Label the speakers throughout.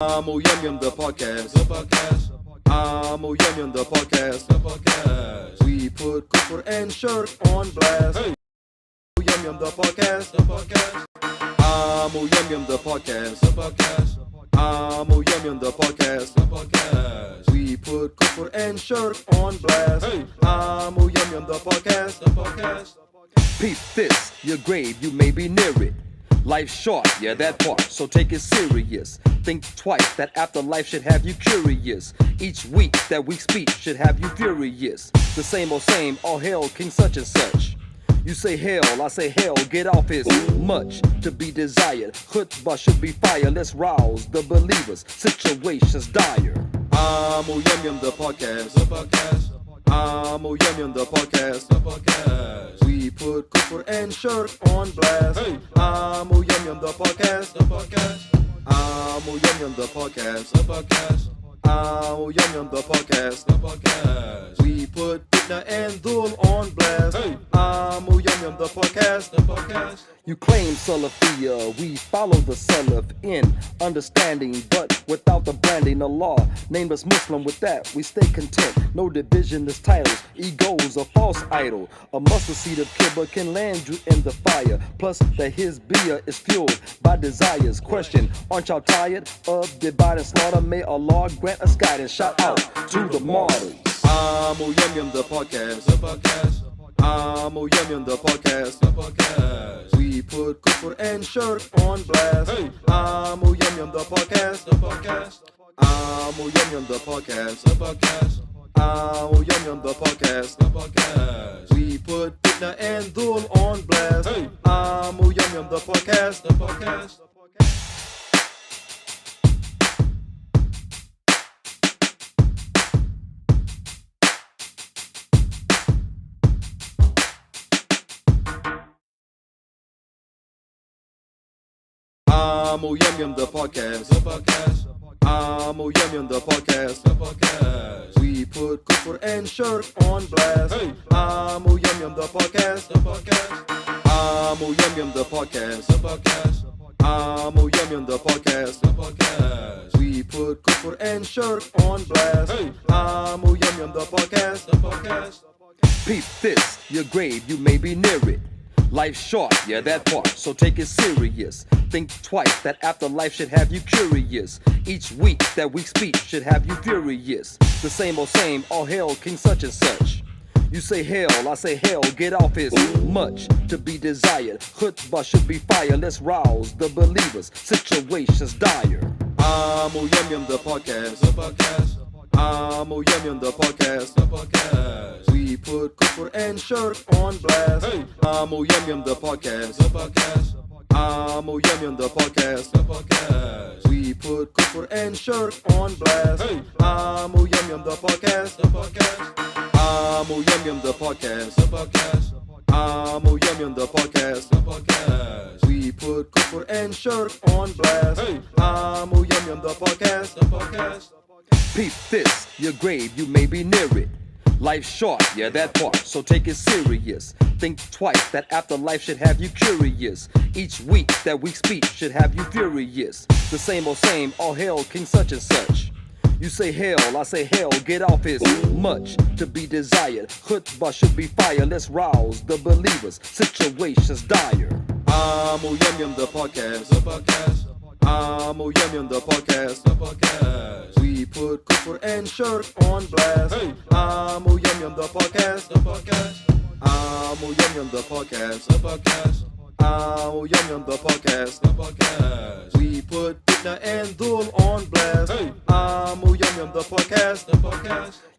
Speaker 1: Yum Yum the podcast. Yum Yum the podcast. We put kufr and shirk on blast. Yum Yum the podcast. Yum Yum the podcast. Yum Yum the podcast. We put kufr and shirk on blast. Yum Yum the podcast.
Speaker 2: Peep this, your grave, you may be near it. Life's short, yeah, that part, so take it serious. Think twice, that afterlife should have you curious. Each week, that week's speech should have you furious. The same, all hail King such and such. You say hell, I say hell, get off is much to be desired. Khutbah should be fire, let's rouse the believers. Situations dire.
Speaker 1: Yum Yum the podcast. Yum Yum the podcast. We put kufr and shirk on blast. Yum Yum the podcast. Yum Yum the podcast. Yum Yum the podcast. We put fitna and dhul on blast. Yum Yum the podcast.
Speaker 2: You claim Salafiyya, we follow the Salaf in understanding, but without the branding. Allah named us Muslim, with that we stay content. No divisionist titles, egos, a false idol. A mustard seed of kibba can land you in the fire. Plus that his beer is fueled by desires. Question, aren't y'all tired of divide and slaughter? May Allah grant us guidance. Shout out to the martyrs.
Speaker 1: Yum Yum the podcast. Yum Yum the podcast. We put kufr and shirk on blast. Yum Yum the podcast. Yum Yum the podcast. Yum Yum the podcast. We put fitna and dhul on blast. Yum Yum the podcast. Yum Yum the podcast. Yum Yum the podcast. We put kufr and shirk on blast. Yum Yum the podcast. Yum Yum the podcast. Yum Yum the podcast. We put kufr and shirk on blast. Yum Yum the podcast.
Speaker 2: Peep this, your grave, you may be near it. Life's short, yeah, that part, so take it serious. Think twice, that afterlife should have you curious. Each week, that week's speech should have you furious. The same, all hail King such and such. You say hell, I say hell, get off is much to be desired. Khutbah should be fire, let's rouse the believers. Situations dire.
Speaker 1: Yum Yum the podcast. Yum Yum the podcast. We put kufr and shirk on blast. Yum Yum the podcast. Yum Yum the podcast. We put kufr and shirk on blast. Yum Yum the podcast. Yum Yum the podcast. Yum Yum the podcast. We put kufr and shirk on blast. Yum Yum the podcast.
Speaker 2: Peep this, your grave, you may be near it. Life's short, yeah, that part, so take it serious. Think twice, that afterlife should have you curious. Each week, that week's speech should have you furious. The same, all hail King such and such. You say hell, I say hell, get off is much to be desired. Khutbah should be fire, let's rouse the believers. Situations dire.
Speaker 1: Yum Yum the podcast. Yum Yum the podcast. We put kufr and shirk on blast. Yum Yum the podcast. Yum Yum the podcast. Yum Yum the podcast. We put fitna and dhul on blast. Yum Yum the podcast.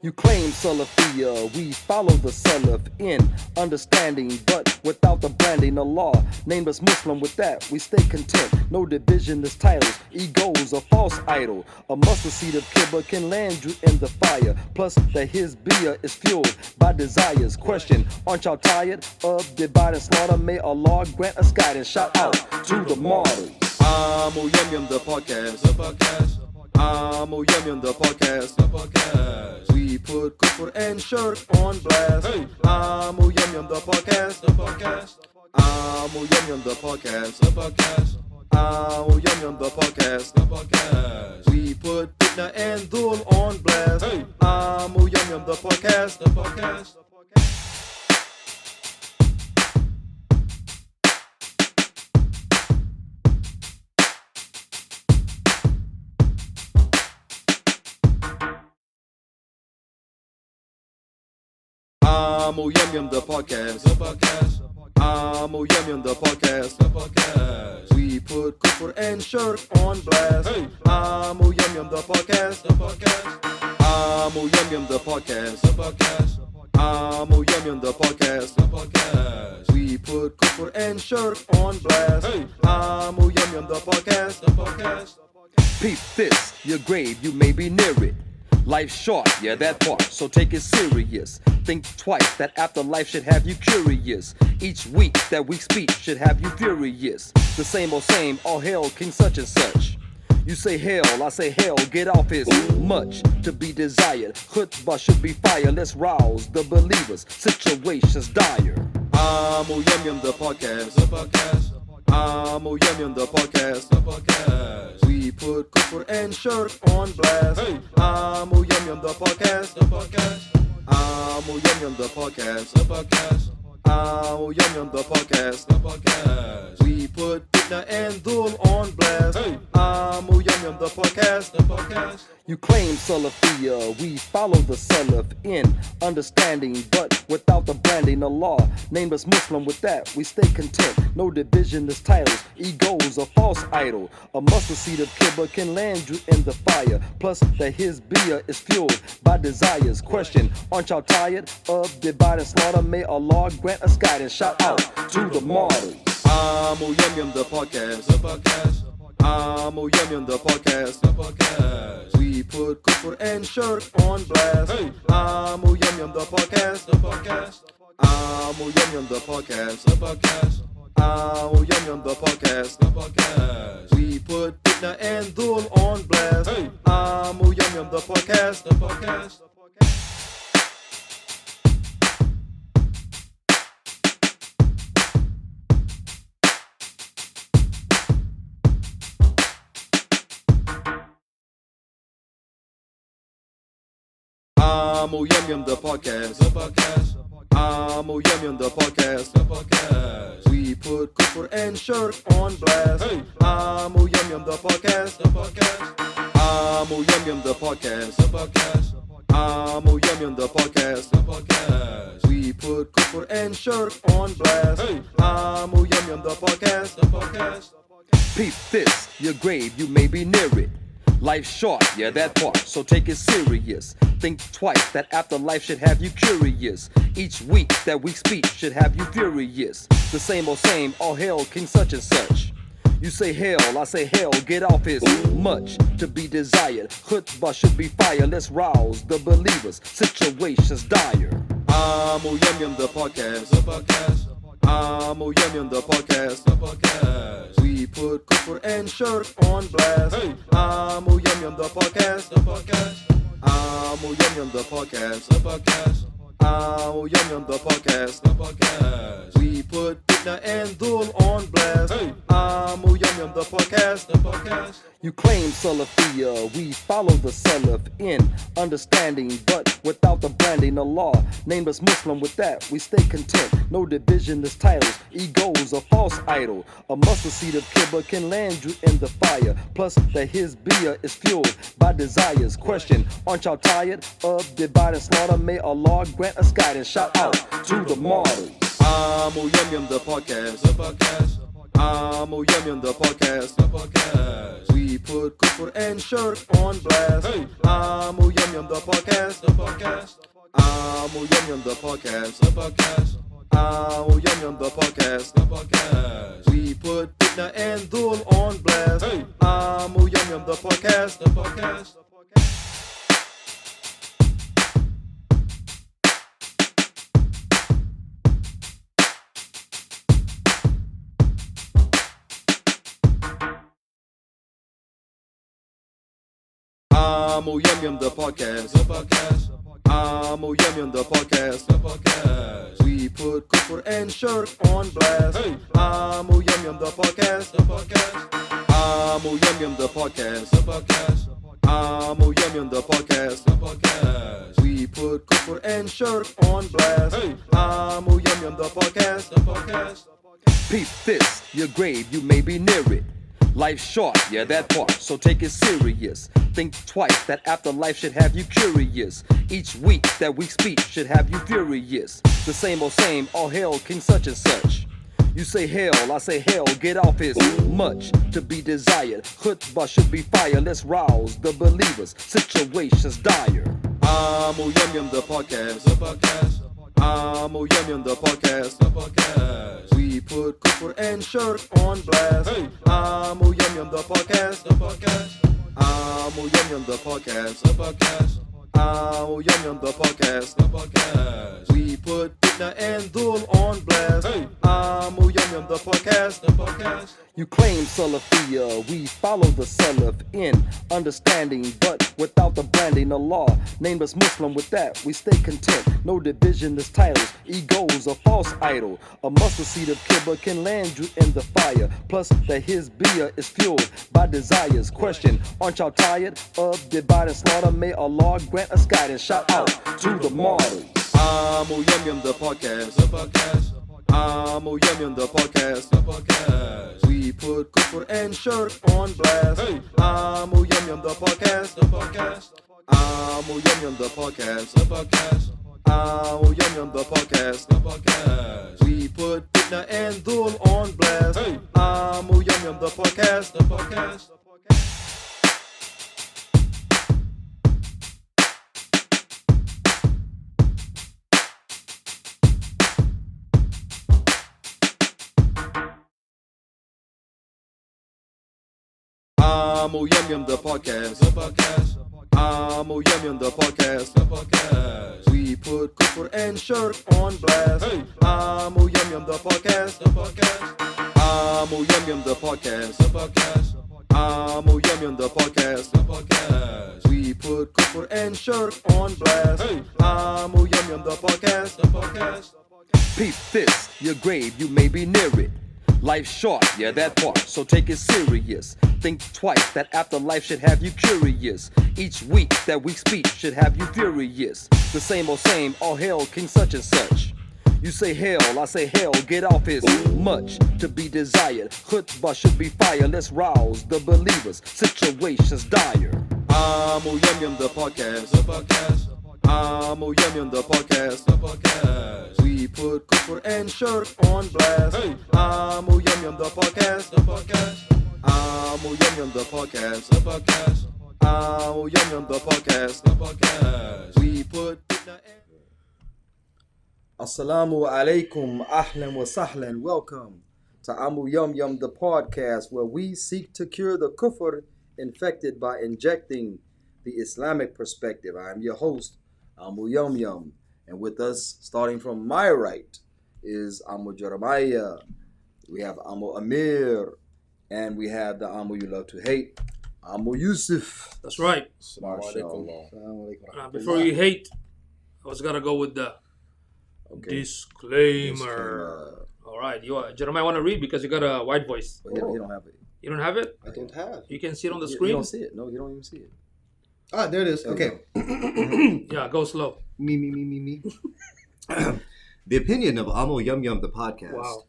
Speaker 2: You claim Salafiyya, we follow the Salaf in understanding, but without the branding. Allah named us Muslim, with that we stay content. No divisionist titles, egos, a false idol. A mustard seed of kibba can land you in the fire. Plus that his beer is fueled by desires. Question, aren't y'all tired of divide and slaughter? May Allah grant us guidance. Shout out to the martyrs.
Speaker 1: Yum Yum the podcast. Yum Yum the podcast. We put kufr and shirk on blast. Yum Yum the podcast. Yum Yum the podcast. Yum Yum the podcast. We put fitna and dhul on blast. Yum Yum the podcast. Yum Yum the podcast. Yum Yum the podcast. We put kufr and shirk on blast. Yum Yum the podcast. Yum Yum the podcast. Yum Yum the podcast. We put kufr and shirk on blast. Yum Yum the podcast.
Speaker 2: Peep this, your grave, you may be near it. Life's short, yeah, that part, so take it serious. Think twice, that afterlife should have you curious. Each week, that week's speech should have you furious. The same old same, all hail King such and such. You say hell, I say hell, get off his much to be desired. Khutbah should be fire, let's rouse the believers. Situations dire.
Speaker 1: Yum Yum the podcast. Yum Yum the podcast. We put kufr and shirk on blast. Yum Yum the podcast. Yum Yum the podcast. Yum Yum the podcast. We put fitna and dhul on blast. Yum Yum the podcast.
Speaker 2: You claim Salafiyya, we follow the Salaf in understanding, but without the branding. Allah named us Muslim, with that we stay content. No division is titles, egos a false idol. A mustard seed of kibba can land you in the fire. Plus that his beer is fueled by desires. Question, aren't y'all tired of divide and slaughter? May Allah grant us guidance. Shout out to the martyrs.
Speaker 1: Yum Yum the podcast. Yum Yum the podcast. We put kufr and shirk on blast. Yum Yum the podcast. Yum Yum the podcast. Yum Yum the podcast. We put fitna and dhul on blast. Yum Yum the podcast. Yum Yum the podcast. Yum Yum the podcast. We put kufr and shirk on blast. Yum Yum the podcast. Yum Yum the podcast. Yum Yum the podcast. We put kufr and shirk on blast. Yum Yum the podcast.
Speaker 2: Peep this, your grave, you may be near it. Life's short, yeah, that part, so take it serious. Think twice, that afterlife should have you curious. Each week, that week's speech should have you furious. The same old same, all hail King such and such. You say hell, I say hell, get off his much to be desired. Khutbah should be fire, let's rouse the believers. Situations dire.
Speaker 1: Yum Yum the podcast. Yum Yum the podcast. We put kufr and shirk on blast. Yum Yum the podcast. Yum Yum the podcast. Yum Yum the podcast. We put fitna and dhul on blast. Yum Yum the podcast.
Speaker 2: You claim Salafiyya, we follow the Salaf in understanding, but without the branding. Allah named us Muslim, with that we stay content. No division is titles, egos a false idol. A mustard seed of kibba can land you in the fire. Plus that his beer is fueled by desires. Question, aren't y'all tired of divide and slaughter? May Allah grant us guidance. Shout out to the martyrs.
Speaker 1: Yum Yum the podcast. Yum Yum the podcast. We put kufr and shirk on blast. Yum Yum the podcast. Yum Yum the podcast. Yum Yum the podcast. We put fitna and dhul on blast. Yum Yum the podcast. Amo Yum Yum the podcast. Amo Yum Yum the podcast. We put kufr and shirk on blast. Amo Yum Yum the podcast. Amo Yum Yum the podcast. Amo Yum Yum the podcast. We put kufr and shirk on blast. Amo Yum Yum the podcast.
Speaker 2: Peep this, your grave, you may be near it. Life's short, yeah, that part, so take it serious. Think twice, that afterlife should have you curious. Each week, that week's speech should have you furious. The same, all hail King such and such. You say hell, I say hell, get off is much to be desired. Khutbah should be fire, let's rouse the believers. Situations dire.
Speaker 1: Amo Yum Yum the podcast. Amo Yum Yum the podcast. We put kufr and shirk on blast. Amo Yum Yum the podcast. Amo Yum Yum the podcast. Amo Yum Yum the podcast. We put fitna and dhul on blast. Amo Yum Yum the podcast.
Speaker 2: You claim Salafiyya, we follow the Salaf in understanding, but without the branding of law. Named us Muslim, with that we stay content. No division is titles, egos a false idol. A mustard seed of kibba can land you in the fire. Plus that his beer is fueled by desires. Question, aren't y'all tired of divide and slaughter? May Allah grant us guidance. Shout out to the martyrs.
Speaker 1: Amo Yum Yum the podcast. Amo Yum Yum the podcast. We put kufr and shirk on blast. Amo Yum Yum the podcast. Amo Yum Yum the podcast. Amo Yum Yum the podcast. We put fitna and dhul on blast. Amo Yum Yum the podcast. Amo Yum Yum the podcast. Amo Yum Yum the podcast. We put kufr and shirk on blast. Amo Yum Yum the podcast. Amo Yum Yum the podcast. Amo Yum Yum the podcast. We put kufr and shirk on blast. Amo Yum Yum the podcast.
Speaker 2: Peep this, your grave, you may be near it. Life's short, yeah, that part, so take it serious. Think twice, that afterlife should have you curious. Each week, that week's speech should have you furious. The same, all hail King such and such. You say hell, I say hell, get off is much to be desired. Khutbah should be fire, let's rouse the believers. Situations dire.
Speaker 1: Amo Yum Yum the podcast. Amo Yum Yum the podcast. We put kufr and shirk on blast. Amo Yum Yum the podcast. Amo Yum Yum the podcast. Amo Yum Yum the podcast. We put
Speaker 3: Assalamu alaikum, ahlan wa sahlan. Welcome to Amo Yum Yum the podcast, where we seek to cure the kufr infected by injecting the Islamic perspective. I am your host, Amo Yum Yum, and with us, starting from my right, is Amo Jeremiah. We have Amo Amir, and we have the Amo you love to hate, Amo Yusuf.
Speaker 4: That's right. Before you hate, I was gonna go with the disclaimer. All right, Jeremiah want to read because you got a white voice.
Speaker 3: Well, you don't have it.
Speaker 4: You don't have it?
Speaker 3: I don't have.
Speaker 4: You can see it on the screen.
Speaker 3: You don't see it. No, you don't even see it.
Speaker 5: Ah, there it is. Okay.
Speaker 4: Yeah, go slow.
Speaker 5: Me. The opinion of Amo Yum Yum, the podcast,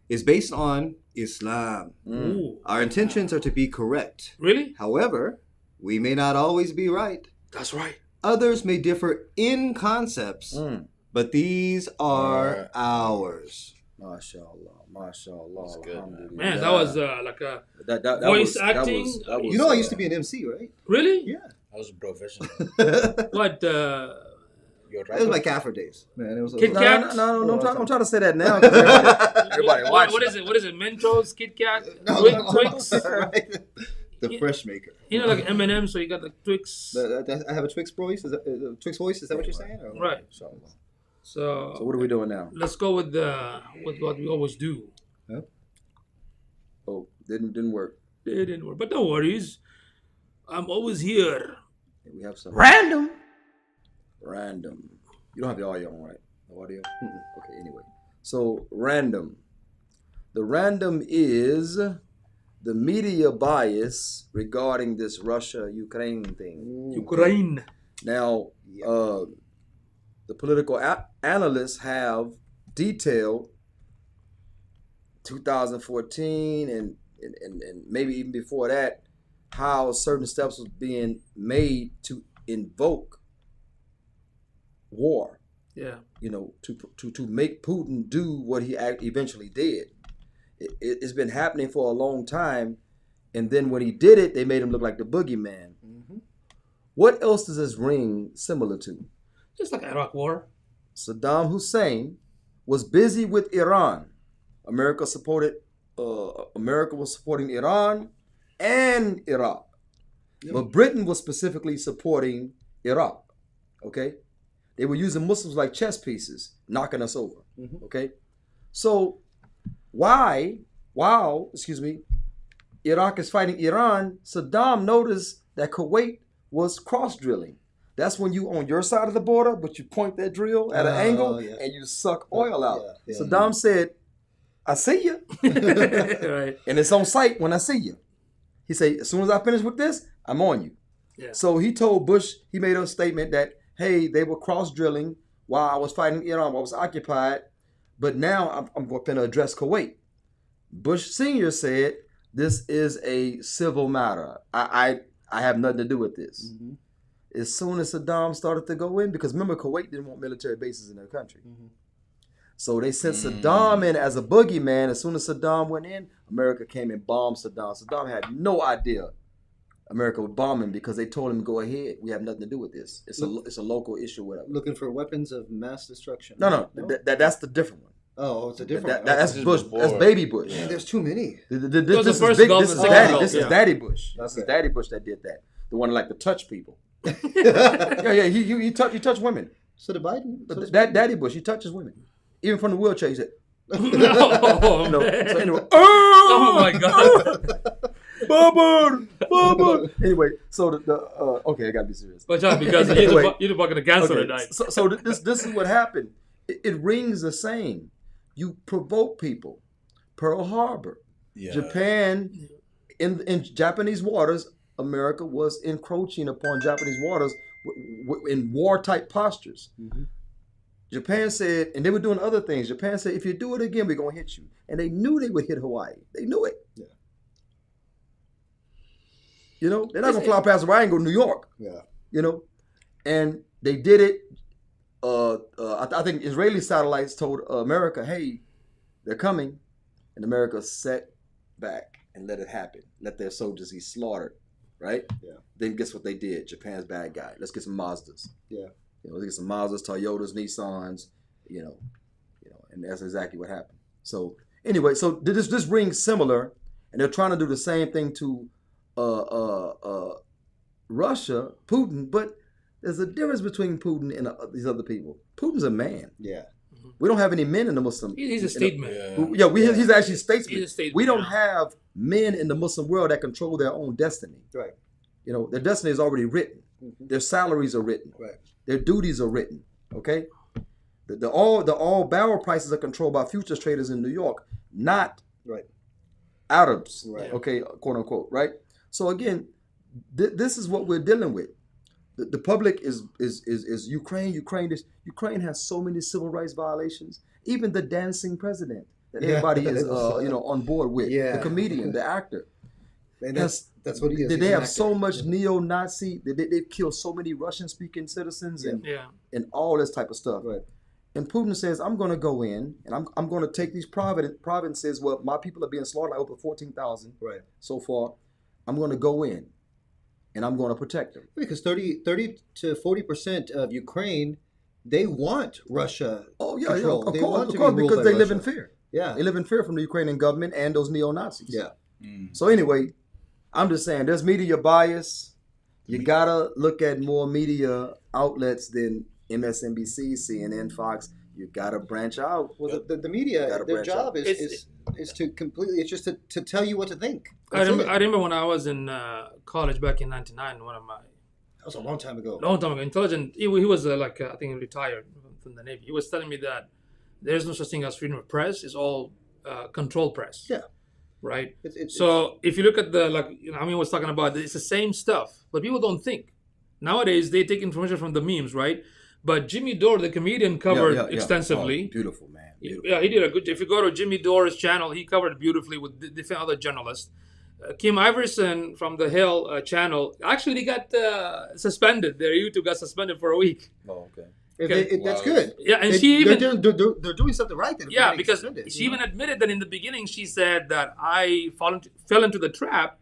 Speaker 5: is based on Islam.
Speaker 4: Ooh.
Speaker 5: Our intentions are to be correct.
Speaker 4: Really?
Speaker 5: However, we may not always be right.
Speaker 4: That's right.
Speaker 5: Others may differ in concepts, but these are ours.
Speaker 3: MashaAllah. That's
Speaker 5: good,
Speaker 4: man, that was like a voice acting.
Speaker 5: You know, I used to be an MC, right?
Speaker 4: Really?
Speaker 5: Yeah.
Speaker 6: I was a professional.
Speaker 4: What?
Speaker 6: You're right.
Speaker 5: It was my Kaffir days.
Speaker 3: Man, it was
Speaker 4: Kit Kat?
Speaker 3: No, I'm trying to say that now. Everybody watch.
Speaker 4: What is it? What is it? Mentos, Kit Kat, Twix?
Speaker 5: Right. The fresh maker.
Speaker 4: You know, like M&M, so you got like Twix.
Speaker 5: I have a Twix voice. Is that Twix voice? Is that what you're saying? Or?
Speaker 4: Right. So
Speaker 3: what are we doing now?
Speaker 4: let's go with what we always do.
Speaker 3: Huh? Oh, didn't work.
Speaker 4: It didn't work, but no worries. I'm always here
Speaker 3: And we have some
Speaker 6: Random.
Speaker 3: random. You don't have the audio on, right? The audio? Okay, anyway. So, random. The random is the media bias regarding this Russia-Ukraine thing.
Speaker 4: Ukraine.
Speaker 3: Now, the political analysts have detailed 2014 and maybe even before that, how certain steps was being made to invoke war.
Speaker 4: Yeah.
Speaker 3: You know, to make Putin do what he eventually did. It's been happening for a long time, and then when he did it, they made him look like the boogeyman. What else does this ring similar to?
Speaker 4: Just like Iraq War.
Speaker 3: Saddam Hussein was busy with Iran. America was supporting Iran and Iraq. But Britain was specifically supporting Iraq. Okay? They were using Muslims like chess pieces, knocking us over. Okay? So while Iraq is fighting Iran, Saddam noticed that Kuwait was cross-drilling. That's when you on your side of the border, but you point that drill at an angle and you suck oil out. Saddam said, I see you.
Speaker 4: Right.
Speaker 3: And it's on sight when I see you. He said, as soon as I finish with this, I'm on you.
Speaker 4: Yeah.
Speaker 3: So he told Bush, he made a statement that, hey, they were cross-drilling while I was fighting Iran, while I was occupied, but now I'm going to address Kuwait. Bush Sr. said, this is a civil matter. I have nothing to do with this. As soon as Saddam started to go in, because remember, Kuwait didn't want military bases in their country. So they sent Saddam in as a boogeyman. As soon as Saddam went in, America came and bombed Saddam. Saddam had no idea America would bomb him because they told him to go ahead. We have nothing to do with this. It's a local issue, whatever.
Speaker 7: Looking for weapons of mass destruction.
Speaker 3: No. That's the different one.
Speaker 7: Oh, it's a different.
Speaker 3: That's Bush. That's baby Bush.
Speaker 7: Yeah, there's too many.
Speaker 3: This is
Speaker 4: first
Speaker 3: big.
Speaker 4: Gulf,
Speaker 3: This is
Speaker 4: the second
Speaker 3: daddy.
Speaker 4: Gulf,
Speaker 3: This is
Speaker 4: yeah.
Speaker 3: Daddy Bush. This is Daddy Bush that did that. The one that like to touch people. Yeah. He touched women.
Speaker 7: So the Biden.
Speaker 3: But that Daddy Bush, he touches women, even from the wheelchair. He said,
Speaker 4: Oh,
Speaker 3: no.
Speaker 4: man.
Speaker 3: So anyway,
Speaker 4: Oh my God.
Speaker 3: Bubba. Anyway, so okay, I gotta be serious.
Speaker 4: Watch out, because
Speaker 3: Anyway.
Speaker 4: you're about to cancel tonight.
Speaker 3: So this is what happened. It rings the same. You provoke people. Pearl Harbor, Japan, in Japanese waters, America was encroaching upon Japanese waters in war-type postures. Japan said, and they were doing other things. Japan said, if you do it again, we're going to hit you. And they knew they would hit Hawaii. They knew it.
Speaker 7: Yeah.
Speaker 3: You know, they're not going to fly past Hawaii and go to New York.
Speaker 7: Yeah.
Speaker 3: You know, and they did it. I think Israeli satellites told America, hey, they're coming. And America sat back and let it happen. Let their soldiers be slaughtered. Right?
Speaker 7: Yeah.
Speaker 3: Then guess what they did? Japan's bad guy. Let's get some Mazdas.
Speaker 7: Yeah.
Speaker 3: You know, let's get some Mazdas, Toyotas, Nissans, you know, and that's exactly what happened. So anyway, so this rings similar, and they're trying to do the same thing to Russia, Putin, but there's a difference between Putin and these other people. Putin's a man.
Speaker 7: Yeah.
Speaker 3: We don't have any men in the Muslim.
Speaker 4: He's a statesman.
Speaker 3: He's actually a statesman.
Speaker 4: He's a statesman.
Speaker 3: We don't have men in the Muslim world that control their own destiny.
Speaker 7: Right.
Speaker 3: You know, their destiny is already written. Their salaries are written.
Speaker 7: Right.
Speaker 3: Their duties are written. Okay. All barrel prices are controlled by futures traders in New York, not Arabs.
Speaker 7: Right.
Speaker 3: Okay, quote unquote. Right. So again, this is what we're dealing with. The public is Ukraine. Ukraine has so many civil rights violations. Even the dancing president that everybody is on board with.
Speaker 7: Yeah.
Speaker 3: The comedian, the actor.
Speaker 7: And that's what he is.
Speaker 3: They
Speaker 7: He's an
Speaker 3: have
Speaker 7: actor.
Speaker 3: so much neo-Nazi. They've killed so many Russian-speaking citizens and all this type of stuff.
Speaker 7: Right.
Speaker 3: And Putin says, I'm going to go in and I'm going to take these provinces. Well, my people are being slaughtered, over 14,000 so far. I'm going to go in and I'm going to protect them.
Speaker 7: Because 30 to 40% of Ukraine, they want Russia.
Speaker 3: Oh, yeah,
Speaker 7: control.
Speaker 3: of
Speaker 7: They
Speaker 3: course,
Speaker 7: want to be ruled
Speaker 3: because
Speaker 7: by
Speaker 3: they live in
Speaker 7: Russia.
Speaker 3: fear.
Speaker 7: Yeah.
Speaker 3: They live in fear from the Ukrainian government and those neo-Nazis.
Speaker 7: Yeah.
Speaker 3: So anyway, I'm just saying there's media bias. You got to look at more media outlets than MSNBC, CNN, Fox. You got to branch out.
Speaker 7: Well, the media,
Speaker 3: Gotta
Speaker 7: their
Speaker 3: branch
Speaker 7: job
Speaker 3: out.
Speaker 7: is to completely, it's just to tell you what to think.
Speaker 4: I remember when I was in college back in '99, one of my
Speaker 7: That was a long time ago.
Speaker 4: long time ago, intelligent. He was like I think he retired from the Navy. He was telling me that there's no such thing as freedom of press. It's all controlled press.
Speaker 7: Yeah.
Speaker 4: Right.
Speaker 7: It's
Speaker 4: So if you look at the I mean, was talking about it's the same stuff, but people don't think. Nowadays they take information from the memes, right? But Jimmy Dore, the comedian, covered extensively.
Speaker 3: Oh, beautiful, man. Beautiful.
Speaker 4: Yeah, he did a good. If you go to Jimmy Dore's channel, he covered beautifully with different other journalists. Kim Iverson from the Hill channel actually they got suspended. Their YouTube got suspended for a week.
Speaker 3: Oh, okay.
Speaker 7: That's good.
Speaker 4: Yeah, and she even
Speaker 7: they're doing something right. Then
Speaker 4: yeah, because she even admitted that in the beginning she said that I fell into the trap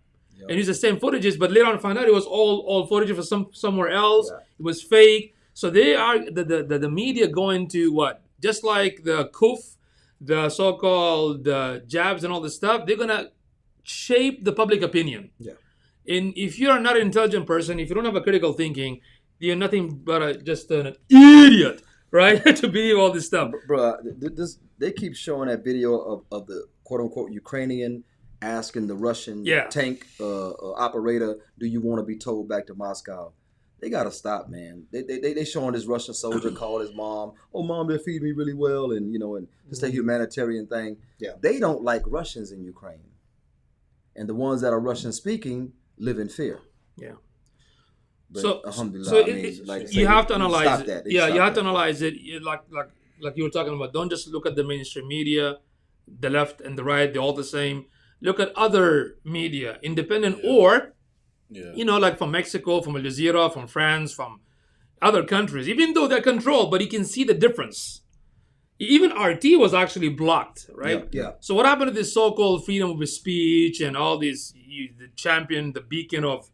Speaker 4: and used the same footages, but later on found out it was all footage for somewhere else. Yeah. It was fake. So they are the media going to what? Just like the kuf, the so-called jabs and all this stuff, they're gonna shape the public opinion. Yeah. And if you're not an intelligent person, if you don't have a critical thinking, you're nothing but just an idiot, right? To believe all this stuff.
Speaker 3: Bro, they keep showing that video of the quote-unquote Ukrainian asking the Russian tank operator, do you want to be towed back to Moscow? They got to stop, man. They showing this Russian soldier call his mom, oh, mom, they feed me really well, and, and just a humanitarian thing. Yeah. They don't like Russians in Ukraine. And the ones that are Russian-speaking live in fear. Yeah. But,
Speaker 4: you have to analyze it. Yeah, you have to analyze it. Like you were talking about. Don't just look at the mainstream media, the left and the right. They're all the same. Look at other media, independent or, like from Mexico, from Al Jazeera, from France, from other countries. Even though they're controlled, but you can see the difference. Even RT was actually blocked, right? Yeah. So what happened to this so-called freedom of speech and all these, the champion, the beacon of,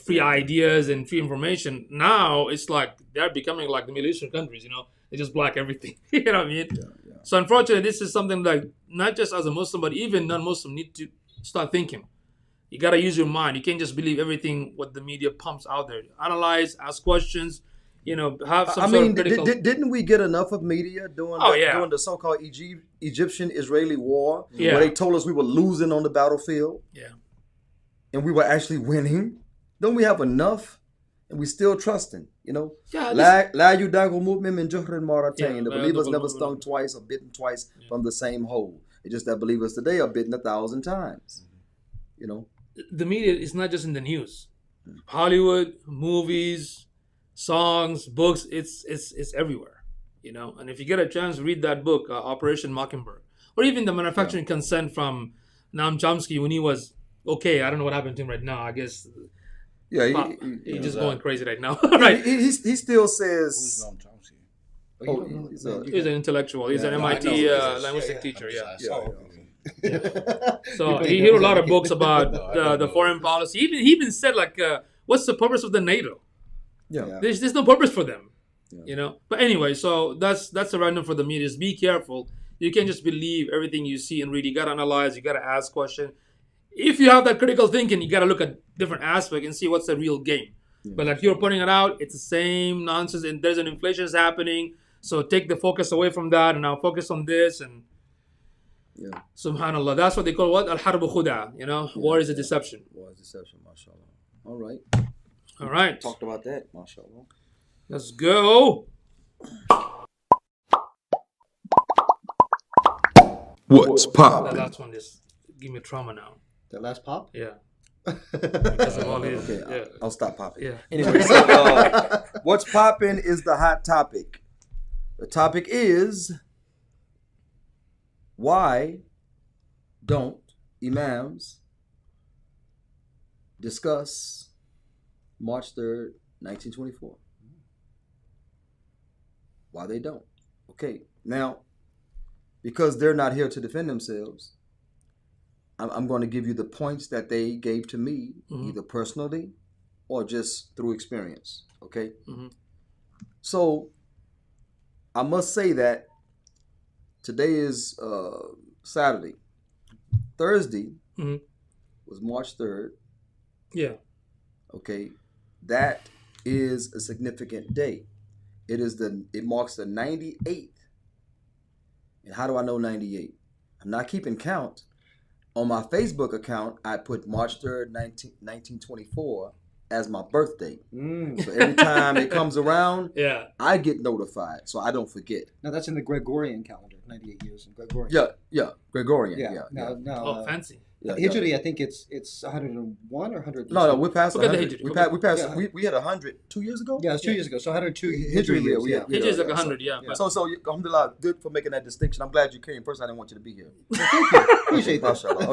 Speaker 4: free ideas and free information? Now it's like they're becoming like the Middle Eastern countries, they just block everything. You know what I mean? Yeah. So unfortunately, this is something that not just as a Muslim, but even non-Muslim need to start thinking. You got to use your mind. You can't just believe everything what the media pumps out there. Analyze, ask questions, have some sort of critical...
Speaker 3: didn't we get enough of media during the so-called Egyptian-Israeli war where they told us we were losing on the battlefield? Yeah. And we were actually winning? Don't we have enough? And we still trusting, La yudago movement in Juhrin Maratain. The believers never stung twice or bitten twice from the same hole. It's just that believers today are bitten 1,000 times.
Speaker 4: The media is not just in the news. Hollywood, movies, songs, books, it's everywhere, And if you get a chance, read that book, Operation Mockingbird. Or even the manufacturing consent from Noam Chomsky when he was okay. I don't know what happened to him right now. I guess... Yeah, he's just going crazy right now. Right?
Speaker 3: He still says.
Speaker 4: He's an intellectual. He's an MIT linguistic teacher. So he wrote a lot of books about the foreign policy. He even said what's the purpose of the NATO? Yeah, there's no purpose for them. But anyway, so that's a random for the media. Just be careful. You can't just believe everything you see and read. You got to analyze. You got to ask questions. If you have that critical thinking, you got to look at different aspects and see what's the real game. Yeah. But like you're pointing it out, it's the same nonsense, and there's an inflation happening. So take the focus away from that, and now focus on this. And subhanallah, that's what they call what al-harbu khuda. War is a deception.
Speaker 3: War is deception, mashallah.
Speaker 4: All right.
Speaker 3: Talked about that, mashallah.
Speaker 4: Let's go.
Speaker 1: What's poppin'?
Speaker 4: That last one just give me trauma now.
Speaker 7: The last pop?
Speaker 4: Yeah. Because of all these,
Speaker 3: I'll stop popping.
Speaker 4: Yeah.
Speaker 3: Anyway, so what's popping is the hot topic. The topic is, why don't imams discuss March 3rd, 1924? Why they don't? Okay, now, because they're not here to defend themselves, I'm going to give you the points that they gave to me, either personally or just through experience, okay? So, I must say that today is Saturday. Thursday was March 3rd.
Speaker 4: Yeah.
Speaker 3: Okay, that is a significant day. It marks the 98th. And how do I know 98? I'm not keeping count. On my Facebook account, I put March 3rd, 1924 as my birthday. So every time it comes around, I get notified, so I don't forget.
Speaker 7: Now that's in the Gregorian calendar, 98 years in Gregorian.
Speaker 3: Yeah, Gregorian.
Speaker 7: Now,
Speaker 4: fancy.
Speaker 7: Hijri, I think it's 101 or 100.
Speaker 3: No, we passed
Speaker 4: Forget
Speaker 3: 100.
Speaker 4: the
Speaker 3: We
Speaker 4: Hijri.
Speaker 3: passed. We had 100 2 years ago.
Speaker 7: Yeah, it was 2 years ago. So 102
Speaker 3: Hijri year.
Speaker 4: Hijri is like 100,
Speaker 3: So, alhamdulillah, good for making that distinction. I'm glad you came. First, I didn't want you to be here.
Speaker 7: Thank you. Appreciate that.
Speaker 3: MashaAllah.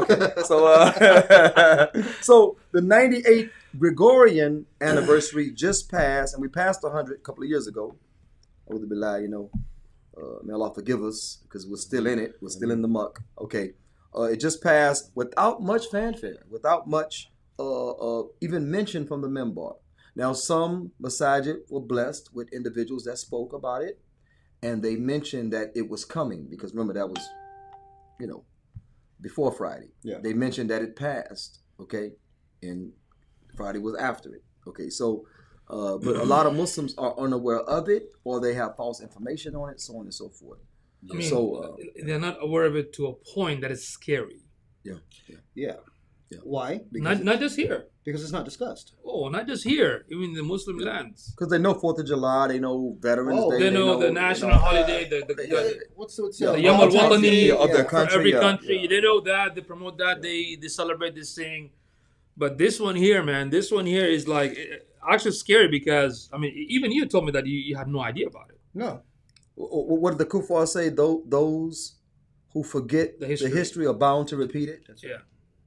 Speaker 3: Okay. So the 98 Gregorian anniversary just passed, and we passed 100 a couple of years ago. Alhamdulillah, may Allah forgive us because we're still in it. We're still in the muck. Okay. It just passed without much fanfare, without much even mention from the MINBAR. Now, some masajid were blessed with individuals that spoke about it, and they mentioned that it was coming because remember that was, before Friday.
Speaker 7: Yeah.
Speaker 3: They mentioned that it passed, okay, and Friday was after it. Okay, so, but a lot of Muslims are unaware of it, or they have false information on it, so on and so forth.
Speaker 4: I mean, they're not aware of it to a point that it's scary.
Speaker 7: Yeah. Why?
Speaker 4: Not just here.
Speaker 7: Because it's not discussed.
Speaker 4: Oh, not just here. Even in the Muslim lands.
Speaker 3: Because they know 4th of July, they know Veterans Day.
Speaker 4: They know the national holiday,
Speaker 7: What's
Speaker 4: the Yom al-Watani
Speaker 3: of their country.
Speaker 4: For every country. They know that. They promote that. They celebrate this thing. But this one here, man, is like actually scary because, I mean, even you told me that you had no idea about it.
Speaker 7: No.
Speaker 3: What did the kuffar say? Those who forget the history are bound to repeat it.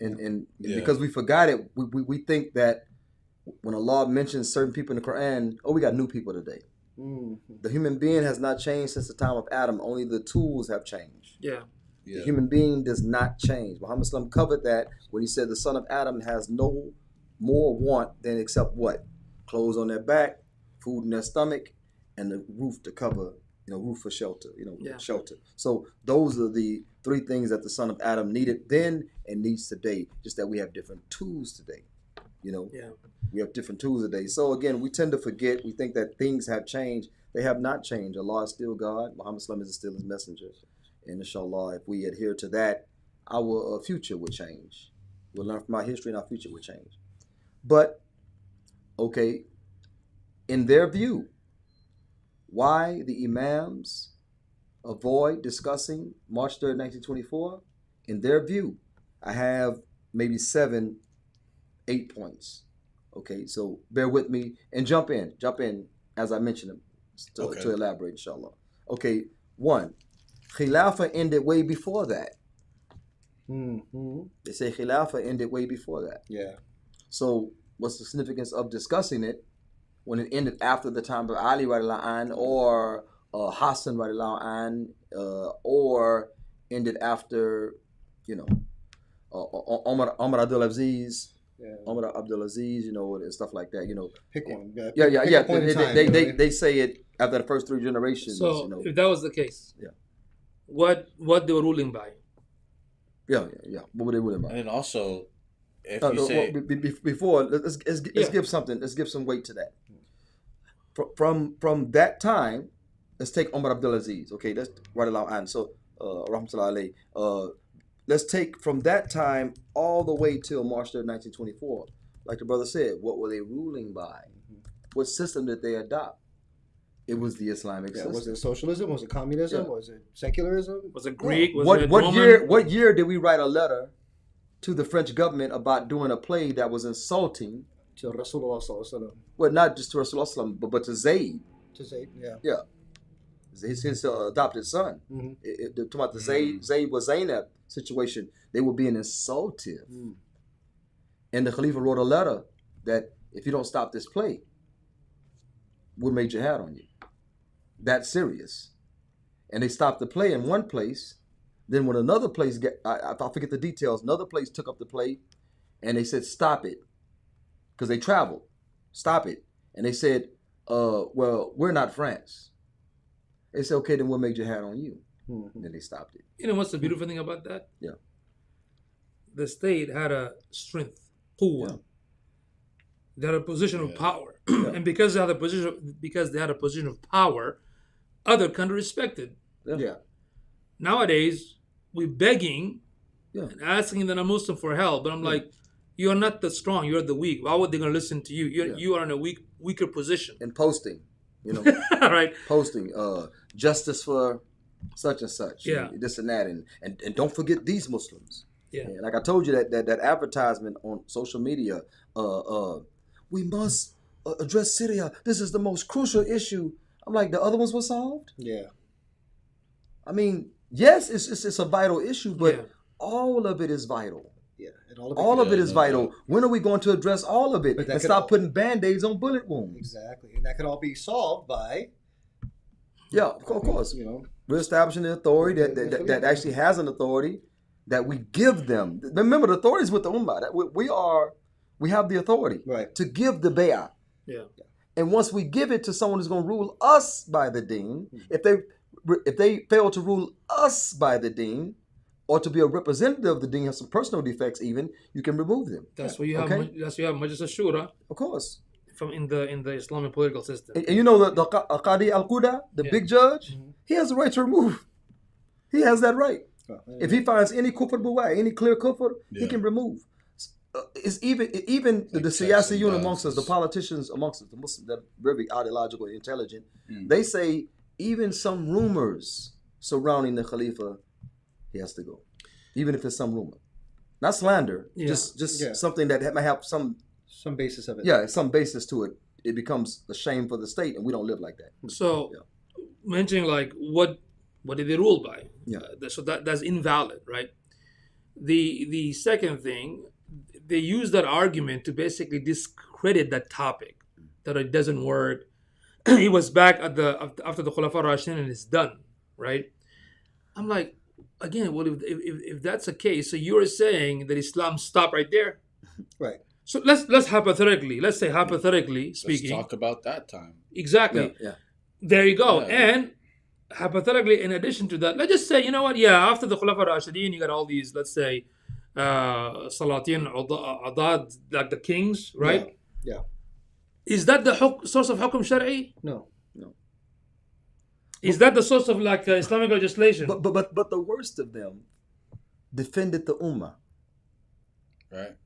Speaker 3: And because we forgot it, we think that when Allah mentions certain people in the Quran, we got new people today. The human being has not changed since the time of Adam. Only the tools have changed. The human being does not change. Muhammad Sallam covered that when he said the son of Adam has no more want than except what? Clothes on their back, food in their stomach, and the roof to cover, roof for shelter, shelter. So those are the 3 things that the son of Adam needed then and needs today, just that we have different tools today. We have different tools today. So again, we tend to forget. We think that things have changed. They have not changed. Allah is still God. Muhammad Sallam is still his messenger. And inshallah, if we adhere to that, our future will change. We'll learn from our history and our future will change. But, okay, in their view, why the imams avoid discussing March 3rd, 1924? In their view, I have maybe 7, 8 points. Okay, so bear with me and jump in as I mention them to elaborate, inshallah. Okay, 1, Khilafah ended way before that. They say Khilafah ended way before that.
Speaker 7: Yeah. So
Speaker 3: what's the significance of discussing it when it ended after the time of Ali radiallahu anh or Hassan radiallahu anh or ended after, Omar Abdulaziz, and stuff like that,
Speaker 7: Pick one.
Speaker 3: Yeah. They say it after the first 3 generations.
Speaker 4: So if that was the case, what they were ruling by?
Speaker 3: Yeah. What were they ruling by?
Speaker 6: And also, if you say
Speaker 3: before, let's give something. Let's give some weight to that. From that time, let's take Omar Abdulaziz. Okay, that's radiallahu anh. So, rahmatullahi alayhi. Let's take from that time all the way till March 3rd, 1924. Like the brother said, what were they ruling by? What system did they adopt? It was the Islamic system.
Speaker 7: Was it socialism? Was it communism? Was it secularism?
Speaker 4: Was it Greek?
Speaker 3: What year did we write a letter to the French government about doing a play that was insulting
Speaker 7: to Rasulullah sallallahu alaihi wasallam?
Speaker 3: Well, not just to Rasulullah sallallahu alaihi wasallam, but to Zayd.
Speaker 7: To Zayd, yeah.
Speaker 3: Yeah. His adopted son. Talking about the Zayd was Zaynab situation, they were being insultive. And the Khalifa wrote a letter that if you don't stop this play, we'll major hat on you. That serious. And they stopped the play in one place. Then when another place I forget the details, another place took up the play and they said, stop it. Because they traveled. Stop it. And they said, well, we're not France. They said, okay, then we'll major hat on you. And then they stopped it.
Speaker 4: You know what's the beautiful thing about that?
Speaker 3: Yeah.
Speaker 4: The state had a strength, quwwa. Yeah. They had a position of power. And because they had a position of power, other countries respected.
Speaker 3: Yeah.
Speaker 4: Nowadays, we're begging and asking the non-Muslim for help. But I'm like, You're not the strong. You're the weak. Why would they gonna listen to you? You are in a weaker position.
Speaker 3: And posting,
Speaker 4: Right.
Speaker 3: Posting, justice for such and such.
Speaker 4: Yeah.
Speaker 3: And this and that, and don't forget these Muslims.
Speaker 4: Yeah.
Speaker 3: And like I told you, that advertisement on social media, we must address Syria. This is the most crucial issue. I'm like, the other ones were solved?
Speaker 7: Yeah.
Speaker 3: I mean, yes, it's a vital issue, but
Speaker 4: Yeah.
Speaker 3: all of it is vital.
Speaker 7: Yeah. And all
Speaker 3: All of it is vital. When are we going to address all of it
Speaker 7: But that
Speaker 3: and
Speaker 7: could
Speaker 3: stop
Speaker 7: all-
Speaker 3: putting Band-Aids on bullet wounds?
Speaker 7: Exactly. And that could all be solved by,
Speaker 3: Yeah, of course. We're establishing an authority that actually has an authority that we give them. Remember, the authority is with the Ummah. We have the authority
Speaker 7: Right.
Speaker 3: to give the bay'ah.
Speaker 4: Yeah.
Speaker 3: And once we give it to someone who's going to rule us by the deen, if they fail to rule us by the deen, or to be a representative of the deen, have some personal defects even, you can remove them.
Speaker 4: That's why you have.
Speaker 3: Okay.
Speaker 4: That's why you have Majlis al-Shura
Speaker 3: Of course.
Speaker 4: from in the Islamic political system.
Speaker 3: And you know the Qadi al-Quda, the big judge, he has the right to remove. He has that right. If he finds any kufr buwai, any clear kufr, he can remove. It's even the siyasiyun amongst us, the politicians amongst us, the Muslims that are very ideological and intelligent, they say even some rumors surrounding the Khalifa, he has to go. Even if it's some rumor. Not slander, just something that might have some
Speaker 7: basis of it.
Speaker 3: Yeah, some basis to it. It becomes a shame for the state, and we don't live like that.
Speaker 4: So, mentioning like what did they rule by?
Speaker 3: Yeah.
Speaker 4: So that's invalid, right? The second thing, they use that argument to basically discredit that topic, that it doesn't work. He was back after the Khulafa Rashidin and it's done, right? I'm like, again, well, if that's the case, so you're saying that Islam stopped right there,
Speaker 7: Right.
Speaker 4: So let's hypothetically speaking.
Speaker 6: Let's talk about that time.
Speaker 4: Exactly.
Speaker 3: Yeah.
Speaker 4: There you go.
Speaker 6: Yeah.
Speaker 4: And hypothetically, in addition to that, let's just say, you know what? Yeah, after the Khulafa Rashidin, you got all these, let's say, Salatin Adad, like the kings, right?
Speaker 7: Yeah.
Speaker 4: Is that the source of Hukum Shari?
Speaker 7: No.
Speaker 4: Is that the source of like Islamic legislation?
Speaker 3: But the worst of them defended the Ummah.
Speaker 6: Right.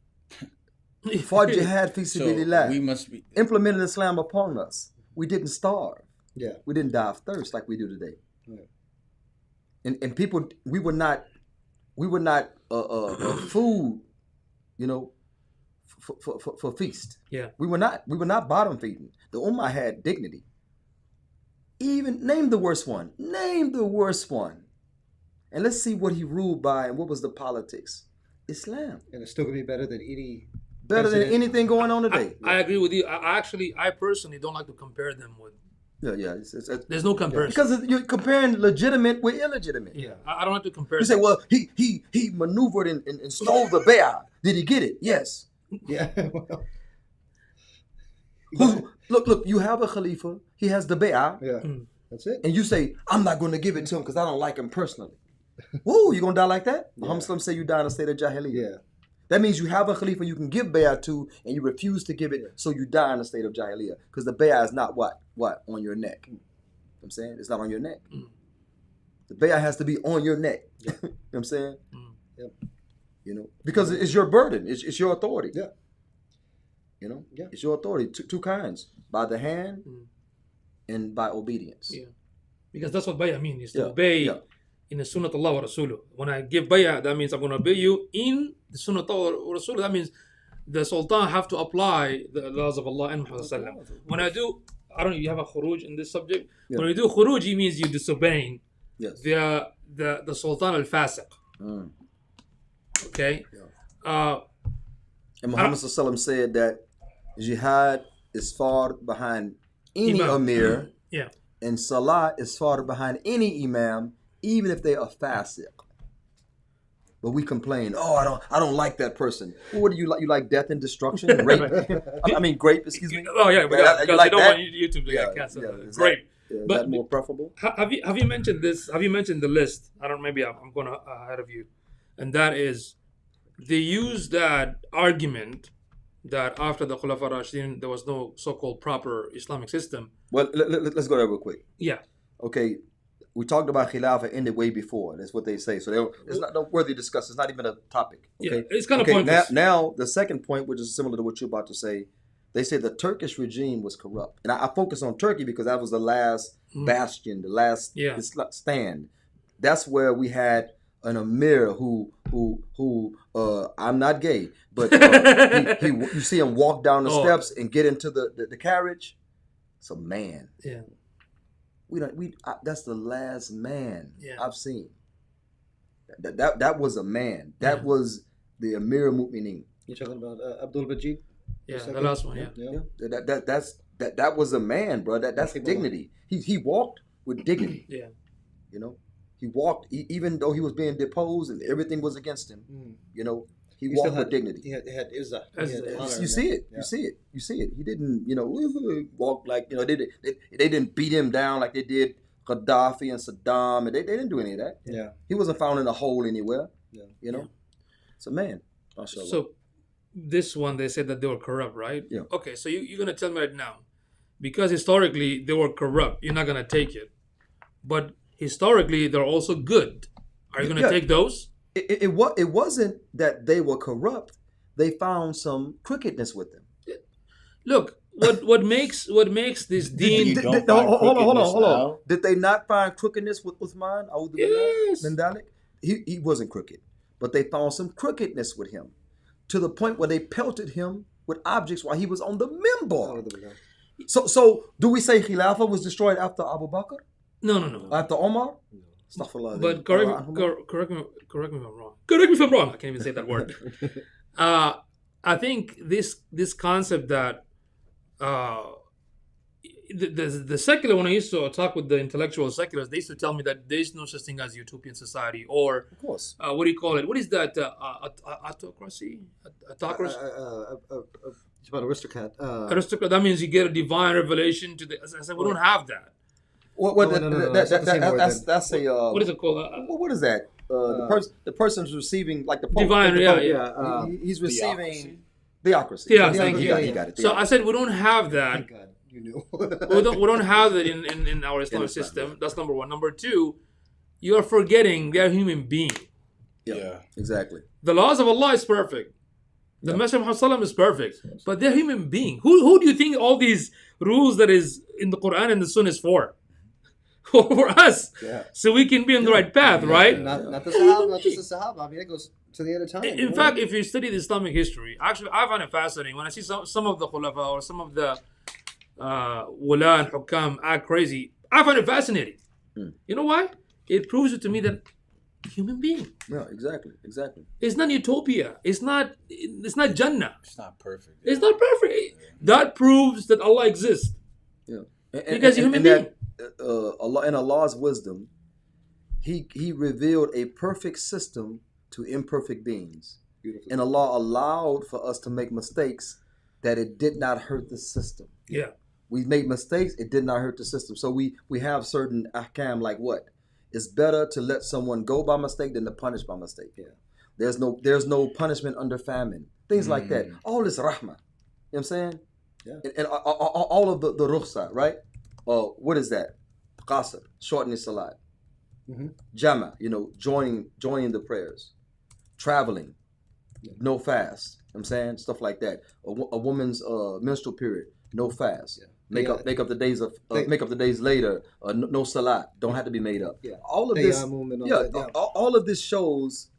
Speaker 3: Fought jihad fi
Speaker 6: So
Speaker 3: sabilillah.
Speaker 6: we must be.
Speaker 3: Implemented Islam upon us. We didn't starve.
Speaker 7: Yeah.
Speaker 3: We didn't die of thirst like we do today.
Speaker 7: Yeah.
Speaker 3: And people, we were not food, for feast.
Speaker 4: Yeah.
Speaker 3: We were not bottom feeding. The Ummah had dignity. Even name the worst one. And let's see what he ruled by and what was the politics. Islam.
Speaker 7: And it's still going to be better than any.
Speaker 3: Better than anything going on today.
Speaker 4: I agree with you. I personally don't like to compare them with.
Speaker 3: Yeah.
Speaker 4: There's no comparison.
Speaker 3: Because you're comparing legitimate with illegitimate.
Speaker 4: Yeah, I don't like to compare.
Speaker 3: You say, well, he maneuvered and stole the bay'ah. Did he get it? Yes.
Speaker 7: Yeah.
Speaker 3: Look, you have a Khalifa. He has the bay'ah.
Speaker 7: Yeah. That's it.
Speaker 3: And you say, I'm not going to give it to him because I don't like him personally. Whoa, you going to die like that? Muhammad say you die in a state of jahiliyyah.
Speaker 7: Yeah.
Speaker 3: That means you have a Khalifa you can give bay'ah to and you refuse to give it, so you die in a state of jahiliyyah. Because the bay'ah is not what? On your neck. You know what I'm saying? It's not on your neck. The bay'ah has to be on your neck. You know what I'm saying?
Speaker 7: Yep.
Speaker 3: Because it's your burden. It's your authority.
Speaker 7: Yeah.
Speaker 3: Yeah. It's your authority. Two kinds. By the hand and by obedience.
Speaker 4: Yeah. Because that's what bay'ah means, is to
Speaker 3: Yeah,
Speaker 4: obey
Speaker 3: yeah.
Speaker 4: in the Sunnah Allah wa Rasuluh. When I give bay'ah, that means I'm going to obey you in the Sunnah Allah wa Rasuluh. That means the Sultan have to apply the laws of Allah and Muhammad sallallahu alaihi wasallam. When I do, I don't know, you have a khuruj in this subject?
Speaker 3: Yeah.
Speaker 4: When you do khuruj, it means you're disobeying
Speaker 3: Yes.
Speaker 4: the Sultan al-Fasiq. Okay?
Speaker 3: And Muhammad sallallahu said that jihad is far behind any Amir, and Salah is far behind any Imam, even if they are fasiq. But we complain, I don't like that person. Well, what do you like? You like death and destruction and rape? Grape, excuse me.
Speaker 4: Oh yeah, because
Speaker 3: you
Speaker 4: you
Speaker 3: like
Speaker 4: don't
Speaker 3: that?
Speaker 4: want YouTube to get canceled.
Speaker 3: Is
Speaker 4: Great.
Speaker 3: Is
Speaker 4: But-
Speaker 3: that more preferable?
Speaker 4: Have you mentioned this? Have you mentioned the list? I don't. Maybe I'm going ahead of you, and that is, they use that argument that after the Khulafa Rashidin there was no so-called proper Islamic system.
Speaker 3: Well, let's go there real quick.
Speaker 4: Yeah.
Speaker 3: Okay, we talked about Khilafah ended way before. That's what they say. So it's not worthy to discuss. It's not even a topic. Okay?
Speaker 4: Yeah, it's kind of pointless.
Speaker 3: Now, the second point, which is similar to what you're about to say, they say the Turkish regime was corrupt. And I focus on Turkey because that was the last bastion, the last stand. That's where we had an Emir who I'm not gay, but you see him walk down the steps and get into the carriage. It's a man.
Speaker 4: Yeah.
Speaker 3: That's the last man I've seen. That was a man. That was the Amir Mu'minin.
Speaker 7: You're talking about Abdul Majid?
Speaker 4: Yeah, the last one. Yeah.
Speaker 3: That was a man, bro. That's dignity. He walked with dignity.
Speaker 4: Yeah.
Speaker 3: You know, he walked even though he was being deposed and everything was against him. You know, he walked with dignity.
Speaker 7: He had izzah.
Speaker 3: You see it. You see it. He didn't, walk like, they didn't beat him down like they did Gaddafi and Saddam. And they didn't do any of that.
Speaker 7: Yeah.
Speaker 3: He wasn't found in a hole anywhere.
Speaker 7: Yeah.
Speaker 3: You know, it's a man.
Speaker 4: So this one, they said that they were corrupt, right?
Speaker 3: Yeah.
Speaker 4: Okay, so you're going to tell me right now, because historically they were corrupt, you're not going to take it. But historically, they're also good. Are you going to take those?
Speaker 3: It wasn't that they were corrupt. They found some crookedness with them.
Speaker 4: Look, what makes this deen...
Speaker 3: Hold on. Did they not find crookedness with Uthman?
Speaker 4: Yes.
Speaker 3: He wasn't crooked. But they found some crookedness with him. To the point where they pelted him with objects while he was on the minbar. So do we say Khilafah was destroyed after Abu Bakr?
Speaker 4: No.
Speaker 3: After Omar?
Speaker 4: But correct me if I'm wrong. Correct me if I'm wrong. I can't even say that word. I think this concept that the secular, when I used to talk with the intellectual seculars, they used to tell me that there is no such thing as utopian society, or
Speaker 3: of course.
Speaker 4: What do you call it? What is that? Autocracy? Autocracy?
Speaker 7: It's about aristocrat.
Speaker 4: Aristocrat. That means you get a divine revelation to the. I said we don't have that.
Speaker 3: That's a.
Speaker 4: What is it called?
Speaker 3: What is that? The person's receiving like the Pope.
Speaker 4: Divine.
Speaker 3: He's receiving theocracy.
Speaker 4: Yeah,
Speaker 3: he got it.
Speaker 4: So I said we don't have that.
Speaker 7: Thank God, you knew.
Speaker 4: we don't have that in our Islamic system. That's number one. Number two, you are forgetting they're human beings.
Speaker 3: Yeah, exactly.
Speaker 4: The laws of Allah is perfect. The Messenger of Muhammad is perfect, but they're human beings. Who do you think all these rules that is in the Quran and the Sunnah is for? For us, so we can be on the right path, right?
Speaker 7: Not the Sahaba, not just the Sahaba. I mean, it goes to the end of time.
Speaker 4: In fact, if you study the Islamic history, actually, I find it fascinating when I see some of the khulafa or some of the wala and hukam act crazy. I find it fascinating. You know why? It proves it to me that human being.
Speaker 3: Yeah, exactly.
Speaker 4: It's not utopia. It's not Jannah.
Speaker 6: It's not perfect.
Speaker 4: It's not perfect. That proves that Allah exists.
Speaker 3: Yeah,
Speaker 4: because you're human being.
Speaker 3: Allah, in Allah's wisdom, He revealed a perfect system to imperfect beings. Beautiful. And Allah allowed for us to make mistakes that it did not hurt the system.
Speaker 4: Yeah.
Speaker 3: We made mistakes, it did not hurt the system. So we have certain ahkam like what? It's better to let someone go by mistake than to punish by mistake. Yeah. There's no punishment under famine. Things like that. All this rahmah. You know what I'm saying? Yeah. And all of the rukhsa, right? What is that? Qasr, shortening salat. Jama, joining the prayers. Traveling, no fast. You know what I'm saying? Stuff like that. A woman's menstrual period, no fast. Yeah. Make up the days of make up the days later. No salat, don't have to be made up. Yeah. All of this, all of this shows,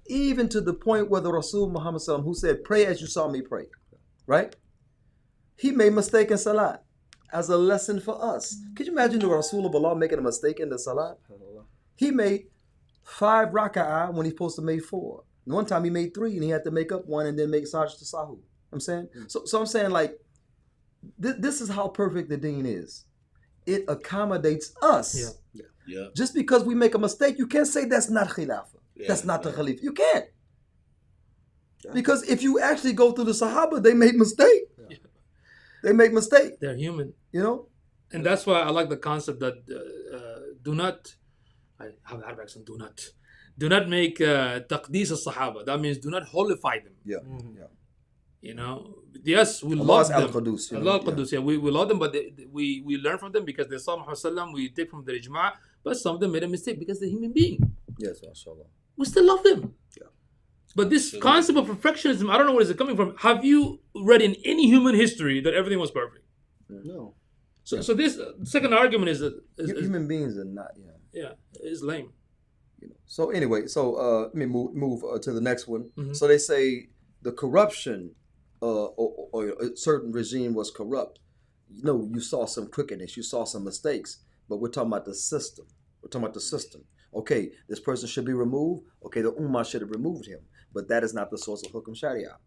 Speaker 3: even to the point where the Rasul Muhammad Sallam, who said, "Pray as you saw me pray," right? He made mistake in salat as a lesson for us. Could you imagine the Rasul of Allah making a mistake in the salat? He made 5 raka'ah when he's supposed to make 4. And one time he made 3 and he had to make up 1 and then make sajda to sahu. I'm saying? So I'm saying, like, this is how perfect the deen is. It accommodates us.
Speaker 6: Yeah.
Speaker 3: Just because we make a mistake, you can't say that's not khilafah. That's not the khalifa. You can't. Because if you actually go through the Sahaba, they made mistakes. They make mistakes.
Speaker 4: They're human.
Speaker 3: And
Speaker 4: that's why I like the concept that do not make taqdees al-Sahaba. That means do not holify them. Yes, we love them. Allah al-Qudus. We love them, but we learn from them because they saw Muhammad sallam. We take from the ijma', But some of them made a mistake because they're human beings.
Speaker 3: Yes, mashallah.
Speaker 4: We still love them.
Speaker 3: Yeah.
Speaker 4: But this concept of perfectionism, I don't know where is it coming from. Have you read in any human history that everything was perfect?
Speaker 3: No.
Speaker 4: So this second argument is
Speaker 3: Human beings are not,
Speaker 4: is lame.
Speaker 3: So anyway, let me move to the next one.
Speaker 4: Mm-hmm.
Speaker 3: So they say the corruption or a certain regime was corrupt. You saw some crookedness, you saw some mistakes, but we're talking about the system. Okay, this person should be removed. Okay, the Ummah should have removed him, but that is not the source of Hukum Sharia.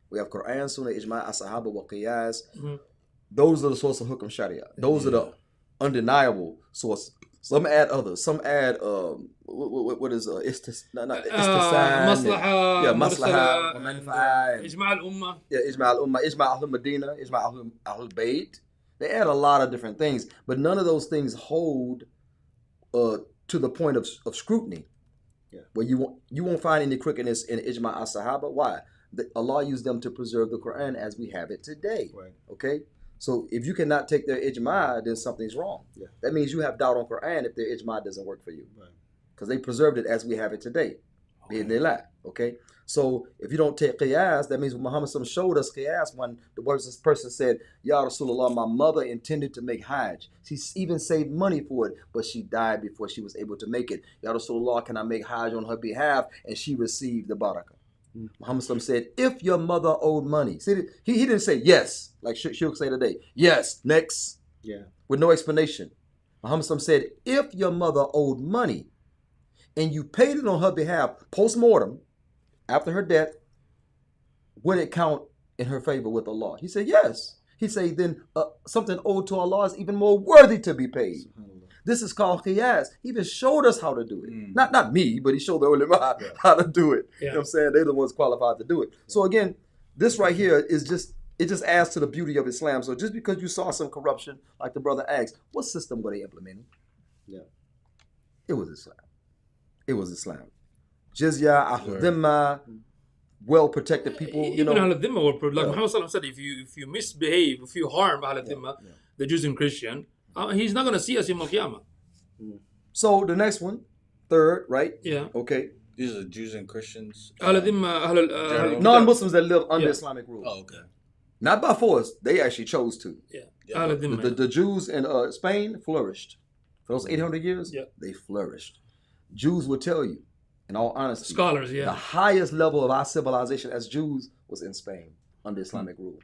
Speaker 3: We have Quran, Sunnah, Ijma', As-Sahaba, wa Qiyas.
Speaker 4: Mm-hmm.
Speaker 3: Those are the source of Hukum Sharia. Those are the undeniable sources. Some add others. Some add what is istisna?
Speaker 4: Maslaha.
Speaker 3: Yeah, maslaha.
Speaker 4: Ijma' al-Ummah.
Speaker 3: Yeah, Ijma' al-Ummah, Ijma' al-Madina, Ijma' al-Bayt. They add a lot of different things, but none of those things hold to the point of scrutiny. Yeah. Where you won't find any crookedness in Ijma' al-Sahaba. Why? Allah used them to preserve the Quran as we have it today. Right. Okay? So if you cannot take their ijma', then something's wrong. Yeah. That means you have doubt on Quran if their ijma' doesn't work for you. Because they preserved it as we have it today. Okay? So if you don't take qiyas, that means Muhammad showed us qiyas when the person said, Ya Rasulullah, my mother intended to make Hajj. She even saved money for it, but she died before she was able to make it. Ya Rasulullah, can I make Hajj on her behalf? And she received the barakah. Muhammad said, if your mother owed money. See, he didn't say yes, like she'll say today. Yes, next. Yeah. With no explanation. Muhammad said, if your mother owed money and you paid it on her behalf post-mortem, after her death, would it count in her favor with Allah? He said, yes. He said, then something owed to Allah is even more worthy to be paid. This is called qiyas. He even showed us how to do it. Not me, but he showed the ulama how to do it. You know what I'm saying? They're the ones qualified to do it. So again, this right here is just adds to the beauty of Islam. So just because you saw some corruption, like the brother asked, what system were they implementing? Yeah. It was Islam. Jizya, Ahl Dhimma, well-protected people.
Speaker 4: Even Ahl Dhimma were, like Muhammad said, if you misbehave, if you harm Ahl Dhimma, the Jews and Christian, he's not going to see us in Al-Qiyamah.
Speaker 3: So the next one, third, right?
Speaker 4: Yeah.
Speaker 3: Okay.
Speaker 6: These are Jews and Christians.
Speaker 3: Non-Muslims that live under Islamic rule.
Speaker 6: Oh, okay.
Speaker 3: Not by force. They actually chose to.
Speaker 4: Yeah.
Speaker 3: The Jews in Spain flourished. For those 800 years, they flourished. Jews will tell you, in all honesty,
Speaker 4: scholars,
Speaker 3: the highest level of our civilization as Jews was in Spain under Islamic rule.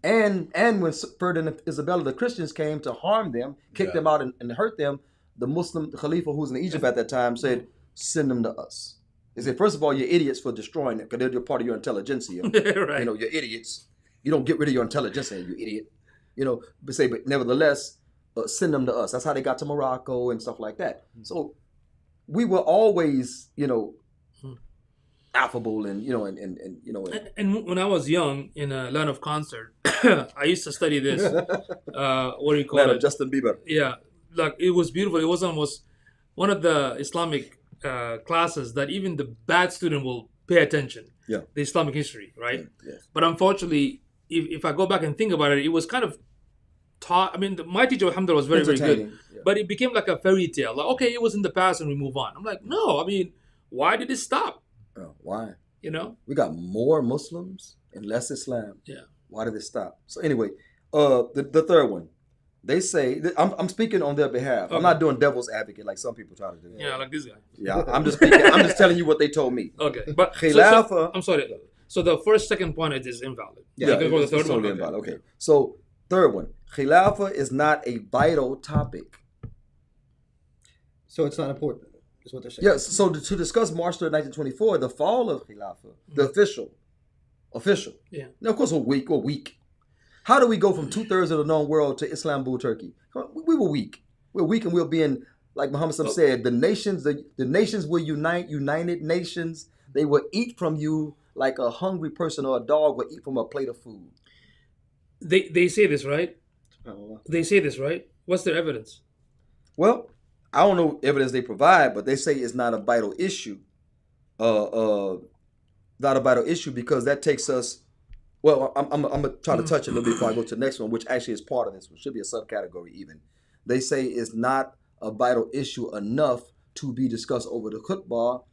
Speaker 3: And when Ferdinand and Isabella, the Christians, came to harm them, kick them out and hurt them, the Muslim Khalifa who was in Egypt at that time said, send them to us. He said, first of all, you're idiots for destroying it because they're part of your intelligentsia.
Speaker 4: Right.
Speaker 3: You're idiots. You don't get rid of your intelligentsia, you idiot. But nevertheless, send them to us. That's how they got to Morocco and stuff like that. So we were always, affable and
Speaker 4: when I was young in a land of concert, I used to study this. What do you call
Speaker 3: land
Speaker 4: it?
Speaker 3: Of Justin Bieber.
Speaker 4: Yeah, like it was beautiful. It was almost one of the Islamic classes that even the bad student will pay attention. Yeah, the Islamic history, right? Yeah. Yes. But unfortunately, if I go back and think about it, it was kind of taught. I mean, my teacher, alhamdulillah, was very, very good. Yeah. But it became like a fairy tale. Like, okay, it was in the past and we move on. I'm like, no, I mean, why did it stop?
Speaker 3: Why?
Speaker 4: We
Speaker 3: got more Muslims and less Islam.
Speaker 4: Yeah.
Speaker 3: Why did it stop? So anyway, the third one, they say I'm speaking on their behalf. Okay. I'm not doing devil's advocate like some people try to do.
Speaker 4: Yeah, like this guy.
Speaker 3: Yeah, I'm just speaking. I'm just telling you what they told me.
Speaker 4: Okay, but Khilafah. I'm sorry. So the second point is invalid.
Speaker 3: Yeah, go the third one. Totally invalid. Okay. So third one, Khilafah is not a vital topic.
Speaker 7: So it's not important. Is what they're saying.
Speaker 3: Yes. So to discuss March 3rd, 1924, the fall of Khilafah, the official. Yeah. Now, of course, we're weak. How do we go from 2/3 of the known world to Istanbul, Turkey? We were weak. We're weak, and we're being, like Muhammad said, the nations will unite, united nations. They will eat from you like a hungry person or a dog will eat from a plate of food.
Speaker 4: They say this, right? They say this, right? What's their evidence?
Speaker 3: Well, I don't know evidence they provide, but they say it's not a vital issue. Not a vital issue because that takes us. Well, I'm gonna try to touch it a little bit before I go to the next one, which actually is part of this. It should be a subcategory even. They say it's not a vital issue enough to be discussed over the khutbah.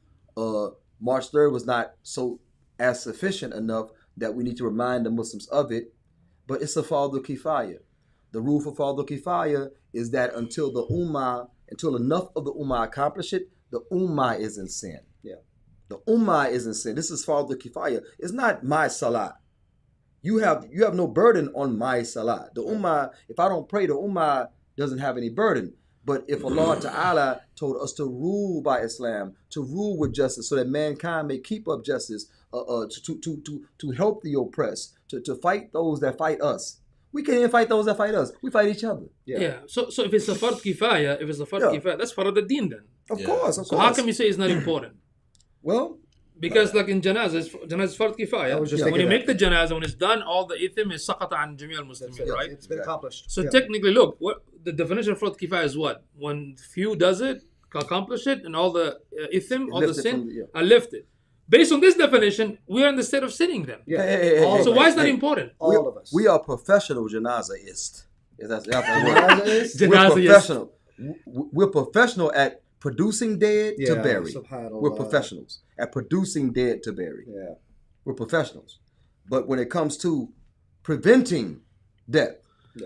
Speaker 3: March 3rd was not so as sufficient enough that we need to remind the Muslims of it. But it's a fardu kifaya. The rule for fardu kifaya is that until enough of the ummah accomplish it, the ummah is in sin.
Speaker 7: Yeah.
Speaker 3: The ummah is in sin. This is fardu kifaya. It's not my salah. You have no burden on my salah. The ummah, if I don't pray, the ummah doesn't have any burden. But if Allah Ta'ala told us to rule by Islam, to rule with justice, so that mankind may keep up justice, to help the oppressed, to fight those that fight us. We can't even fight those that fight us. We fight each other.
Speaker 4: Yeah. So if it's a fard kifaya, that's fard ad-din then.
Speaker 3: Of course.
Speaker 4: So how can we say it's not important?
Speaker 3: Well,
Speaker 4: because like in janazah is fard kifaya. When you make the janazah, when it's done, all the ithim is saqata an jami' al-muslimin, right?
Speaker 7: It's been accomplished.
Speaker 4: So technically, look, what the definition of fard kifaya is what? When few does it, accomplish it, and all the ithim, all the sin are lifted. Based on this definition, we are in the state of sinning then.
Speaker 7: Yeah.
Speaker 4: So why is that important?
Speaker 7: All of us.
Speaker 3: We are professional janazah-ists. That's
Speaker 7: Janazah-ists?
Speaker 3: We're professional. We're professional at producing dead to bury.
Speaker 7: Subhanallah.
Speaker 3: We're professionals at producing dead to bury.
Speaker 7: Yeah.
Speaker 3: We're professionals. But when it comes to preventing death,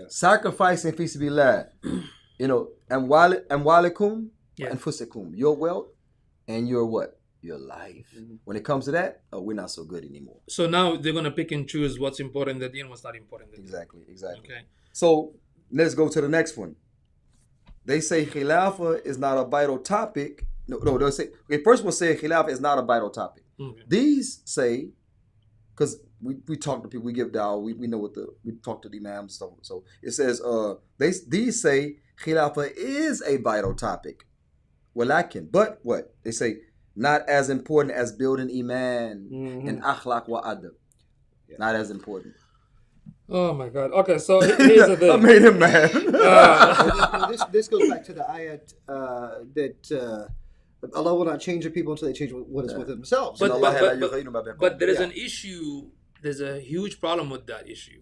Speaker 3: sacrificing fi sabilillah, amwalikum wa anfusikum, your wealth and your what? Your life. When it comes to that, we're not so good anymore.
Speaker 4: So now they're going to pick and choose what's important in the deen, what's not important in the deen.
Speaker 3: Exactly.
Speaker 4: Okay.
Speaker 3: So let's go to the next one. They say khilafah is not a vital topic. No, they'll say, okay, first we'll say khilafah is not a vital topic.
Speaker 4: Okay.
Speaker 3: These say, because we talk to people, we give dawah, we know we talk to the IMAMS, so it says, these say khilafah is a vital topic. But what? They say, not as important as building iman and akhlaq wa adab. Not as important.
Speaker 4: Oh my God. Okay, so here's the thing.
Speaker 3: I made him mad.
Speaker 7: This goes back to the ayat that Allah will not change the people until they change what is within themselves.
Speaker 4: But there is an issue. There's a huge problem with that issue,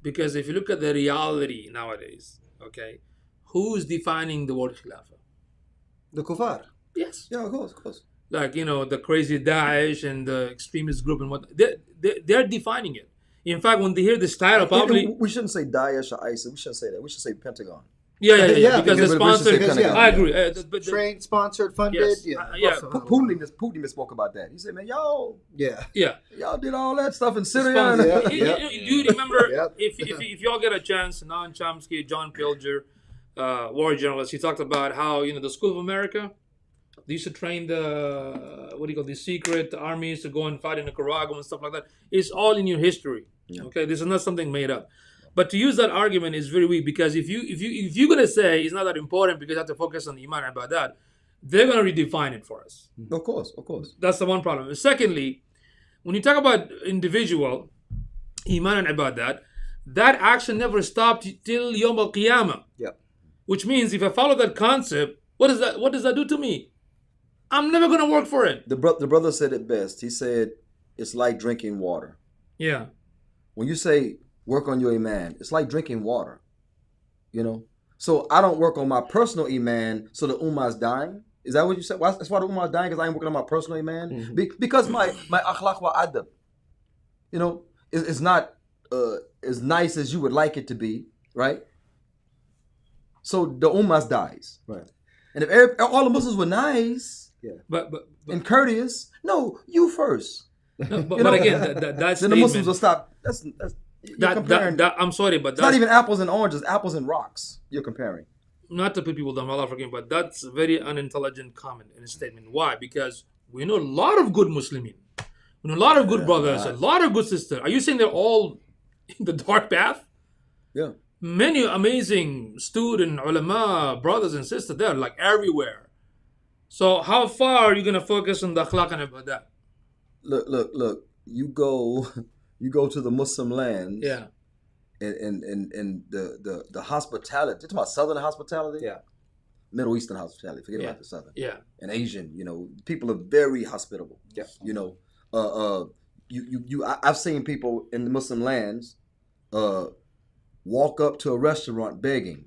Speaker 4: because if you look at the reality nowadays, okay, who's defining the word khilafah?
Speaker 7: The kuffar.
Speaker 4: Yes.
Speaker 3: Yeah, of course.
Speaker 4: Like, the crazy Daesh and the extremist group and what they're defining it. In fact, when they hear this title, probably
Speaker 3: we shouldn't say Daesh or ISIS. We shouldn't say that. We should say Pentagon.
Speaker 4: Yeah, because they're sponsored. I agree.
Speaker 7: Trained, sponsored, funded.
Speaker 4: Yes.
Speaker 3: Putin spoke about that. He said, "Man, y'all did all that stuff in Syria."
Speaker 4: Do you remember if y'all get a chance? Noam Chomsky, John Pilger, war journalist, he talked about how the School of America. They used to train the secret armies to go and fight in Nicaragua and stuff like that. It's all in your history. Yeah. Okay, this is not something made up. But to use that argument is very weak, because if you're gonna say it's not that important because you have to focus on iman and ibadat, they're gonna redefine it for us.
Speaker 3: Of course.
Speaker 4: That's the one problem. Secondly, when you talk about individual iman and ibadat, that action never stopped till Yawm al-Qiyamah.
Speaker 3: Yeah.
Speaker 4: Which means if I follow that concept, what does that do to me? I'm never going to work for it.
Speaker 3: The brother said it best. He said, it's like drinking water.
Speaker 4: Yeah.
Speaker 3: When you say work on your iman, it's like drinking water. So I don't work on my personal iman so the ummah is dying. Is that what you said? That's why the ummah is dying, because I ain't working on my personal iman? Mm-hmm. Because my akhlaq wa adab, it's not as nice as you would like it to be, right? So the ummah dies.
Speaker 7: Right.
Speaker 3: And if all the Muslims were nice...
Speaker 7: Yeah,
Speaker 3: but and courteous. No, you first.
Speaker 4: No, but again, that's
Speaker 3: then the Muslims will stop. That's comparing.
Speaker 4: I'm sorry, but
Speaker 3: it's not even apples and oranges. Apples and rocks. You're comparing.
Speaker 4: Not to put people down, Allah forgive me, but that's a very unintelligent comment in a statement. Why? Because we know a lot of good Muslimin, we know a lot of good brothers, a lot of good sisters. Are you saying they're all in the dark path?
Speaker 3: Yeah.
Speaker 4: Many amazing student, ulama, brothers and sisters there, like everywhere. So how far are you going to focus on the akhlaq and ibadah?
Speaker 3: Look. You go to the Muslim lands.
Speaker 4: Yeah.
Speaker 3: And the hospitality. You're talking about Southern hospitality?
Speaker 7: Yeah.
Speaker 3: Middle Eastern hospitality. Forget about the Southern.
Speaker 4: Yeah.
Speaker 3: And Asian, people are very hospitable.
Speaker 7: Yeah.
Speaker 3: I've seen people in the Muslim lands walk up to a restaurant begging.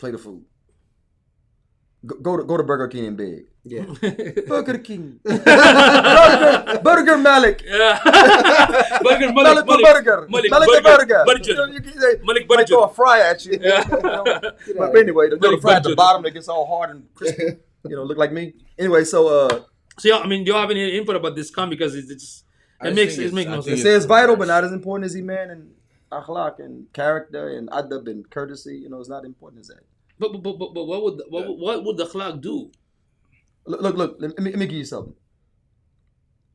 Speaker 3: plate of food. Go to Burger King and beg.
Speaker 7: Yeah.
Speaker 3: Burger King. Burger Malik.
Speaker 4: Yeah. Burger
Speaker 3: Malik
Speaker 4: Malik.
Speaker 3: burger.
Speaker 4: Malik
Speaker 3: Might
Speaker 4: Burger.
Speaker 3: throw a fry at you.
Speaker 4: Yeah.
Speaker 3: But anyway, the little fry at the
Speaker 4: Burger.
Speaker 3: bottom that gets all hard and crispy. Look like me. Anyway, so
Speaker 4: So yeah, I mean, do you have any input about this come because it makes no
Speaker 3: it
Speaker 4: sense.
Speaker 3: says vital, but not as important as iman and akhlaq and character and adab and courtesy. It's not important as that.
Speaker 4: But what would the akhlaq do?
Speaker 3: Look. Let me give you something.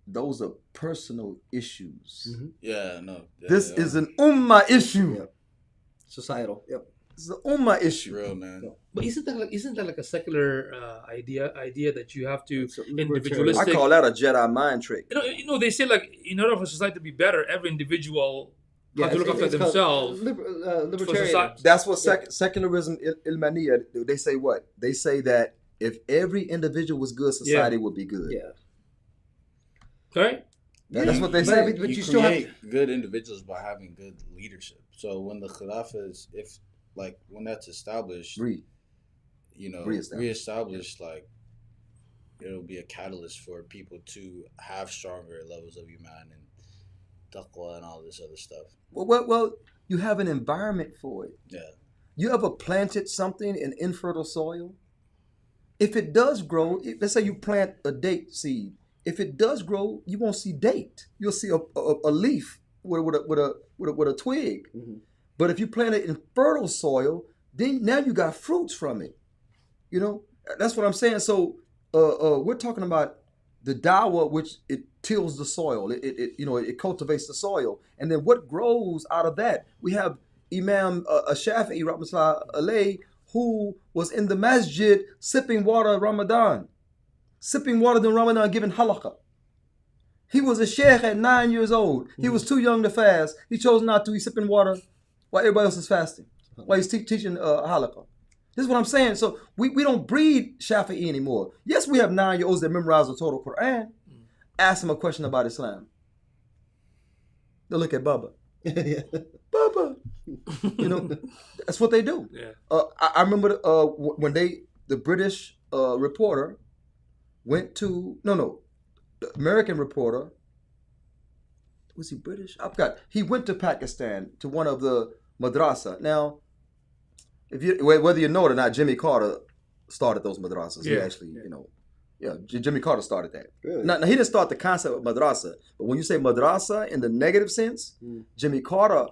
Speaker 3: Those are personal issues.
Speaker 7: Mm-hmm.
Speaker 6: Yeah, no. Yeah,
Speaker 3: This is an ummah issue.
Speaker 7: Yep. Societal. Yep.
Speaker 3: This is an ummah
Speaker 6: it's
Speaker 3: issue.
Speaker 6: real, man.
Speaker 4: But isn't that like a secular idea that you have to
Speaker 3: I
Speaker 4: individualistic?
Speaker 3: call that a Jedi mind trick.
Speaker 4: They say like in order for society to be better, every individual have to look after
Speaker 7: it's called
Speaker 4: themselves.
Speaker 7: Libertarian.
Speaker 3: That's what secularism, ilmaniya, they say what? They say that if every individual was good, society would be good.
Speaker 7: Yeah.
Speaker 4: Right?
Speaker 3: That's what they say.
Speaker 7: But
Speaker 6: you
Speaker 7: you still
Speaker 6: create good individuals by having good leadership. So when the Khilafah when that's established, reestablished, like it'll be a catalyst for people to have stronger levels of iman and taqwa and all this other stuff.
Speaker 3: Well, you have an environment for it.
Speaker 6: Yeah.
Speaker 3: You ever planted something in infertile soil? If it does grow, let's say you plant a date seed. If it does grow, you won't see date. You'll see a leaf with a twig.
Speaker 7: Mm-hmm.
Speaker 3: But if you plant it in fertile soil, then now you got fruits from it. That's what I'm saying. So we're talking about the dawah, which it tills the soil. It cultivates the soil. And then what grows out of that? We have Imam Shafi'i, rahmatullahi alayhi, who was in the masjid sipping water in Ramadan. Sipping water during Ramadan, giving halaqah. He was a sheikh at 9 years old. He was too young to fast. He chose not to. He's sipping water while everybody else is fasting. While he's teaching halaqah. This is what I'm saying. So we don't breed Shafi'i anymore. Yes, we have 9-year-olds that memorize the total Quran. Ask them a question about Islam. They'll look at Baba. Baba. That's what they do.
Speaker 4: Yeah.
Speaker 3: I remember when the British reporter went to the American reporter, was he British? I forgot. He went to Pakistan to one of the madrasa. Now, whether you know it or not, Jimmy Carter started those madrasas.
Speaker 4: Yeah.
Speaker 3: He actually, Jimmy Carter started that.
Speaker 7: Really?
Speaker 3: Now, he didn't start the concept of madrasa, but when you say madrasa in the negative sense, Jimmy Carter,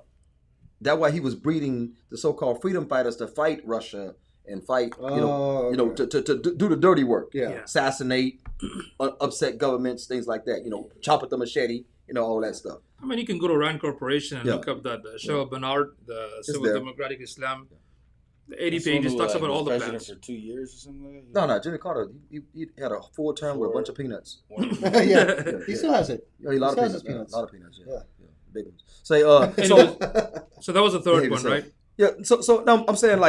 Speaker 3: that's why he was breeding the so-called freedom fighters to fight Russia and fight, to do the dirty work.
Speaker 7: Yeah.
Speaker 3: Assassinate, upset governments, things like that. Chop at the machete, all that stuff.
Speaker 4: I mean, you can go to Rand Corporation and look up that Cheryl Bernard, the Civil
Speaker 3: there.
Speaker 4: Democratic Islam. The 80 pages talks about all the
Speaker 6: president
Speaker 4: plans.
Speaker 6: for 2 years or something like that.
Speaker 3: No, Jimmy Carter, he had a full term with a bunch of peanuts.
Speaker 7: Yeah. He still has it.
Speaker 3: Yeah, a lot
Speaker 7: He
Speaker 3: of
Speaker 7: still has
Speaker 3: peanuts.
Speaker 7: his
Speaker 3: A lot of peanuts. Yeah.
Speaker 7: Yeah.
Speaker 3: Big ones. Say,
Speaker 4: So that was the third
Speaker 3: Yeah,
Speaker 4: one,
Speaker 3: so-
Speaker 4: right?
Speaker 3: Yeah, so now I'm saying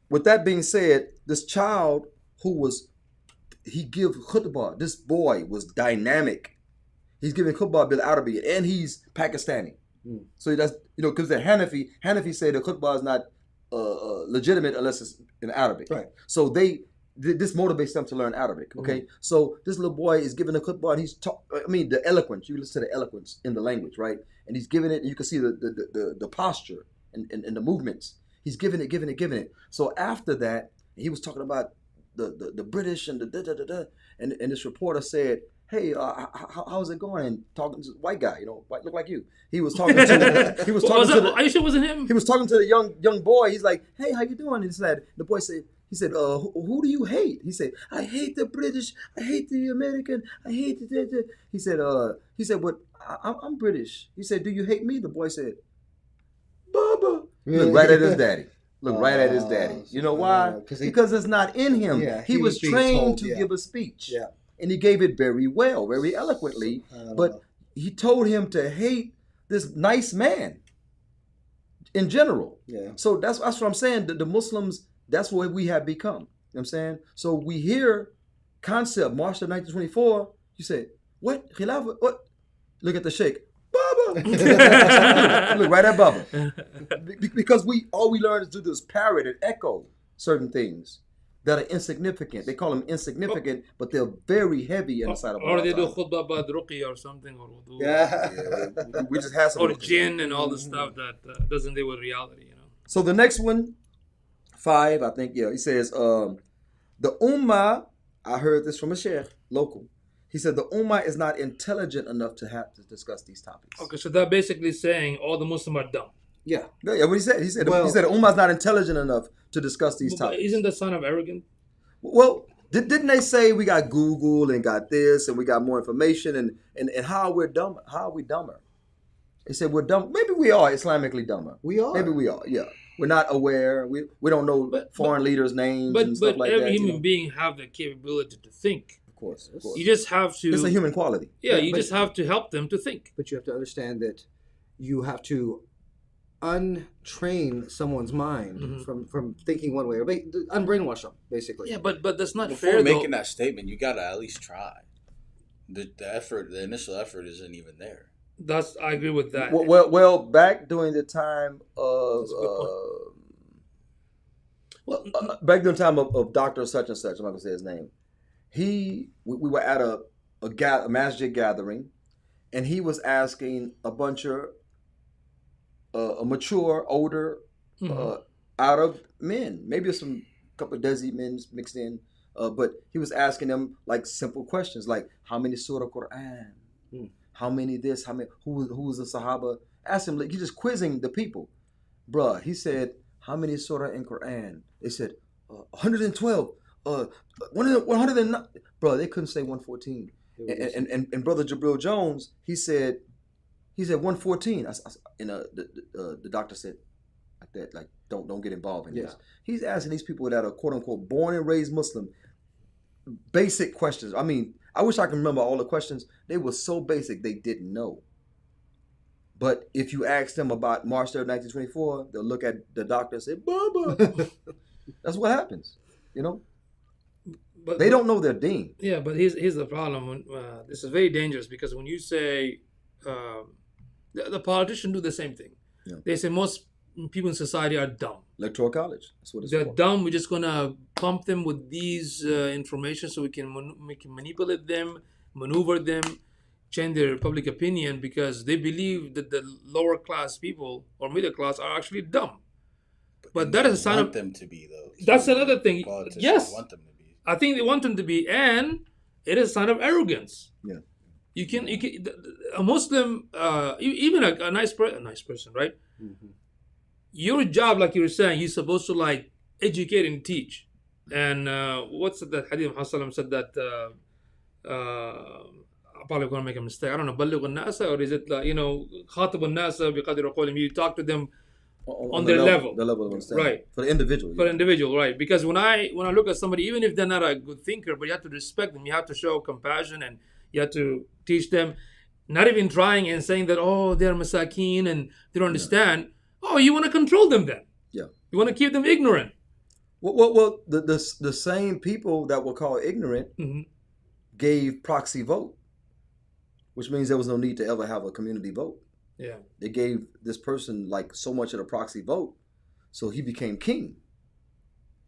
Speaker 3: with that being said, this child he give khutbah. This boy was dynamic. He's giving khutbah bil Arabic and he's Pakistani. So that's because the Hanafi say the khutbah is not legitimate unless it's in Arabic.
Speaker 7: Right.
Speaker 3: So this motivates them to learn Arabic. Okay. So this little boy is giving a khutbah and he's the eloquence. You listen to the eloquence in the language, right? And he's giving it. And you can see the posture and the movements. He's giving it. So after that, he was talking about the British and and this reporter said, "Hey, how's it going?" And talking to this white guy, white look like you. He was talking to.
Speaker 4: Are you sure it wasn't him?
Speaker 3: He was talking to the young boy. He's like, "Hey, how you doing?" And the boy said, who do you hate? He said, "I hate the British. I hate the American. I hate the." He said, "What? I'm British." He said, "Do you hate me?" The boy said, "Baba." Look right at his daddy. You know why? Because it's not in him.
Speaker 7: Yeah,
Speaker 3: he was
Speaker 7: being
Speaker 3: trained
Speaker 7: told,
Speaker 3: to
Speaker 7: yeah.
Speaker 3: give a speech.
Speaker 7: Yeah.
Speaker 3: And he gave it very well, very eloquently. But he told him to hate this nice man in general.
Speaker 7: Yeah.
Speaker 3: So that's what I'm saying. The Muslims, that's what we have become. You know what I'm saying? So we hear concept, March of 1924, you say, what? Khilafah? What? Look at the sheikh. Baba! Look right at Bubba. Because all we learn is to do is parrot and echo certain things that are insignificant. They call them insignificant, but they're very heavy in the sight of Allah.
Speaker 4: Or they do khutbah about ruqya or something, or wudu.
Speaker 3: We just have some.
Speaker 4: Or jinn and all the stuff that doesn't deal with reality, you know.
Speaker 3: So the next one, 5, I think, he says, the ummah, I heard this from a sheikh, local. He said the ummah is not intelligent enough to have to discuss these topics.
Speaker 4: Okay, so that basically saying all the Muslims are dumb.
Speaker 3: Yeah, what he said. He said the ummah is not intelligent enough to discuss these topics.
Speaker 4: Isn't that sign of arrogance?
Speaker 3: Well, didn't they say we got Google and got this and we got more information and how we're dumb? How are we dumber? They said we're dumb. Maybe we are Islamically dumber.
Speaker 7: We are.
Speaker 3: Maybe we are. Yeah, we're not aware. We don't know foreign leaders' names and stuff like that.
Speaker 4: But every human being have the capability to think.
Speaker 3: Of course.
Speaker 4: You just have to.
Speaker 3: It's a human quality.
Speaker 4: Yeah, you just have to help them to think.
Speaker 7: But you have to understand that you have to untrain someone's mind from thinking one way, or unbrainwash them, basically.
Speaker 4: Yeah, but that's not
Speaker 6: Before
Speaker 4: fair.
Speaker 6: Making that statement, you gotta at least try. The effort, the initial effort, isn't even there.
Speaker 4: I agree with that.
Speaker 3: Well, back during the time of back during the time of Dr. Such and Such, I'm not gonna say his name. We were at a masjid gathering, and he was asking a bunch of a mature, older, Arab men, maybe some couple of Desi men mixed in, but he was asking them like simple questions, like how many surah Quran, how many this, how many, who was the Sahaba? Ask him, like, he's just quizzing the people, bruh. He said, how many surah in Quran? They said 112, 109. Bro, they couldn't say 114. And brother Jabril Jones, he said 114. The doctor said like that, like don't get involved in this. He's asking these people that are quote unquote born and raised Muslim basic questions. I mean, I wish I could remember all the questions. They were so basic they didn't know. But if you ask them about March 3rd, 1924, they'll look at the doctor and say, Baba. That's what happens, you know? But they don't know their deen.
Speaker 4: Yeah, but here's the problem. This is very dangerous because when you say, the politicians do the same thing. Yeah. They say most people in society are dumb.
Speaker 3: Electoral college. That's what it's
Speaker 4: They're
Speaker 3: for.
Speaker 4: dumb. We're just going to pump them with these information so we can manipulate them, maneuver them, change their public opinion because they believe that the lower class people or middle class are actually dumb. But that is a sign of
Speaker 6: them to be though.
Speaker 4: That's another thing. Yes,
Speaker 6: want them to be.
Speaker 4: I think they want them to be, and it is a sign of arrogance.
Speaker 3: Yeah,
Speaker 4: you can a Muslim, even a nice person, right? Mm-hmm. Your job, like you were saying, you're supposed to like educate and teach. And what's that hadith? Muhammad said that. I'm probably going to make a mistake. I don't know. بلغ الناس, or is it خاطب الناس بقدر قولهم? You talk to them on their level.
Speaker 3: The level of understanding.
Speaker 4: Right.
Speaker 3: For the individual.
Speaker 4: For the individual, right. Because when I look at somebody, even if they're not a good thinker, but you have to respect them. You have to show compassion and you have to teach them. Not even trying and saying that, they're masakeen and they don't understand. Yeah. You want to control them then.
Speaker 3: Yeah.
Speaker 4: You want to keep them ignorant.
Speaker 3: Well, the same people that were called ignorant gave proxy vote, which means there was no need to ever have a community vote.
Speaker 4: Yeah.
Speaker 3: They gave this person like so much of the proxy vote, so he became king.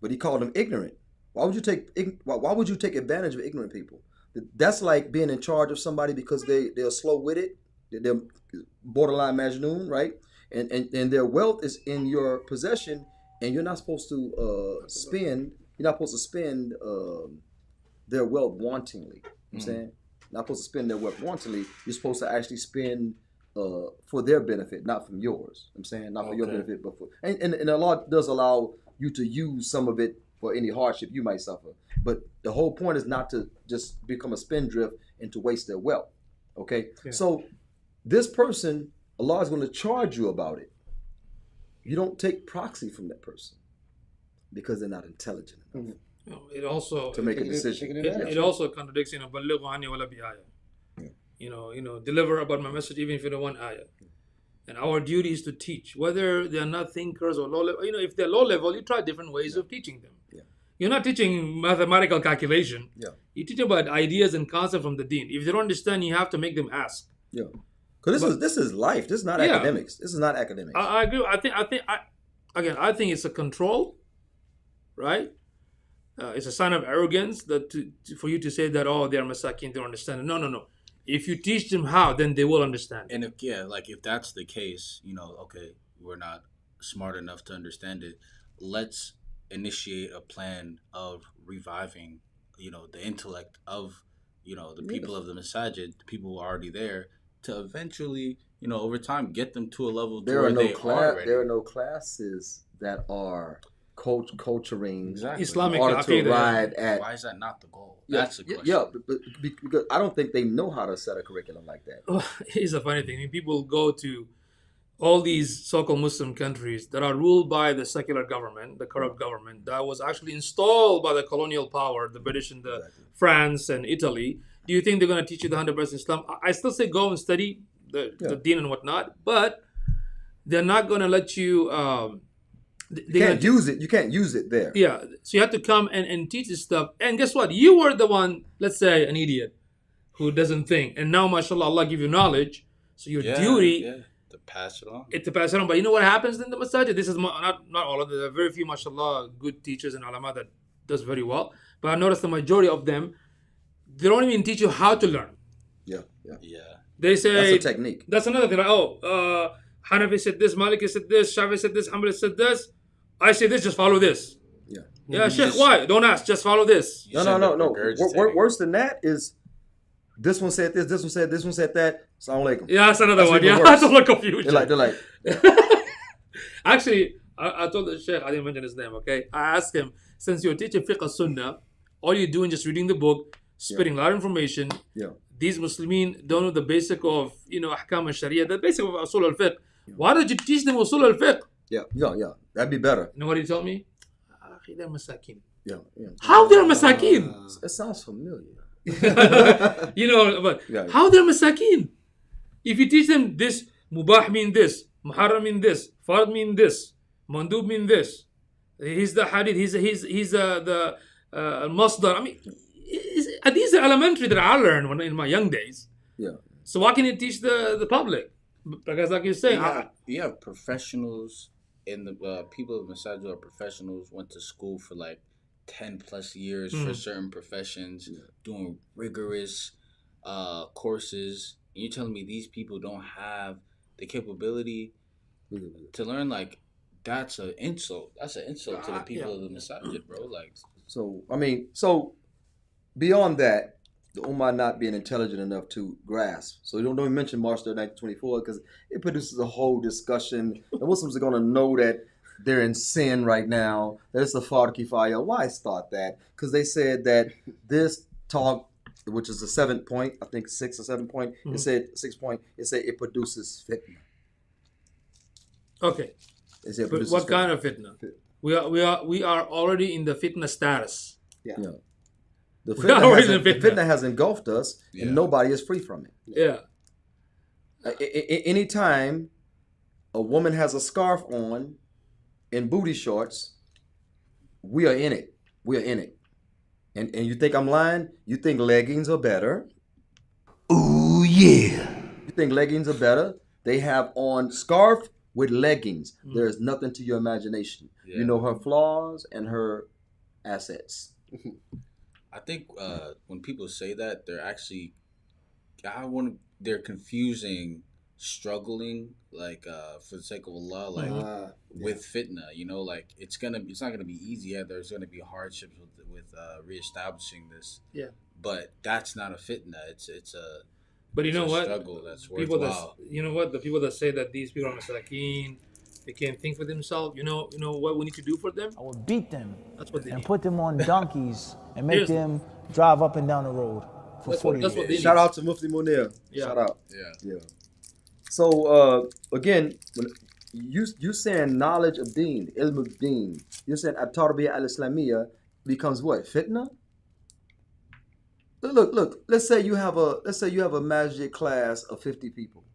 Speaker 3: But he called him ignorant. Why would you take advantage of ignorant people? That's like being in charge of somebody because they're slow-witted, they're borderline Majnun, right? And their wealth is in your possession, and you're not supposed to spend their wealth wantonly. You know what I'm saying? Not supposed to spend their wealth wantonly. You're supposed to actually spend for their benefit, not from yours. I'm saying not for your benefit, but for and the law does allow you to use some of it for any hardship you might suffer. But the whole point is not to just become a spendthrift and to waste their wealth. Okay, so this person, Allah is going to charge you about it. You don't take proxy from that person because they're not intelligent enough.
Speaker 4: It also
Speaker 3: to make a decision.
Speaker 4: It also contradicts, بلغوا عني ولا بآية. Deliver about my message even if you don't want ayah. And our duty is to teach, whether they are not thinkers or low level. If they're low level, you try different ways of teaching them.
Speaker 3: Yeah.
Speaker 4: You're not teaching mathematical calculation.
Speaker 3: Yeah.
Speaker 4: You teach about ideas and concepts from the deen. If they don't understand, you have to make them ask.
Speaker 3: Yeah. Because this is life. This is not academics. This is not academics.
Speaker 4: I agree. I think it's a control, right? It's a sign of arrogance that for you to say that, oh, they're masakin, they don't understand it. No. If you teach them how, then they will understand.
Speaker 6: And if that's the case, okay, we're not smart enough to understand it. Let's initiate a plan of reviving, the intellect of, the people of the masajid, the people who are already there, to eventually, over time, get them to a level
Speaker 3: there
Speaker 6: where
Speaker 3: are
Speaker 6: they are ready.
Speaker 3: There are no classes that are culturing
Speaker 4: Islamic
Speaker 3: to arrive at.
Speaker 6: Why is that not the goal? That's the question.
Speaker 3: Yeah, but because I don't think they know how to set a curriculum like that.
Speaker 4: Here's a funny thing. I mean, people go to all these so-called Muslim countries that are ruled by the secular government, the corrupt government, that was actually installed by the colonial power, the British and the France and Italy. Do you think they're going to teach you the 100% Islam? I still say go and study the deen and whatnot, but they're not going to let you...
Speaker 3: You can't use it. You can't use it there.
Speaker 4: Yeah. So you have to come and teach this stuff. And guess what? You were the one, let's say, an idiot who doesn't think. And now, mashallah, Allah give you knowledge. So your duty...
Speaker 6: to pass it on.
Speaker 4: To pass it on. But you know what happens in the masajid? This is not all of them. There are very few, mashallah, good teachers and ulama that does very well. But I noticed the majority of them, they don't even teach you how to learn.
Speaker 3: Yeah.
Speaker 4: They say...
Speaker 3: That's a technique.
Speaker 4: That's another thing. Like, Hanafi said this, Maliki said this, Shafi said this, Hanbali said this. I say this, just follow this. Yeah, Sheikh, why? Don't ask, just follow this.
Speaker 3: No. Worse than that is this one said this one said this one said that. Assalamu alaikum.
Speaker 4: Yeah, that's another one. Yeah, that's all the confusion.
Speaker 3: They're like.
Speaker 4: Actually, I told the Sheikh, I didn't mention his name, okay? I asked him, since you're teaching fiqh sunnah, all you're doing is reading the book, spitting a lot of information. Yeah. These Muslimin don't know the basic of, ahkam al-sharia, the basic of usul al-fiqh. Why don't you teach them usul al-fiqh?
Speaker 3: Yeah. That'd be better.
Speaker 4: You know what he told me? They're masakin.
Speaker 3: Yeah.
Speaker 4: How they're masakin?
Speaker 3: It sounds familiar.
Speaker 4: But how they're masakin? If you teach them this, mubah mean this, muharram mean this, fard mean this, mandub mean this. He's the hadith. He's the masdar. I mean, these are elementary that I learned in my young days. Yeah. So why can you teach the public? Because like you're saying,
Speaker 6: you have professionals in the people of Masajid are professionals, went to school for like 10 plus years for certain professions, doing rigorous courses. And you're telling me these people don't have the capability to learn? Like, that's an insult. That's an insult to the people of the Masajid, bro. Like,
Speaker 3: so beyond that, the Ummah not being intelligent enough to grasp. So don't even mention March 3rd, 1924, because it produces a whole discussion. The Muslims are going to know that they're in sin right now, that it's a fard kifaya. Why start that? Because they said that this talk, which is the 7th point, I think 6 or 7 point, it said 6 point, it said it produces fitna.
Speaker 4: Okay. But what kind of fitna? We are already in the fitna status.
Speaker 3: Yeah. The fitna has engulfed us, and nobody is free from it.
Speaker 4: Yeah.
Speaker 3: Anytime a woman has a scarf on and booty shorts, we are in it. And you think I'm lying? You think leggings are better?
Speaker 8: Ooh, yeah.
Speaker 3: You think leggings are better? They have on scarf with leggings. There is nothing to your imagination. You know her flaws and her assets.
Speaker 6: I think when people say that, they're actually, they're confusing struggling, like for the sake of Allah, like with fitna. Like it's not gonna be easy. Yeah, there's gonna be hardships with reestablishing this.
Speaker 4: Yeah.
Speaker 6: But that's not a fitna. It's a.
Speaker 4: But you know what?
Speaker 6: Struggle that's
Speaker 4: people
Speaker 6: worthwhile.
Speaker 4: The people that say that these people are masakin, they can't think for themselves. You know what we need to do for them?
Speaker 8: I would beat them.
Speaker 4: That's what they need.
Speaker 8: Put them on donkeys and make them drive up and down the road for 40 years.
Speaker 3: Shout out to Mufti Munir.
Speaker 4: Yeah.
Speaker 3: Shout out.
Speaker 6: Yeah.
Speaker 3: So again, when you saying knowledge of deen, ilm of deen, you're saying at-tarbiyah al-islamiyah becomes what? Fitna? Look. Let's say you have a magic class of 50 people.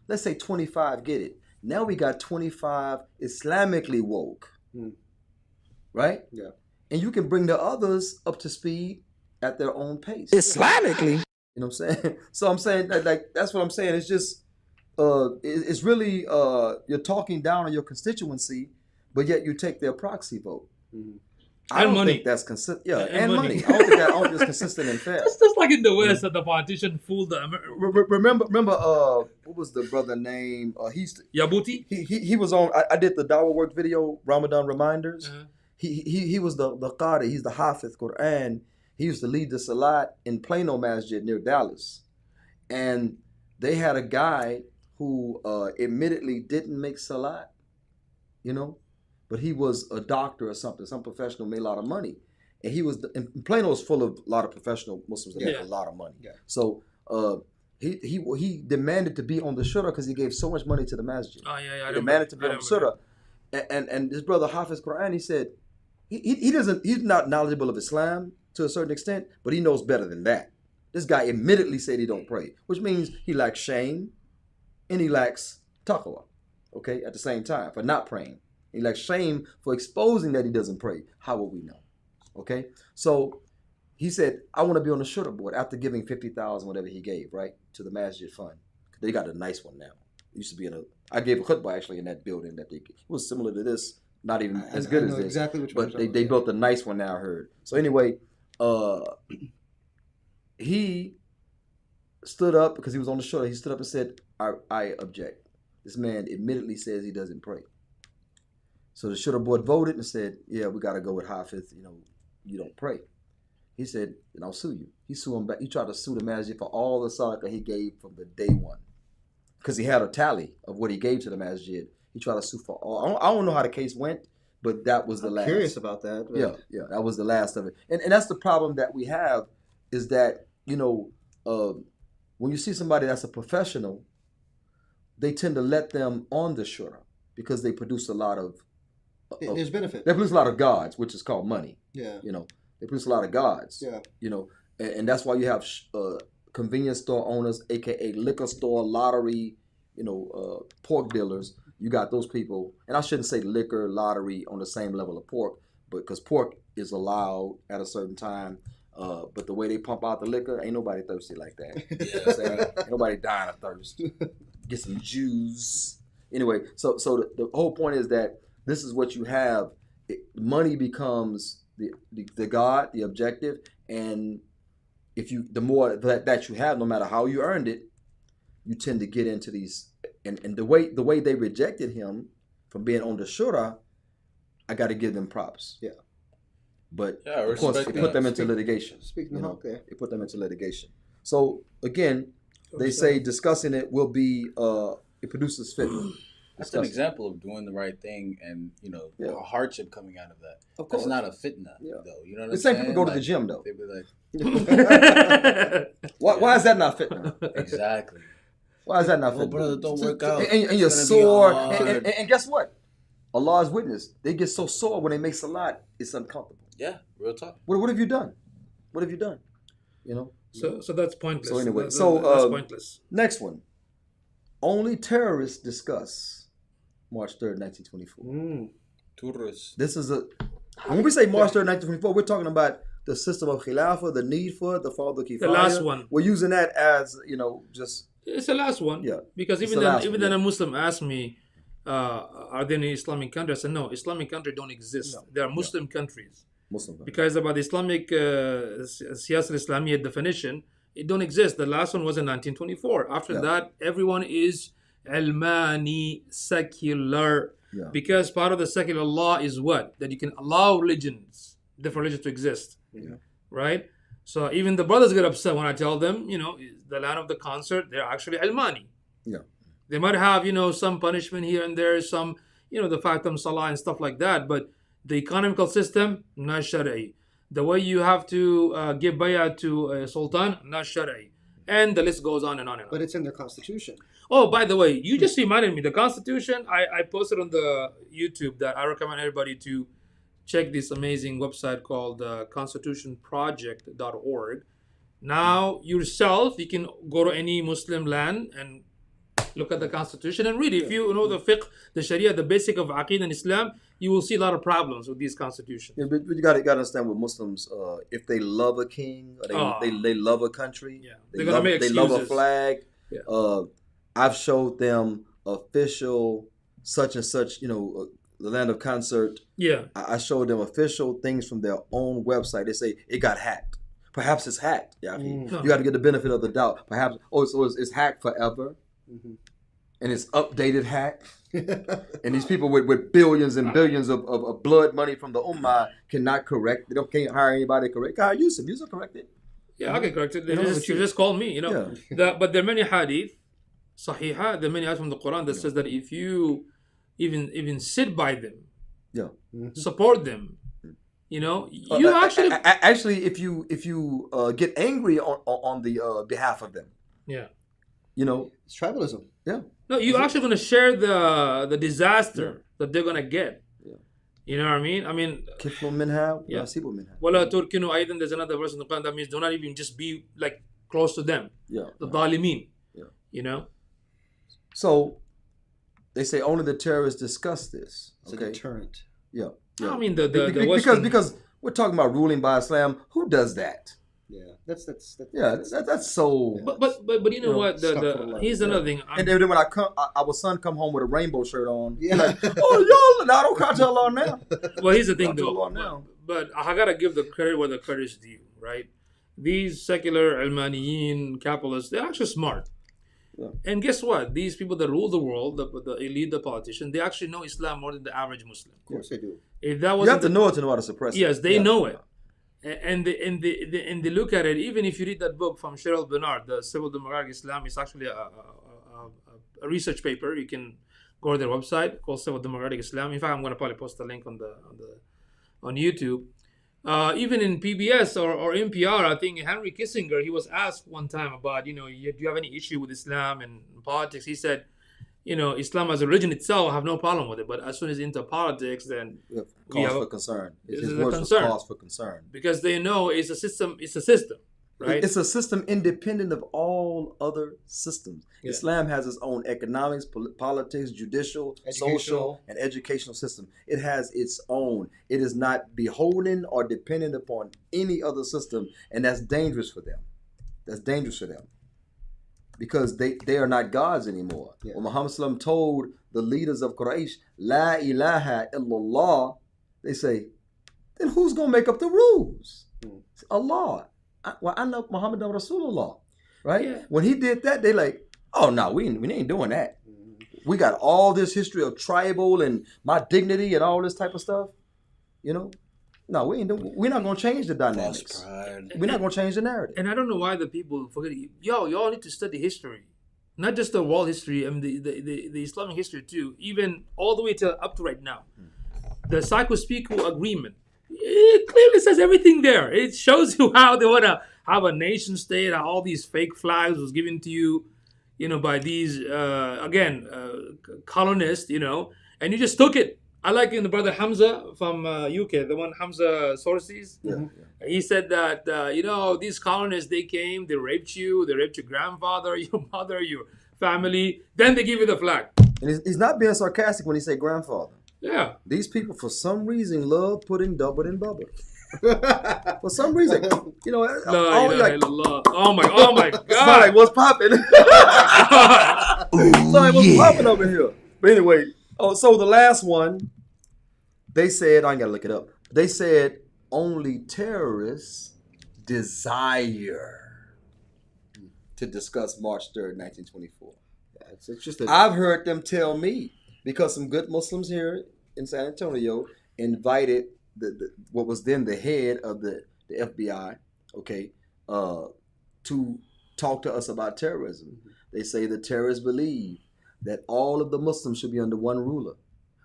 Speaker 3: Let's say 25 get it. Now we got 25 Islamically woke, right? Yeah. And you can bring the others up to speed at their own pace.
Speaker 8: Islamically?
Speaker 3: You know what I'm saying? So I'm saying that, like, that's what I'm saying. It's just it's really you're talking down on your constituency, but yet you take their proxy vote.
Speaker 4: Mm-hmm.
Speaker 3: I don't think that's consistent. Yeah, and money. I don't think that's consistent and fair.
Speaker 4: That's just like in the West that the politician fooled them.
Speaker 3: Remember, what was the brother name? He's
Speaker 4: Yabuti.
Speaker 3: He was on. I did the Dawah work video, Ramadan reminders. Uh-huh. He was the Qari. He's the Hafiz Quran. He used to lead the Salat in Plano Masjid near Dallas, and they had a guy who admittedly didn't make Salat, but he was a doctor or something, some professional, made a lot of money. And he was, and Plano is full of a lot of professional Muslims that make a lot of money. Yeah. So he demanded to be on the shura because he gave so much money to the masjid. Oh, yeah. He demanded to be on the shura. And his brother Hafiz Quran, he said, he's not knowledgeable of Islam to a certain extent, but he knows better than that. This guy admittedly said he don't pray, which means he lacks shame and he lacks taqwa, okay, at the same time, for not praying. He lacks shame for exposing that he doesn't pray. How will we know? Okay? So he said, I want to be on the shura board after giving 50,000, whatever he gave, right, to the masjid fund. They got a nice one now. It used to be I gave a khutbah actually in that building that it was similar to this, not even as good as this. Exactly which one. But they built a nice one now, I heard. So anyway, he stood up because he was on the shura. He stood up and said, I object. This man admittedly says he doesn't pray. So the shura board voted and said, yeah, we got to go with Hafiz. You don't pray. He said, then I'll sue you. He sued him back. He tried to sue the masjid for all the sadaqah he gave from the day one. Because he had a tally of what he gave to the masjid. He tried to sue for all. I don't know how the case went, but that was the last.
Speaker 7: I'm curious about that.
Speaker 3: But... Yeah, that was the last of it. And that's the problem that we have is that, when you see somebody that's a professional, they tend to let them on the shura because they produce a lot of
Speaker 7: there's benefit.
Speaker 3: They produce a lot of gods, which is called money.
Speaker 7: Yeah.
Speaker 3: They produce a lot of gods.
Speaker 7: Yeah.
Speaker 3: And that's why you have convenience store owners, aka liquor store, lottery, pork dealers. You got those people, and I shouldn't say liquor, lottery on the same level of pork, but because pork is allowed at a certain time. But the way they pump out the liquor, ain't nobody thirsty like that. Ain't nobody dying of thirst. Get some juice. Anyway, so the whole point is that this is what you have. Money becomes the God, the objective, and the more that you have, no matter how you earned it, you tend to get into these. And the way they rejected him from being on the shura, I got to give them props.
Speaker 7: Yeah.
Speaker 3: But of course, it put them into litigation.
Speaker 7: Speaking of there,
Speaker 3: it put them into litigation. So again, they say discussing it will be it produces fitna.
Speaker 6: That's an example of doing the right thing and a hardship coming out of that. Of course, it's not a fitna though. You know what I'm saying?
Speaker 3: The same people go to the gym though.
Speaker 6: They'd be like,
Speaker 3: why is that not fitna?
Speaker 6: Exactly.
Speaker 3: Why is that not fitna?
Speaker 6: Brother, don't work out.
Speaker 3: And you're sore. And guess what? Allah's witness. They get so sore when they make salat, it's uncomfortable.
Speaker 6: Yeah, real talk.
Speaker 3: What have you done? What have you done?
Speaker 4: So that's pointless.
Speaker 3: So anyway,
Speaker 4: that's pointless.
Speaker 3: Next one. Only terrorists discuss March 3rd, 1924.
Speaker 6: Tourists.
Speaker 3: This is when we say March 3rd, 1924, we're talking about the system of Khilafah, the need for it, the Fardu Kifaya.
Speaker 4: The last one.
Speaker 3: We're using that as, just...
Speaker 4: It's the last one.
Speaker 3: Yeah.
Speaker 4: Because even then a Muslim asked me, are there any Islamic countries? I said, no, Islamic countries don't exist. No. There are Muslim countries. Because about the Islamic Siyasat Islamiyya definition, it don't exist. The last one was in 1924. After that, everyone is Almani, secular. Yeah. Because part of the secular law is what? That you can allow different religions to exist. Yeah. Right? So even the brothers get upset when I tell them, the land of the concert, they're actually Almani.
Speaker 3: Yeah.
Speaker 4: They might have, some punishment here and there, some, the Fatam Salah and stuff like that, but the economical system, not Shari'i. The way you have to give bay'ah to a sultan, not Shari'i. And the list goes on and on and on.
Speaker 7: But it's in their constitution.
Speaker 4: Oh, by the way, you just reminded me, the constitution, I posted on the YouTube that I recommend everybody to check this amazing website called constitutionproject.org. Now, yourself, you can go to any Muslim land and look at the constitution and read it. If you know the fiqh, the sharia, the basic of aqeedah and Islam, you will see a lot of problems with these constitutions.
Speaker 3: Yeah, but you got to understand with Muslims, if they love a king, or they love a country, they love a flag. I've showed them official such and such, the land of concert.
Speaker 4: Yeah.
Speaker 3: I showed them official things from their own website. They say it got hacked. Perhaps it's hacked. Yeah, you got to get the benefit of the doubt. Perhaps, so it's hacked forever. Mm-hmm. And it's updated hack. And these people with billions and billions of blood money from the Ummah cannot correct. They can't hire anybody to correct. God, use them. Use them, correct it.
Speaker 4: Yeah, I can correct it. You just call me, But there are many hadith, sahihah, there are many ayat from the Quran that says that if you even sit by them, support them, you
Speaker 3: actually if you get angry on the behalf of them,
Speaker 7: it's tribalism.
Speaker 3: Yeah.
Speaker 4: No, you're actually going to share the disaster that they're going to get. Yeah. You know what I mean?
Speaker 3: Kiflu minha,
Speaker 4: yeah.
Speaker 3: Nasibu minha.
Speaker 4: Wala turkinu aydan, there's another verse in the Quran that means do not even just be like close to them.
Speaker 3: Yeah.
Speaker 4: The Dhalimeen. Yeah.
Speaker 3: So they say only the terrorists discuss this.
Speaker 7: It's a deterrent.
Speaker 3: Yeah.
Speaker 4: Because
Speaker 3: we're talking about ruling by Islam. Who does that?
Speaker 7: Yeah, that's
Speaker 3: so.
Speaker 4: But you know what? Here's another thing.
Speaker 3: And then when our son come home with a rainbow shirt on. Yeah. Like, oh, y'all! I don't can't tell on now.
Speaker 4: Well, here's the thing, though. But I gotta give the credit where the credit is due, right? These secular Almaniyin capitalists, they're actually smart. Yeah. And guess what? These people that rule the world, the elite, the politicians, they actually know Islam more than the average Muslim.
Speaker 7: Of course they do.
Speaker 4: If that wasn't
Speaker 3: you have to know it to know how to suppress it.
Speaker 4: Yes, they know it. And they look at it. Even if you read that book from Cheryl Bernard, The Civil Democratic Islam, it's actually a research paper. You can go to their website called Civil Democratic Islam. In fact, I'm going to probably post a link on YouTube. Even in PBS or NPR, I think Henry Kissinger, he was asked one time about, do you have any issue with Islam and politics? He said, Islam as a religion itself, I have no problem with it. But as soon as into politics, then
Speaker 3: cause for concern.
Speaker 4: His words was
Speaker 3: cause for concern.
Speaker 4: Because they know it's a system, right?
Speaker 3: It's a system independent of all other systems. Yeah. Islam has its own economics, politics, judicial, social, and educational system. It has its own. It is not beholden or dependent upon any other system, and that's dangerous for them. Because they are not gods anymore. Yeah. When Muhammad Sallam told the leaders of Quraysh, La ilaha illallah, they say, then who's going to make up the rules? Allah. Well, I know Muhammad Rasulullah. Right? Yeah. When he did that, they like, oh, no, we ain't doing that. We got all this history of tribal and my dignity and all this type of stuff. No, we're not going to change the dynamics. We're not going to change the narrative.
Speaker 4: And I don't know why the people forget it. Y'all need to study history. Not just the world history, the Islamic history too. Even all the way up to right now. The Sykes-Picot Agreement. It clearly says everything there. It shows you how they want to have a nation state, how all these fake flags was given to you, by these, colonists, and you just took it. I like the brother Hamza from UK, the one Hamza sources. Yeah. He said that, these colonists, they came, they raped your grandfather, your mother, your family. Then they give you the flag.
Speaker 3: And he's not being sarcastic when he say grandfather.
Speaker 4: Yeah.
Speaker 3: These people, for some reason, love putting double in bubble. For some reason.
Speaker 4: Oh my God.
Speaker 3: It's not like what's popping. It's not like what's popping over here. But anyway, so the last one, they said, I ain't got to look it up. They said only terrorists desire to discuss March 3rd, 1924. I've heard them tell me, because some good Muslims here in San Antonio invited what was then the head of the FBI, to talk to us about terrorism. Mm-hmm. They say the terrorists believe that all of the Muslims should be under one ruler.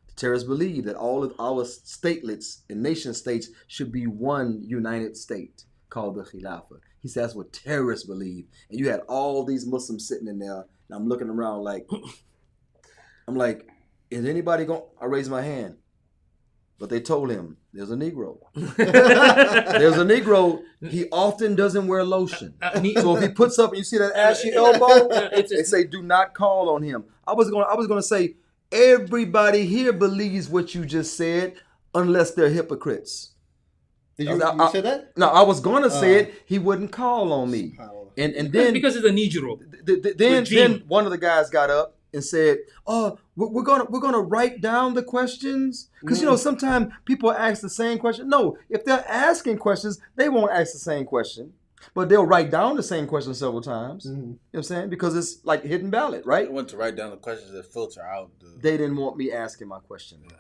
Speaker 3: The terrorists believe that all of our statelets and nation states should be one united state called the Khilafah. He says that's what terrorists believe. And you had all these Muslims sitting in there, and I'm looking around like, is anybody going? I raised my hand. But they told him, there's a Negro. There's a Negro. He often doesn't wear lotion. So if he puts up and you see that ashy elbow, they say, do not call on him. I was going to say, everybody here believes what you just said, unless they're hypocrites.
Speaker 7: Did you say that?
Speaker 3: No, I was gonna say it. He wouldn't call on me, and then
Speaker 4: because it's a Nijiro.
Speaker 3: Then one of the guys got up and said, "Oh, we're gonna write down the questions because sometimes people ask the same question. No, if they're asking questions, they won't ask the same question, but they'll write down the same question several times. You know what I'm saying? Because it's like hidden ballot, right?
Speaker 6: They want to write down the questions that filter out.
Speaker 3: They didn't want me asking my question. Yeah.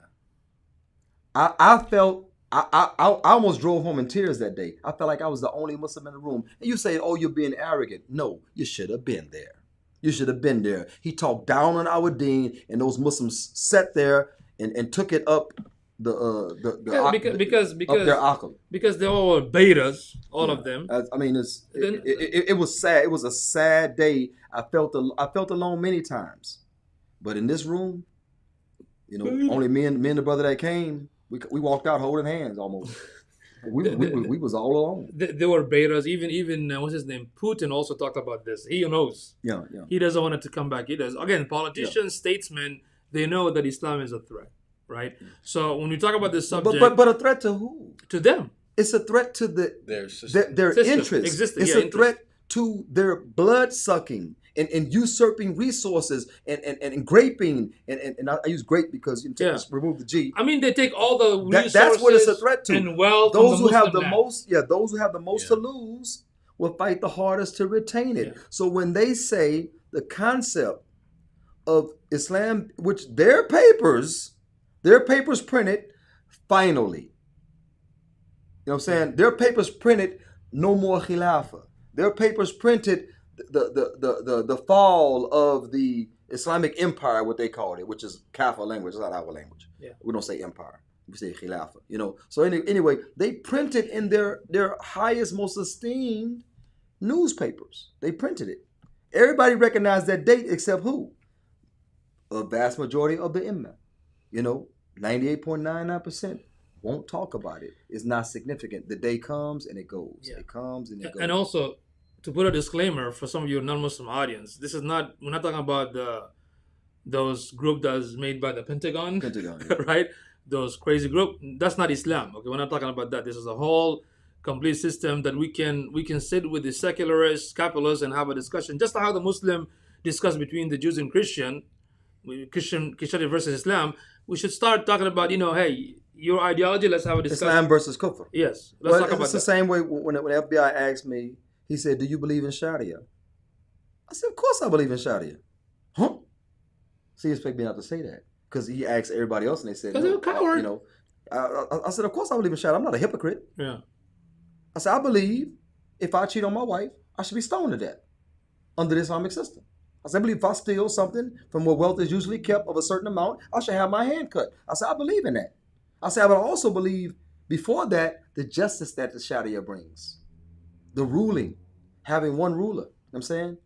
Speaker 3: I felt. I almost drove home in tears that day. I felt like I was the only Muslim in the room. And you say, oh, you're being arrogant. No, you should have been there. You should have been there. He talked down on our deen, and those Muslims sat there and took it up because
Speaker 4: their akal. Because they're all betas, all of them.
Speaker 3: I mean, it was sad. It was a sad day. I felt alone many times, but in this room, only me and the brother that came. We walked out holding hands almost. We was all alone.
Speaker 4: There were betas. Even what's his name? Putin also talked about this. He knows.
Speaker 3: Yeah.
Speaker 4: He doesn't want it to come back. He does. Again, politicians, statesmen, they know that Islam is a threat, right? So when we talk about this subject,
Speaker 3: but a threat to who?
Speaker 4: To them.
Speaker 3: It's a threat to their interest. It's a threat to their blood sucking. And usurping resources and graping and I use grape because remove the G.
Speaker 4: I mean, they take all the resources.
Speaker 3: That's what it's a threat to.
Speaker 4: And wealth.
Speaker 3: Those who have the most, those who have the most to lose will fight the hardest to retain it. Yeah. So when they say the concept of Islam, which their papers printed finally. You know what I'm saying? Their papers printed no more Khilafah. Their papers printed the fall of the Islamic Empire, what they called it, which is Kafir language. It's not our language. Yeah. We don't say empire. We say Khilafah. So anyway, they printed in their highest, most esteemed newspapers. They printed it. Everybody recognized that date except who? A vast majority of the Imam. 98.99% won't talk about it. It's not significant. The day comes and it goes. Yeah. It comes and it goes.
Speaker 4: And also, to put a disclaimer for some of your non-Muslim audience, we're not talking about those group that's made by the Pentagon, yeah. Right? Those crazy group. That's not Islam. Okay, we're not talking about that. This is a whole complete system that we can sit with the secularists, capitalists, and have a discussion, just like how the Muslim discuss between the Jews and Christianity versus Islam. We should start talking about, hey, your ideology. Let's have a discussion.
Speaker 3: Islam versus kufr.
Speaker 4: Yes, let's talk about
Speaker 3: it's the same way when FBI asked me. He said, "Do you believe in Sharia?" I said, "Of course I believe in Sharia." Huh? So he expected me not to say that because he asked everybody else, and they said,
Speaker 4: "No, coward."
Speaker 3: I said, "Of course I believe in Sharia. I'm not a hypocrite."
Speaker 4: Yeah.
Speaker 3: I said, "I believe if I cheat on my wife, I should be stoned to death under the Islamic system." I said, "I believe if I steal something from where wealth is usually kept of a certain amount, I should have my hand cut." I said, "I believe in that." I said, "I would also believe before that the justice that the Sharia brings, the ruling." Having one ruler, you know what I'm saying?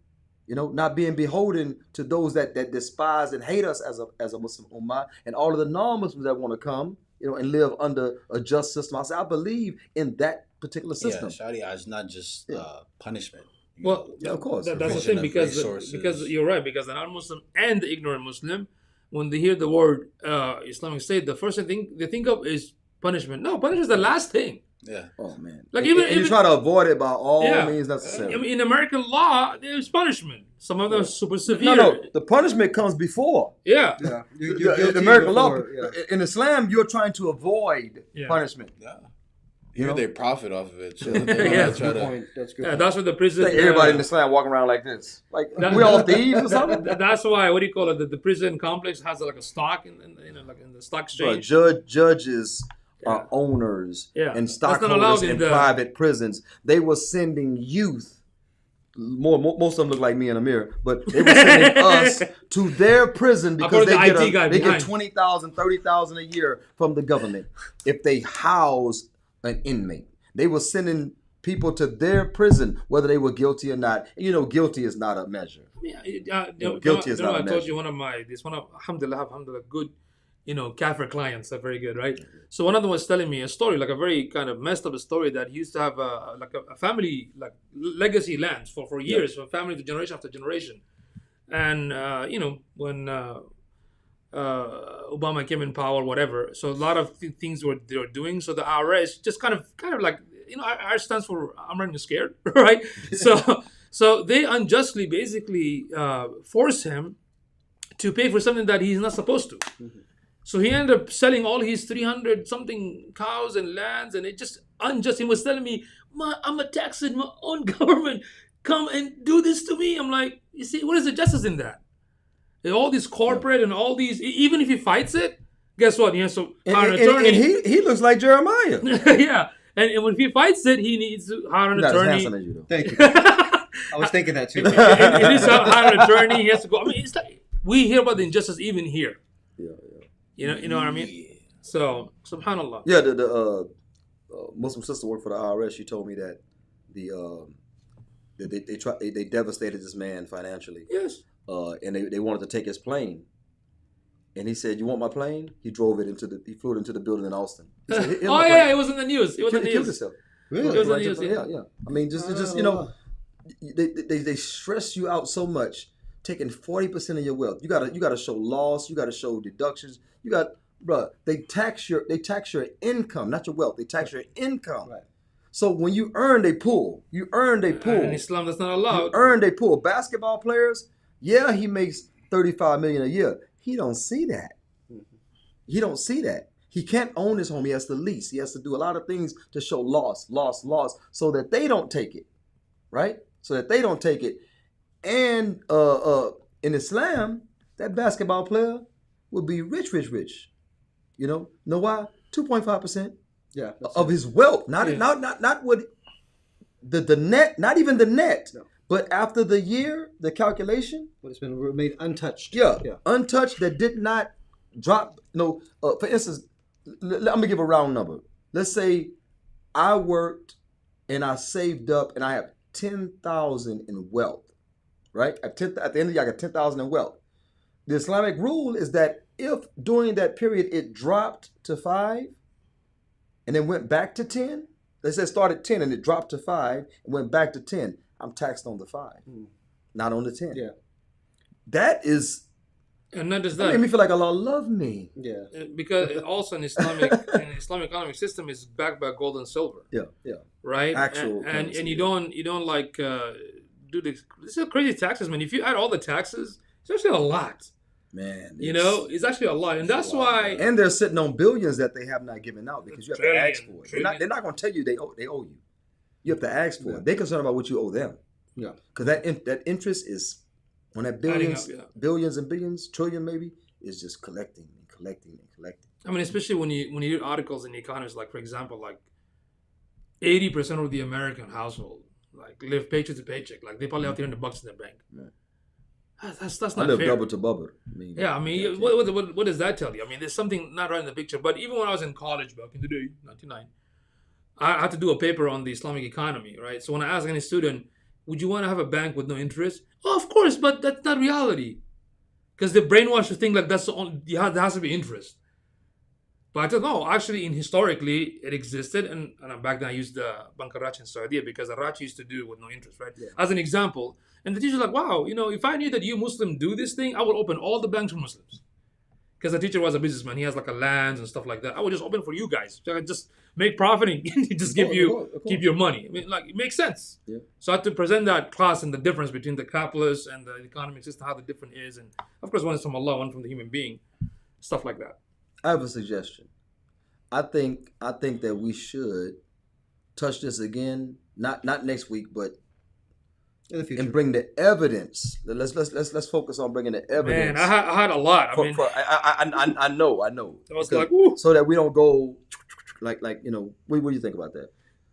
Speaker 3: Not being beholden to those that despise and hate us as a Muslim ummah, and all of the non-Muslims that want to come, and live under a just system. I say I believe in that particular system.
Speaker 6: Yeah, Sharia is not just punishment.
Speaker 3: Of course.
Speaker 4: That's the thing because you're right. Because the non-Muslim and the ignorant Muslim, when they hear the word Islamic State, the first thing they think of is punishment. No, punishment is the last thing.
Speaker 6: Yeah.
Speaker 3: Oh man.
Speaker 4: Like even
Speaker 3: you try to avoid it by all means necessary.
Speaker 4: I mean, in American law, there's punishment. Some of them are super severe.
Speaker 3: No. The punishment comes before.
Speaker 4: Yeah.
Speaker 3: The American law. In Islam, you're trying to avoid punishment.
Speaker 6: Yeah. They profit off of it. So
Speaker 7: that's good point. That's good.
Speaker 4: That's what the prison.
Speaker 3: Everybody in Islam walking around like this, like we all thieves or something.
Speaker 4: That's why. What do you call it? The prison complex has like a stock in the stock exchange.
Speaker 3: Judges. Are owners and stockholders in private prisons. They were sending youth. Most of them look like me and Amir, but they were sending us to their prison because they get $20,000, $30,000 a year from the government if they house an inmate. They were sending people to their prison, whether they were guilty or not. Guilty is not a measure. Guilty is not a measure.
Speaker 4: I told you one of alhamdulillah, good. Kafir clients are very good, right? So one of them was telling me a story, like a very kind of messed up story that he used to have a family, like legacy lands for years, from family to generation after generation. And, when Obama came in power, whatever. So a lot of things they were doing. So the IRS just kind of like, IRS stands for I'm not even scared, right? So they unjustly basically force him to pay for something that he's not supposed to. Mm-hmm. So he ended up selling all his 300 something cows and lands, and it just unjust. He was telling me, I'm a tax in my own government. Come and do this to me. I'm like, you see, what is the justice in that? And all these corporate and all these, even if he fights it, guess what? He has to hire an attorney.
Speaker 3: And he looks like Jeremiah.
Speaker 4: Yeah. And when he fights it, he needs to hire an attorney.
Speaker 3: Not as handsome as you, though.
Speaker 6: Thank you. I was thinking that too.
Speaker 4: He needs to hire an attorney. He has to go. I mean, it's like, we hear about the injustice even here.
Speaker 3: Yeah.
Speaker 4: You know what I mean? So, subhanallah.
Speaker 3: Yeah, the Muslim sister worked for the IRS. She told me that they devastated this man financially.
Speaker 4: Yes.
Speaker 3: And they wanted to take his plane. And he said, "You want my plane?" He flew it into the building in Austin. He said,
Speaker 4: it was in the news. It was in the news.
Speaker 3: Really?
Speaker 4: It was in the news.
Speaker 3: Yeah. I mean, just they stress you out so much, taking 40% of your wealth. You gotta show loss. You gotta show deductions. They tax your income, not your wealth. They tax your income. Right. So when you earn, they pull. You earn, they pull.
Speaker 4: In Islam, that's not allowed.
Speaker 3: You earn, they pull. Basketball players, yeah, he makes $35 million a year. He don't see that. He don't see that. He can't own his home. He has to lease. He has to do a lot of things to show loss, so that they don't take it, right? So that they don't take it. And in Islam, that basketball player will be rich. You know why? 2.5%.
Speaker 7: Yeah,
Speaker 3: of his wealth, not what the net, not even the net, no. But after the year, the calculation,
Speaker 7: what has been made untouched.
Speaker 3: Yeah, untouched, that did not drop. No, for instance, let me give a round number. Let's say I worked and I saved up and I have 10,000 in wealth, right? At the end of the year, I got 10,000 in wealth. The Islamic rule is that if during that period it dropped to 5. And then went back to 10. They said started 10 and it dropped to 5 and went back to 10. I'm taxed on the 5, not on the 10.
Speaker 7: Yeah,
Speaker 3: that is.
Speaker 4: And not just that.
Speaker 3: It made me feel like Allah loved me.
Speaker 7: Yeah,
Speaker 4: because also in Islamic economic system is backed by gold and silver.
Speaker 3: Yeah.
Speaker 4: Right.
Speaker 3: Actual.
Speaker 4: And you don't like do this is crazy taxes, man. If you add all the taxes, it's actually a lot.
Speaker 3: Man,
Speaker 4: it's actually a lot, and that's why.
Speaker 3: And they're sitting on billions that they have not given out because you have to ask for it. They're not going to tell you they owe you. You have to ask for it. They're concerned about what you owe them.
Speaker 7: Yeah,
Speaker 3: because that interest is on that billions and billions, trillion maybe, is just collecting.
Speaker 4: I mean, especially when you read articles in the Economist, like for example, like 80% of the American household like live paycheck to paycheck. Like they probably have $300 in their bank. Yeah. That's not
Speaker 3: I live
Speaker 4: fair.
Speaker 3: Bubble to bubble.
Speaker 4: What does that tell you? I mean, there's something not right in the picture. But even when I was in college back in the day, 99, I had to do a paper on the Islamic economy, right? So when I ask any student, would you want to have a bank with no interest? Oh, of course, but that's not reality. Because they brainwash you think like that's the only, there has to be interest. But I said, no, actually, historically, it existed. And back then I used the Bank Rachi in Saudi because the Rachi used to do it with no interest, right? Yeah. As an example. And the teacher's like, wow, if I knew that you Muslim do this thing, I would open all the banks for Muslims. Because the teacher was a businessman. He has like a lands and stuff like that. I would just open for you guys. So I just make profit and just keep your money. I mean, like, it makes sense. Yeah. So I had to present that class and the difference between the capitalist and the economic system, how the difference is. And of course, one is from Allah, one from the human being. Stuff like that.
Speaker 3: I have a suggestion. I think that we should touch this again, not next week, but in the future, and bring the evidence. Let's focus on bringing the evidence.
Speaker 4: Man, I had a lot.
Speaker 3: I know.
Speaker 4: I was like, ooh.
Speaker 3: So that we don't go like what do you think about that?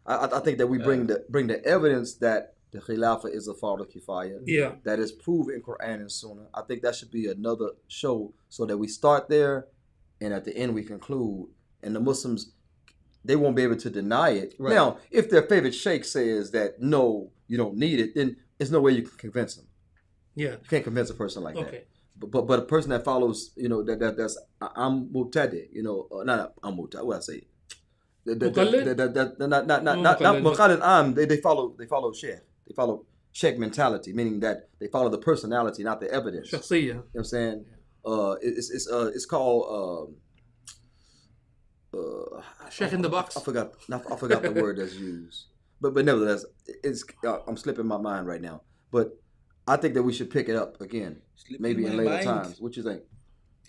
Speaker 3: I think that we bring the evidence that the Khilafah is a fardu kifaya.
Speaker 4: Yeah.
Speaker 3: That is proved in Quran and Sunnah. I think that should be another show so that we start there, and at the end we conclude. And the Muslims, they won't be able to deny it. Right. Now, if their favorite sheikh says that, no, you don't need it, then there's no way you can convince them.
Speaker 4: Yeah.
Speaker 3: You can't convince a person like that. But a person that follows, that's I'm mubtadi, not I'm mubtadi, what I say? Not mukhalid, they follow sheikh. They follow sheikh mentality, meaning that they follow the personality, not the evidence.
Speaker 4: Shakhsiyya.
Speaker 3: You know what I'm saying? It's called
Speaker 4: Check in the box.
Speaker 3: I forgot the word that's used. But nevertheless, it's I'm slipping my mind right now. But I think that we should pick it up again, maybe in later times. What you think?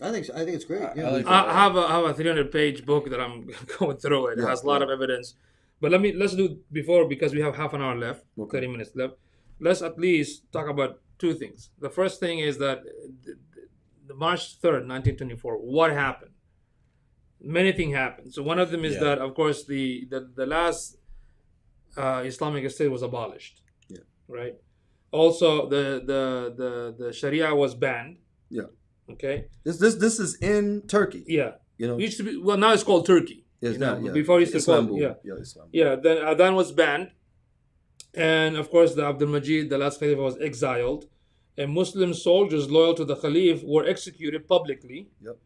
Speaker 7: I think it's great. Yeah.
Speaker 4: I have a 300-page book that I'm going through. It has a lot of evidence. But let's do before, because we have half an hour left, 30 minutes left. Let's at least talk about two things. The first thing is that the March 3rd, 1924, what happened? Many things happened. So one of them is that, of course, the last Islamic state was abolished.
Speaker 3: Yeah.
Speaker 4: Right. Also, the Sharia was banned.
Speaker 3: Yeah.
Speaker 4: Okay.
Speaker 3: This is in Turkey.
Speaker 4: Yeah.
Speaker 3: You know.
Speaker 4: It used to be, well, now it's called Turkey.
Speaker 3: It's not. Yeah.
Speaker 4: Before it used to call
Speaker 3: Islam.
Speaker 4: Yeah. Then Adhan was banned, and of course the Abdul Majid, the last Caliph, was exiled, and Muslim soldiers loyal to the Caliph were executed publicly.
Speaker 3: Yep.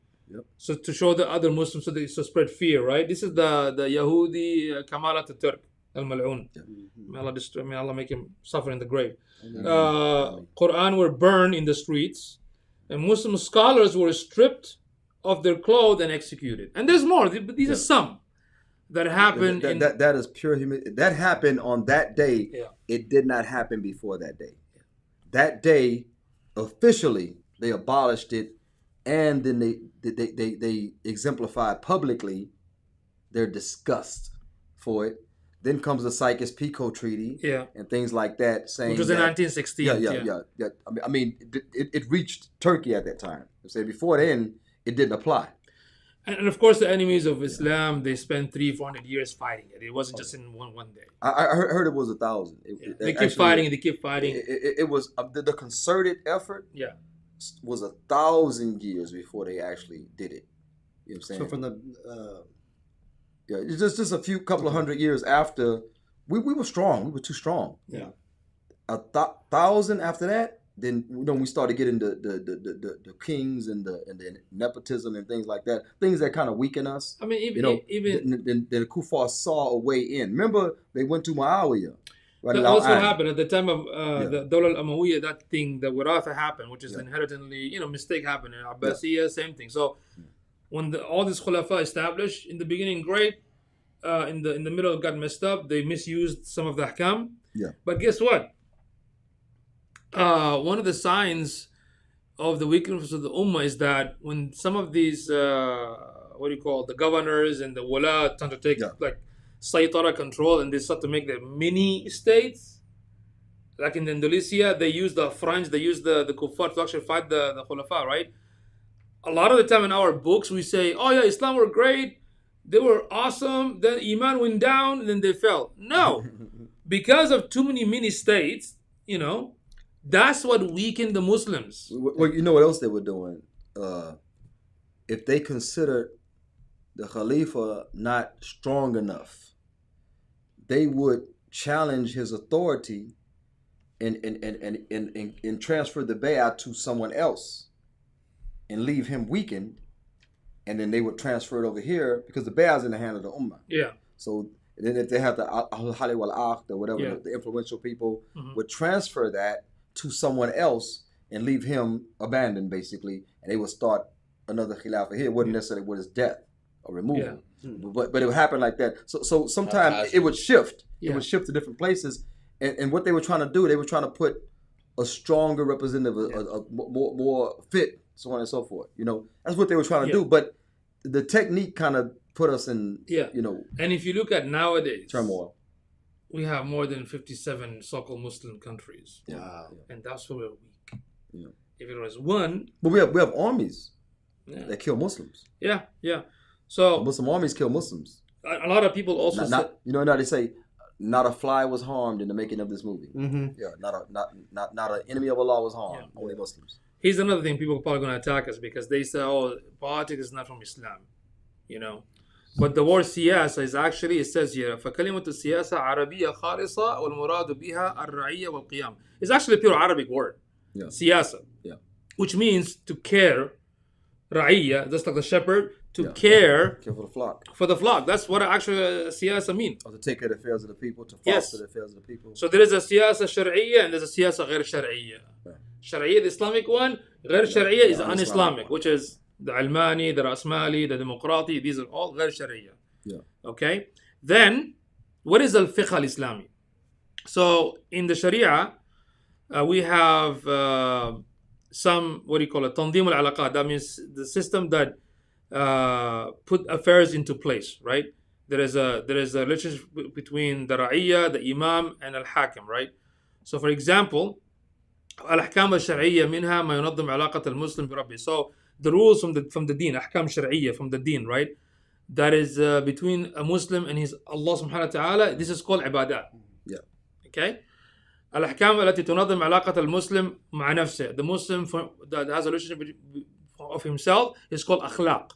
Speaker 4: So to show the other Muslims, so they spread fear. Right. This is the Yahudi Kamal Ataturk al-Mal'un. May Allah destroy. May Allah make him suffer in the grave. Quran were burned in the streets, and Muslim scholars were stripped of their clothes and executed. And there's more, but these are some that happened.
Speaker 3: That is pure humility. That happened on that day.
Speaker 4: Yeah.
Speaker 3: It did not happen before that day. That day, officially, they abolished it, and then they exemplified publicly their disgust for it. Then comes the Sykes-Picot Treaty, and things like that, saying
Speaker 4: which was in 1916.
Speaker 3: Yeah. I mean, it reached Turkey at that time. Say before then, it didn't apply.
Speaker 4: And of course, the enemies of Islam, they spent 300-400 years fighting it. It wasn't just in one day.
Speaker 3: I heard it was 1,000.
Speaker 4: They keep fighting and they keep fighting.
Speaker 3: It was the concerted effort.
Speaker 4: Yeah,
Speaker 3: was 1,000 years before they actually did it. You know what I'm saying?
Speaker 7: So from the
Speaker 3: it's just a couple of hundred years after we were strong. We were too strong.
Speaker 4: Yeah.
Speaker 3: 1,000 after that, then we started getting the kings and the nepotism and things like that. Things that kind of weaken us.
Speaker 4: I mean, even
Speaker 3: the Kuffar saw a way in. Remember, they went to Muawiyah.
Speaker 4: That's what happened at the time of the Dawla al-Umayyah. That thing, the Waratha happened, which is inherently, mistake happened in Abbasiyah, same thing. So when all these Khulafa established in the beginning, great. In the middle, it got messed up. They misused some of the ahkam.
Speaker 3: Yeah.
Speaker 4: But guess what? One of the signs of the weakness of the ummah is that when some of these the governors and the wala tend to take like Saitara control, and they start to make the mini states, like in Indonesia, they use the French, they use the kuffar to actually fight the Khulafa, right? A lot of the time in our books we say, oh yeah, Islam were great, they were awesome, then Iman went down, and then they fell. No, because of too many mini states, that's what weakened the Muslims.
Speaker 3: Well, you know what else they were doing? If they considered the Khalifa not strong enough, they would challenge his authority and transfer the bay'ah to someone else and leave him weakened, and then they would transfer it over here because the bay'ah is in the hand of the ummah.
Speaker 4: Yeah.
Speaker 3: So then if they have the al-Hali wal-Aqd or whatever, the influential people would transfer that to someone else and leave him abandoned, basically, and they would start another khilafah here. It wasn't necessarily with his death or removal, but it would happen like that. So sometimes it would shift. It would shift to different places, and what they were trying to do, they were trying to put a stronger representative, a more fit, so on and so forth. That's what they were trying to do. But the technique kind of put us in,
Speaker 4: And if you look at nowadays,
Speaker 3: turmoil.
Speaker 4: We have more than 57 so-called Muslim countries.
Speaker 3: Wow.
Speaker 4: And that's where we're weak.
Speaker 3: Yeah.
Speaker 4: If it was one...
Speaker 3: But we have armies that kill Muslims.
Speaker 4: Yeah. So...
Speaker 3: Muslim armies kill Muslims.
Speaker 4: A lot of people also say...
Speaker 3: now they say, not a fly was harmed in the making of this movie.
Speaker 7: Mm-hmm.
Speaker 3: Yeah, not an enemy of Allah was harmed. Only Muslims.
Speaker 4: Here's another thing people are probably going to attack us because they say, politics is not from Islam. But the word siyasa is actually, it says here, فَكَلِمَةُ السِّيَاسَةِ عَرَبِيَّةٌ خَالِصَةٌ وَالْمُرَادُ بِهَا الرَّعِيَّةُ وَالْقِيَامُ. It's actually a pure Arabic word.
Speaker 3: Yeah.
Speaker 4: Siyasa.
Speaker 3: Yeah.
Speaker 4: Which means to care. Ra'iyya, just like the shepherd, to care
Speaker 3: for the flock.
Speaker 4: For the flock. That's what actually siyasa means.
Speaker 3: Or to take care of the affairs of the people, to foster the affairs of the people.
Speaker 4: So there is a siyasa shar'iyya and there's a siyasa ghair shar'iyya. Right. Shar'iyya, the Islamic one, غير شرعية is un-Islamic, which is the Almani, the Rasmali, the Democrati. These are all غير شرعية.
Speaker 3: Yeah.
Speaker 4: Okay. Then, what is al-fiqh al-Islami? So in the Sharia, we have some, what do you call it, تنظيم العلاقات. That means the system that put affairs into place, right? There is a relationship between the Ra'iyya, the Imam, and al-Hakim, right? So for example, الأحكام الشرعية منها ما ينظم علاقة المسلم بربه. So the rules from the deen, أحكام شرعية from the deen, right? That is between a Muslim and his Allah subhanahu wa ta'ala. This is called ibadat.
Speaker 3: Yeah.
Speaker 4: Okay. الأحكام التي تنظم علاقة المسلم مع نفسه. The Muslim that has a relationship of himself is called أخلاق.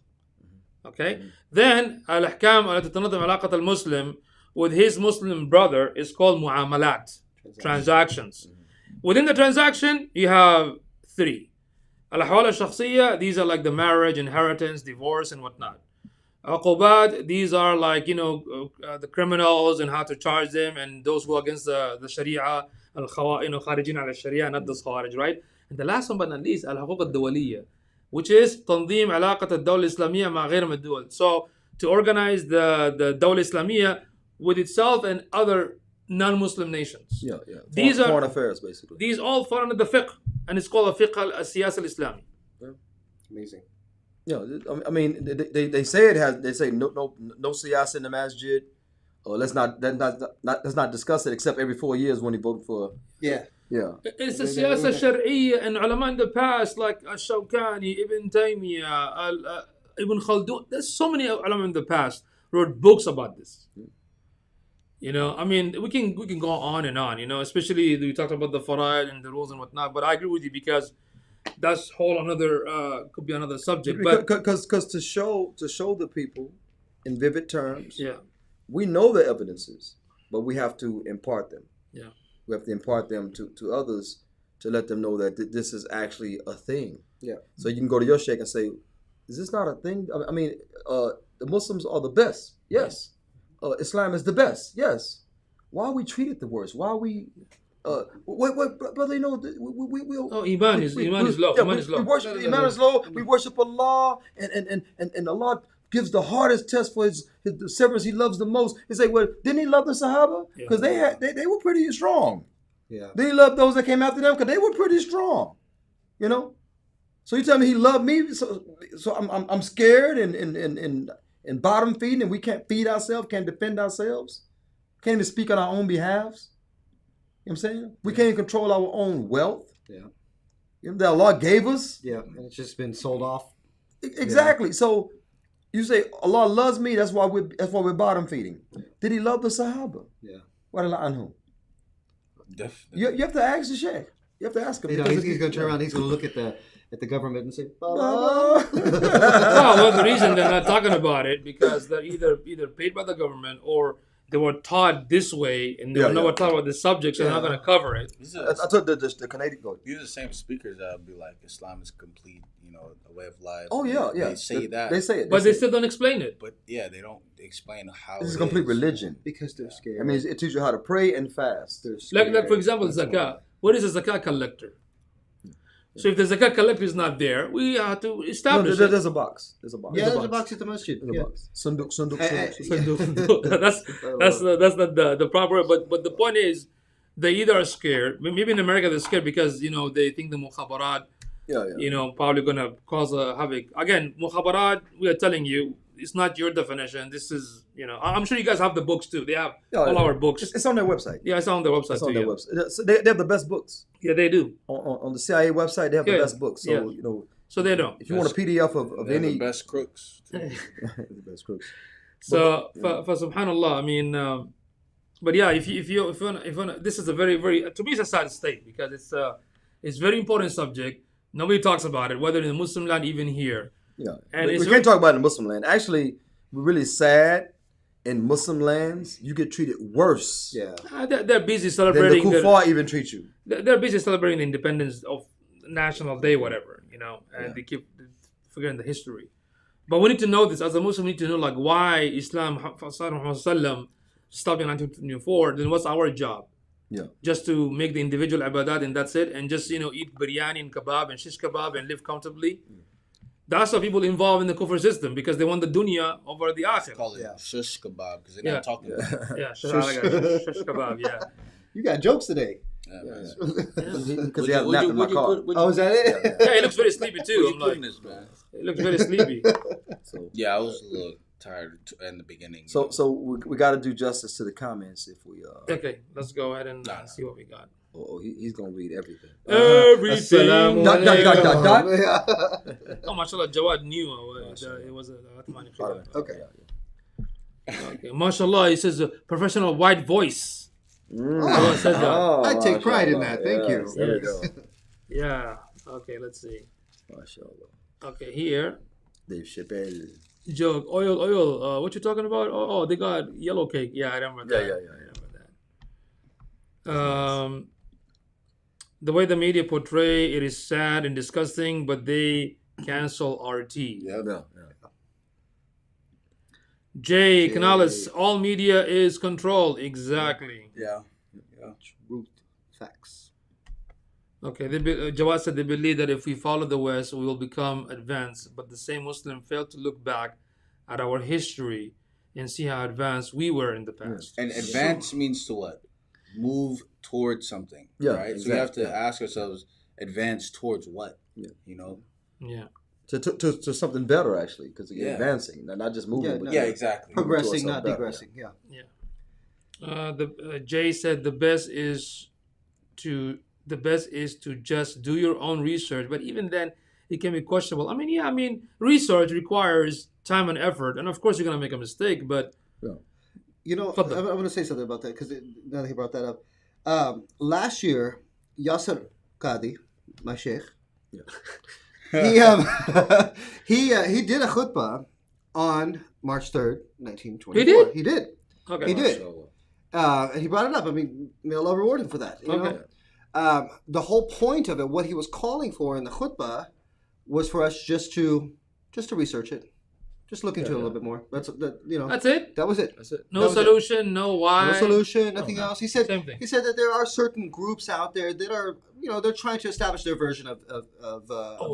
Speaker 4: Okay. Then الأحكام التي تنظم علاقة المسلم with his Muslim brother is called معاملات, transactions. Within the transaction, you have 3. الأحوال الشخصية, these are like the marriage, inheritance, divorce, and whatnot. عقوبات, these are like, the criminals and how to charge them, and those who are against the Sharia, خارجين على الشريعة, not the Khawarij, right? And the last one but not least, الحقوق الدولية, which is تنظيم علاقة الدولة الإسلامية مع غير من الدول. So to organize the دولة الإسلامية with itself and other non-Muslim nations.
Speaker 3: Yeah.
Speaker 4: These are
Speaker 3: foreign affairs, basically.
Speaker 4: These all fall under the fiqh, and it's called a fiqh al-siyasa al-Islami.
Speaker 7: Amazing.
Speaker 3: Yeah, I mean, they say it has. They say no siyasa in the masjid, or let's not discuss it except every 4 years when he voted for.
Speaker 7: Yeah.
Speaker 4: It's a siyasa shar'iyya, and ulama in the past like Al-Shawkani, Ibn Taymiyyah, Ibn Khaldun. There's so many ulama in the past wrote books about this. I mean, we can go on and on, especially we talked about the fara'id and the rules and whatnot, but I agree with you because that's could be another subject. But
Speaker 3: because to show the people in vivid terms,
Speaker 4: yeah,
Speaker 3: we know the evidences, but we have to impart them.
Speaker 4: Yeah.
Speaker 3: We have to impart them to others to let them know that this is actually a thing.
Speaker 7: Yeah.
Speaker 3: So you can go to your sheikh and say, is this not a thing? I mean, the Muslims are the best. Yes. Islam is the best. Yes. Why are we treated the worst? Why are we? Wait, brother.
Speaker 4: Iman is low.
Speaker 3: Iman is low. Iman is low. We worship Allah, and Allah gives the hardest test for the servants He loves the most. He say, well, didn't He love the Sahaba? Because they were pretty strong.
Speaker 7: Yeah.
Speaker 3: Did He love those that came after them? Because they were pretty strong. So you tell me He loved me, so I'm scared and bottom feeding, and we can't feed ourselves, can't defend ourselves, can't even speak on our own behalves. You know what I'm saying? We can't even control our own wealth.
Speaker 7: Yeah.
Speaker 3: That Allah gave us.
Speaker 7: Yeah, and it's just been sold off.
Speaker 3: Exactly. Yeah. So you say Allah loves me. That's why we're bottom feeding. Did He love the Sahaba?
Speaker 7: Yeah.
Speaker 3: Anhu?
Speaker 6: Definitely.
Speaker 3: You have to ask the Sheikh. You have to ask him.
Speaker 7: He's going to turn around. He's going to look at the government and say,
Speaker 3: Baba.
Speaker 4: well, the reason they're not talking about it because they're either paid by the government or they were taught this way and they were never taught about the subject, so they're not going to cover it.
Speaker 3: I told the Canadian go.
Speaker 6: These are the same speakers that would be like, Islam is complete, a way of life.
Speaker 3: Oh yeah.
Speaker 6: They say that.
Speaker 3: They say it.
Speaker 4: But they still don't explain it.
Speaker 6: But yeah, they don't explain how
Speaker 3: this is complete religion.
Speaker 7: Because they're scared.
Speaker 3: I mean, it teaches you how to pray and fast.
Speaker 4: Like for example, zakah. What is a zakah collector? So if the zakat collector is not there, we have to establish it.
Speaker 3: There's a box. There's a box.
Speaker 7: Yeah, there's a box at the masjid.
Speaker 3: There's a box. Sunduk.
Speaker 4: That's not the proper word. But the point is, they either are scared. Maybe in America they're scared because they think the mukhabarat, probably gonna cause a havoc. Again, mukhabarat, we are telling you, it's not your definition. This is, I'm sure you guys have the books too. They have all our books.
Speaker 3: It's on their website.
Speaker 4: Yeah, it's on their website
Speaker 3: it's on their website. So they have the best books.
Speaker 4: Yeah, they do.
Speaker 3: On the CIA website, they have the best books. So,
Speaker 4: so they don't.
Speaker 3: If you want a PDF of any...
Speaker 6: the best crooks.
Speaker 3: The best crooks.
Speaker 4: So, for subhanallah, I mean... but yeah, if you want, this is a very, very... To me, it's a sad state because it's a very important subject. Nobody talks about it, whether in the Muslim land, even here.
Speaker 3: Yeah, and we can't talk about it in Muslim land. Actually, we're really sad. In Muslim lands, you get treated worse.
Speaker 4: Yeah, they're busy celebrating.
Speaker 3: Than the kuffar even treat you.
Speaker 4: They're busy celebrating the independence of National Day, whatever, and they keep forgetting the history. But we need to know this as a Muslim. We need to know why Islam stopped in 1924. Then what's our job? just to make the individual ibadat and that's it, and just eat biryani and kebab and shish kebab and live comfortably. That's why people involved in the kufr system, because they want the dunya over the akhirah.
Speaker 6: Call it shish kebab because they're not talking about it.
Speaker 4: Yeah, shish kebab. Yeah.
Speaker 7: You got jokes today.
Speaker 3: Because he has a nap in my car.
Speaker 7: Oh, is that it?
Speaker 4: Yeah, he looks very sleepy too. I'm like,
Speaker 6: this, man?
Speaker 4: he looks very sleepy.
Speaker 6: Yeah, I was a little tired in the beginning.
Speaker 3: So we got to do justice to the comments if we.
Speaker 4: Okay, let's go ahead and see what we got.
Speaker 3: Oh, he's gonna read everything.
Speaker 4: Everything.
Speaker 3: Oh,
Speaker 4: mashallah, Jawad knew it was a
Speaker 7: Okay.
Speaker 4: Okay, mashallah, he says a professional white voice.
Speaker 7: Oh,
Speaker 4: says that.
Speaker 7: I take pride in that. Thank you.
Speaker 3: There we go.
Speaker 4: Yeah. Okay, let's see.
Speaker 3: Mashallah.
Speaker 4: Okay, here.
Speaker 3: Dave Chappelle.
Speaker 4: Joke. Oil. What you talking about? Oh, they got yellow cake. Yeah, I remember that.
Speaker 3: Yeah.
Speaker 4: I remember that. The way the media portray it is sad and disgusting, but they cancel RT.
Speaker 3: Yeah.
Speaker 4: Jay Canales, all media is controlled. Exactly.
Speaker 6: Yeah.
Speaker 7: Truth. Facts.
Speaker 4: Okay, Jawad said they believe that if we follow the West, we will become advanced. But the same Muslim failed to look back at our history and see how advanced we were in the past.
Speaker 6: And advance means to what? Move towards something.
Speaker 3: Yeah,
Speaker 6: right.
Speaker 3: exactly.
Speaker 6: So we have to ask ourselves, advance towards what?
Speaker 3: Yeah.
Speaker 4: Yeah.
Speaker 3: To something better, actually, because you're advancing, not just moving.
Speaker 6: Exactly.
Speaker 7: Progressing, not digressing.
Speaker 4: Jay said the best is to just do your own research, but even then it can be questionable. I mean, research requires time and effort, and of course you're gonna make a mistake, but
Speaker 7: I'm going to say something about that because now that he brought that up. Last year, Yasser Qadi, my sheikh, he did a khutbah on March 3rd, 1924. He did.
Speaker 4: Okay.
Speaker 7: He did. And he brought it up. I mean, may Allah reward him for that. You know? The whole point of it, what he was calling for in the khutbah, was for us just to research it. Just look into it a little bit more. That's it. That was it.
Speaker 4: No solution, no why.
Speaker 7: No solution, nothing else. He said
Speaker 4: Same thing.
Speaker 7: He said that there are certain groups out there that are, they're trying to establish their version of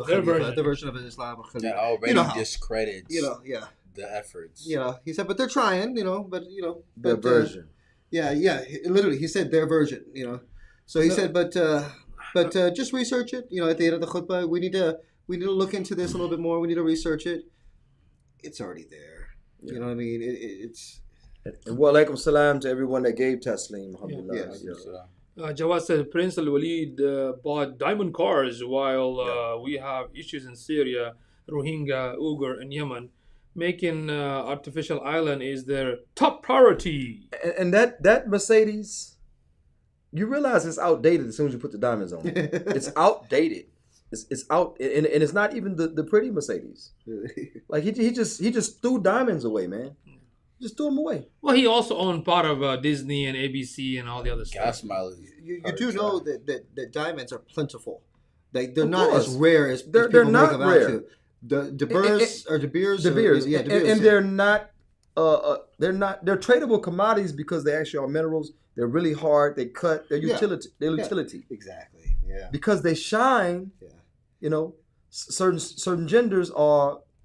Speaker 4: their version.
Speaker 7: The version of Islam.
Speaker 6: That already discredits the efforts.
Speaker 7: He said, but they're trying,
Speaker 3: their version.
Speaker 7: Literally, he said their version, So he said, but just research it. At the end of the khutbah, we need to look into this a little bit more. We need to research it. It's already there. Yeah. You know what I mean? It's.
Speaker 3: And wa alaikum salam to everyone that gave Taslim.
Speaker 4: Jawad said Prince Al-Walid bought diamond cars while we have issues in Syria, Rohingya, Uyghur, and Yemen. Making artificial island is their top priority.
Speaker 3: And that Mercedes, you realize it's outdated as soon as you put the diamonds on it. It's outdated. It's out, and it's not even the pretty Mercedes. Like he just threw diamonds away, man. Just threw them away.
Speaker 4: Well, he also owned part of Disney and ABC and all the other stuff.
Speaker 6: Gas mileage.
Speaker 7: You do know that diamonds are plentiful. They're not as rare as
Speaker 3: they're
Speaker 7: people
Speaker 3: not
Speaker 7: make them
Speaker 3: rare.
Speaker 7: out to. De Beers,
Speaker 3: and they're not they're tradable commodities because they actually are minerals. They're really hard. They cut. They're utility. They're utility.
Speaker 7: Exactly. Yeah.
Speaker 3: Because they shine. Yeah. Certain genders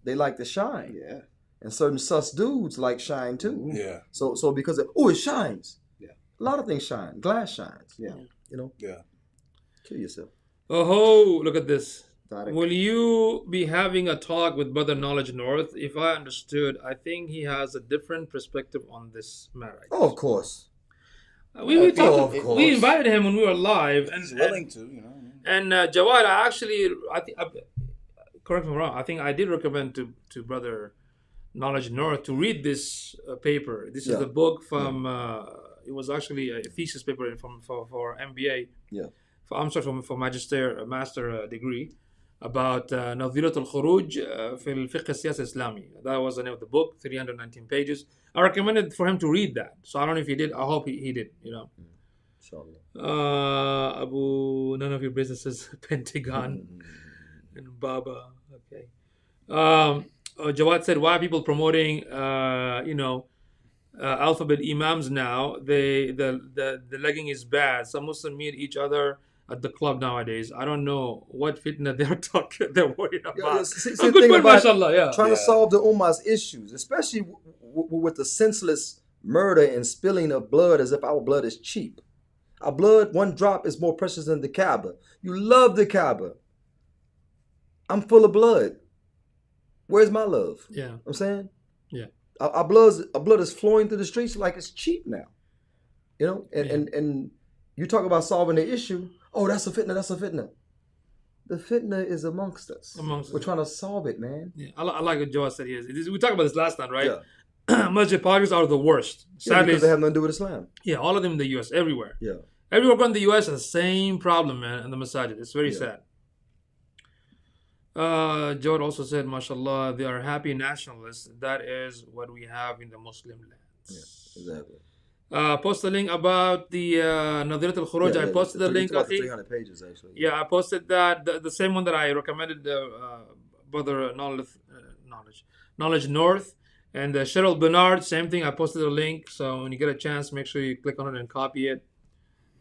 Speaker 3: they like to shine.
Speaker 7: Yeah.
Speaker 3: And certain sus dudes like shine too.
Speaker 6: Yeah.
Speaker 3: So because it shines. Yeah. A lot of things shine. Glass shines.
Speaker 7: Yeah.
Speaker 6: Yeah.
Speaker 3: Kill yourself.
Speaker 4: Oh, look at this. Will you be having a talk with Brother Knowledge North? If I understood, I think he has a different perspective on this matter.
Speaker 3: Oh, of course.
Speaker 4: We invited him when we were live. And,
Speaker 6: he's willing to,
Speaker 4: And Jawad, I think, correct me if I'm wrong, I think I did recommend to Brother Knowledge North to read this paper. This is the book from, it was actually a thesis paper for MBA.
Speaker 3: Yeah.
Speaker 4: For master degree about نظرية الخروج في الفقه السياسي الإسلامي. That was the name of the book, 319 pages. I recommended for him to read that. So I don't know if he did. I hope he did, Abu, none of your businesses, Pentagon and Baba. Okay. Jawad said, why are people promoting, alphabet imams now. The legging is bad. Some Muslims meet each other at the club nowadays. I don't know what fitna they're talking. They're worried about.
Speaker 3: See, good point,
Speaker 4: mashallah. Yeah.
Speaker 3: Trying to solve the ummah's issues, especially with the senseless murder and spilling of blood, as if our blood is cheap. Our blood, one drop, is more precious than the Kaaba. You love the Kaaba. I'm full of blood. Where's my love?
Speaker 4: Yeah.
Speaker 3: I'm saying?
Speaker 4: Yeah.
Speaker 3: Our blood is flowing through the streets like it's cheap now. You know? And you talk about solving the issue. Oh, that's a fitna, that's a fitna. The fitna is amongst us. We're trying to solve it, man.
Speaker 4: Yeah. I like what Joe said here. We talked about this last time, right? Yeah. Masjid parties are the worst.
Speaker 3: Sadly, because they have nothing to do with Islam.
Speaker 4: Yeah, all of them in the U.S., everywhere.
Speaker 3: Yeah.
Speaker 4: Everywhere in the U.S. has the same problem, man, in the masajid. It's very sad. Joe also said, mashallah, they are happy nationalists. That is what we have in the Muslim lands.
Speaker 3: Yeah, exactly.
Speaker 4: Post the link about the Nadhirat al-Khuruj. I posted the link.
Speaker 3: It's 300 pages, actually.
Speaker 4: Yeah, I posted that. The same one that I recommended, Brother Knowledge North. And Cheryl Bernard, same thing. I posted a link. So when you get a chance, make sure you click on it and copy it.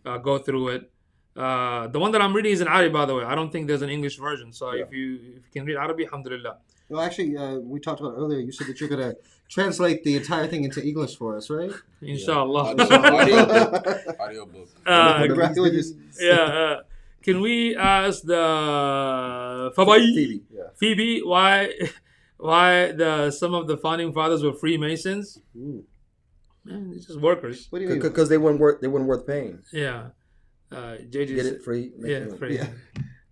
Speaker 4: Go through it. The one that I'm reading is in Arabic, by the way. I don't think there's an English version. So if you can read Arabic, alhamdulillah.
Speaker 7: Well, actually, we talked about earlier. You said that you're going to translate the entire thing into English for us, right?
Speaker 4: Inshallah.
Speaker 6: Audiobook.
Speaker 4: Can we ask the Phoebe why some of the founding fathers were Freemasons? Man, it's just workers.
Speaker 3: What do you mean? Because they weren't worth paying.
Speaker 4: Yeah. JJ
Speaker 3: get it free.
Speaker 4: Free.
Speaker 7: Yeah.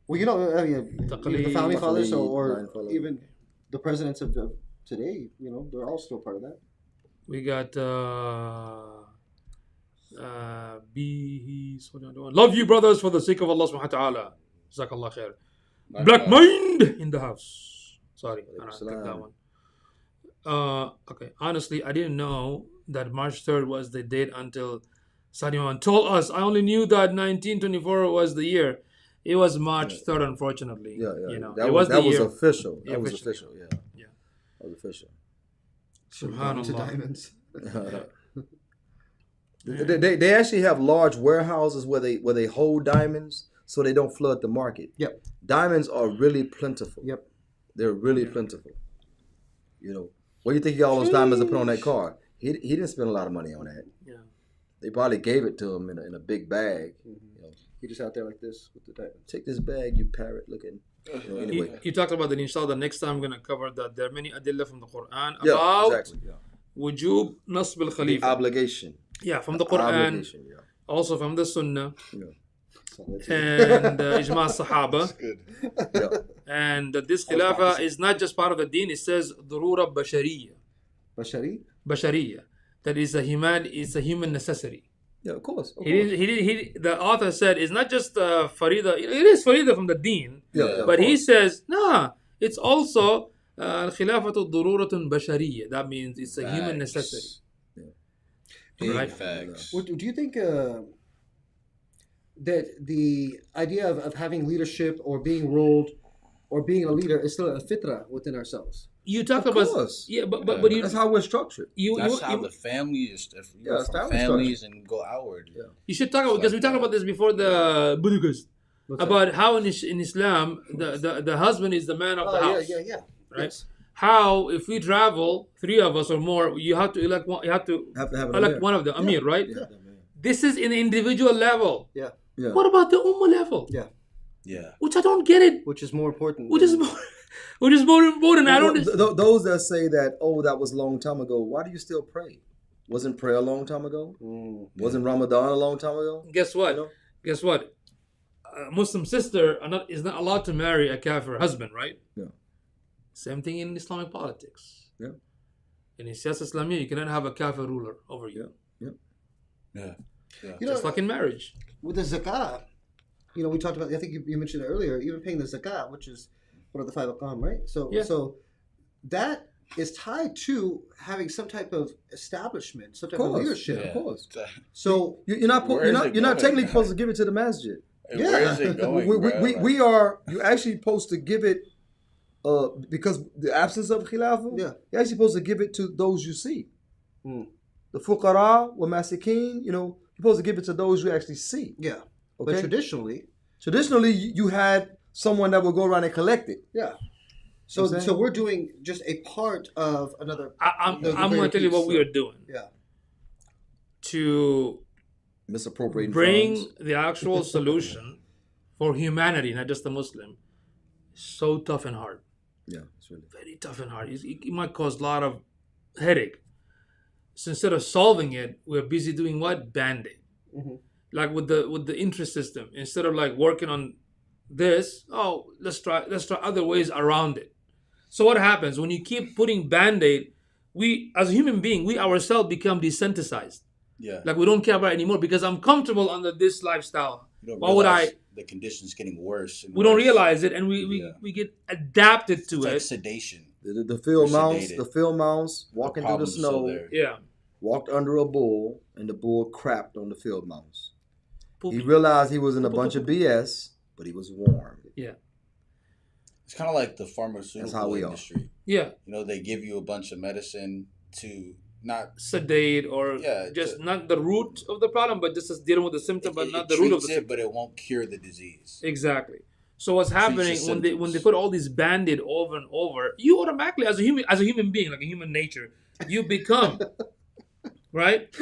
Speaker 7: Well, you know, I mean, the founding fathers or even the presidents of today, you know, they're all still part of that.
Speaker 4: We got love you, brothers, for the sake of Allah subhanahu wa ta'ala. Jazakallah khair. Black Mind in the house. Sorry, I took that one. Okay, honestly, I didn't know that March 3rd was the date until Sadiman told us. I only knew that 1924 was the year. It was March 3rd, unfortunately.
Speaker 3: Yeah.
Speaker 4: You know,
Speaker 3: that was official. That was official. Yeah. That was official.
Speaker 4: Subhanallah.
Speaker 7: To diamonds.
Speaker 3: They actually have large warehouses where they hold diamonds so they don't flood the market.
Speaker 7: Yep.
Speaker 3: Diamonds are really plentiful.
Speaker 7: Yep.
Speaker 3: They're really plentiful. You know, what do you think he got all those diamonds to put on that car? He didn't spend a lot of money on that.
Speaker 4: Yeah.
Speaker 3: They probably gave it to him in a big bag.
Speaker 7: Mm-hmm. You know, he just out there like this with the diamond.
Speaker 3: Take this bag, you parrot looking. You know, anyway.
Speaker 4: You talked about that, inshallah. The next time I'm going to cover that. There are many adillah from the Quran about wujub nasb al-khalifa.
Speaker 3: Obligation.
Speaker 4: Yeah, from the Quran. Also from the Sunnah. And Ijma Sahaba. And this Khilafah is not just part of the deen. It says Durura Bashariya. Bashariya. That is a human necessity.
Speaker 3: Yeah, of course.
Speaker 4: The author said it's not just Farida. It is Farida from the deen. But he says, it's also Khilafatu Dururatun Bashariya. That means it's a human necessity.
Speaker 6: Right. Facts.
Speaker 7: Do you think that the idea of having leadership or being ruled or being a leader is still a fitra within ourselves?
Speaker 4: You talk about but
Speaker 3: that's how we're structured.
Speaker 6: That's how the family is. Families and go outward.
Speaker 3: Yeah.
Speaker 4: You should talk about because we talked about this before the Buddhist about how in Islam the husband is the man of the house.
Speaker 7: Yeah.
Speaker 4: Right.
Speaker 7: Yes.
Speaker 4: How if we travel 3 of us or more, you have to elect one. You have to elect one of them, Amir, right?
Speaker 3: Yeah.
Speaker 4: This is in the individual level.
Speaker 7: Yeah.
Speaker 4: What about the ummah level?
Speaker 6: Yeah.
Speaker 7: Which
Speaker 4: I don't get it.
Speaker 7: Which is more important.
Speaker 4: Which is more important. I don't.
Speaker 3: Those that say that that was a long time ago. Why do you still pray? Wasn't prayer a long time ago? Wasn't Ramadan a long time ago?
Speaker 4: Guess what? Guess what? A Muslim sister is not allowed to marry a kafir husband, right?
Speaker 3: Yeah.
Speaker 4: Same thing in Islamic politics.
Speaker 3: Yeah.
Speaker 4: In Siyasa Islamiyya, you cannot have a kafir ruler over you.
Speaker 6: Yeah.
Speaker 4: Just like in marriage.
Speaker 7: With the zakah, you know, we talked about, I think you mentioned it earlier, even paying the zakah, which is one of the 5 aqam, right? So that is tied to having some type of establishment, some type of leadership.
Speaker 3: Of course.
Speaker 7: So
Speaker 3: you're not technically supposed to give it to the masjid.
Speaker 6: Where is it going?
Speaker 3: We are. You're actually supposed to give it, because the absence of khilafah.
Speaker 7: Yeah.
Speaker 3: You're actually supposed to give it to those you see. the fuqara, wa masakin, you're supposed to give it to those you actually see.
Speaker 7: Yeah.
Speaker 3: Okay?
Speaker 7: But
Speaker 3: Traditionally, you had someone that would go around and collect it.
Speaker 7: Yeah. So we're doing just a part of another.
Speaker 4: I'm going to tell you what we are doing.
Speaker 7: Yeah.
Speaker 4: To
Speaker 3: Misappropriating
Speaker 4: bring
Speaker 3: funds.
Speaker 4: the actual solution for humanity, not just the Muslim, so tough and hard.
Speaker 3: Yeah, it's really
Speaker 4: Very tough and hard. It might cause a lot of headache. So instead of solving it, we're busy doing what? Band-aid.
Speaker 7: Mm-hmm.
Speaker 4: Like with the interest system. Instead of like working on this, let's try other ways around it. So what happens when you keep putting Band-Aid, we as a human being, we ourselves become desensitized.
Speaker 6: Yeah.
Speaker 4: Like we don't care about it anymore because I'm comfortable under this lifestyle. Why would I?
Speaker 6: The condition's getting worse.
Speaker 4: We don't realize it, and we get adapted to
Speaker 6: it's
Speaker 4: it.
Speaker 6: like sedation.
Speaker 3: the field mouse walking through the snow.
Speaker 4: Yeah.
Speaker 3: Walked under a bull, and the bull crapped on the field mouse.
Speaker 4: Poopy.
Speaker 3: He realized he was in a bunch of BS, but he was warm.
Speaker 4: Yeah.
Speaker 6: It's kind of like the pharmaceutical industry.
Speaker 4: Yeah.
Speaker 6: They give you a bunch of medicine to not
Speaker 4: sedate or not the root of the problem, but just dealing with the symptom, but not the root of the symptom.
Speaker 6: But it won't cure the disease.
Speaker 4: Exactly. So what's happening when they put all these Band-Aid over and over, you automatically as a human being, like a human nature, you become right?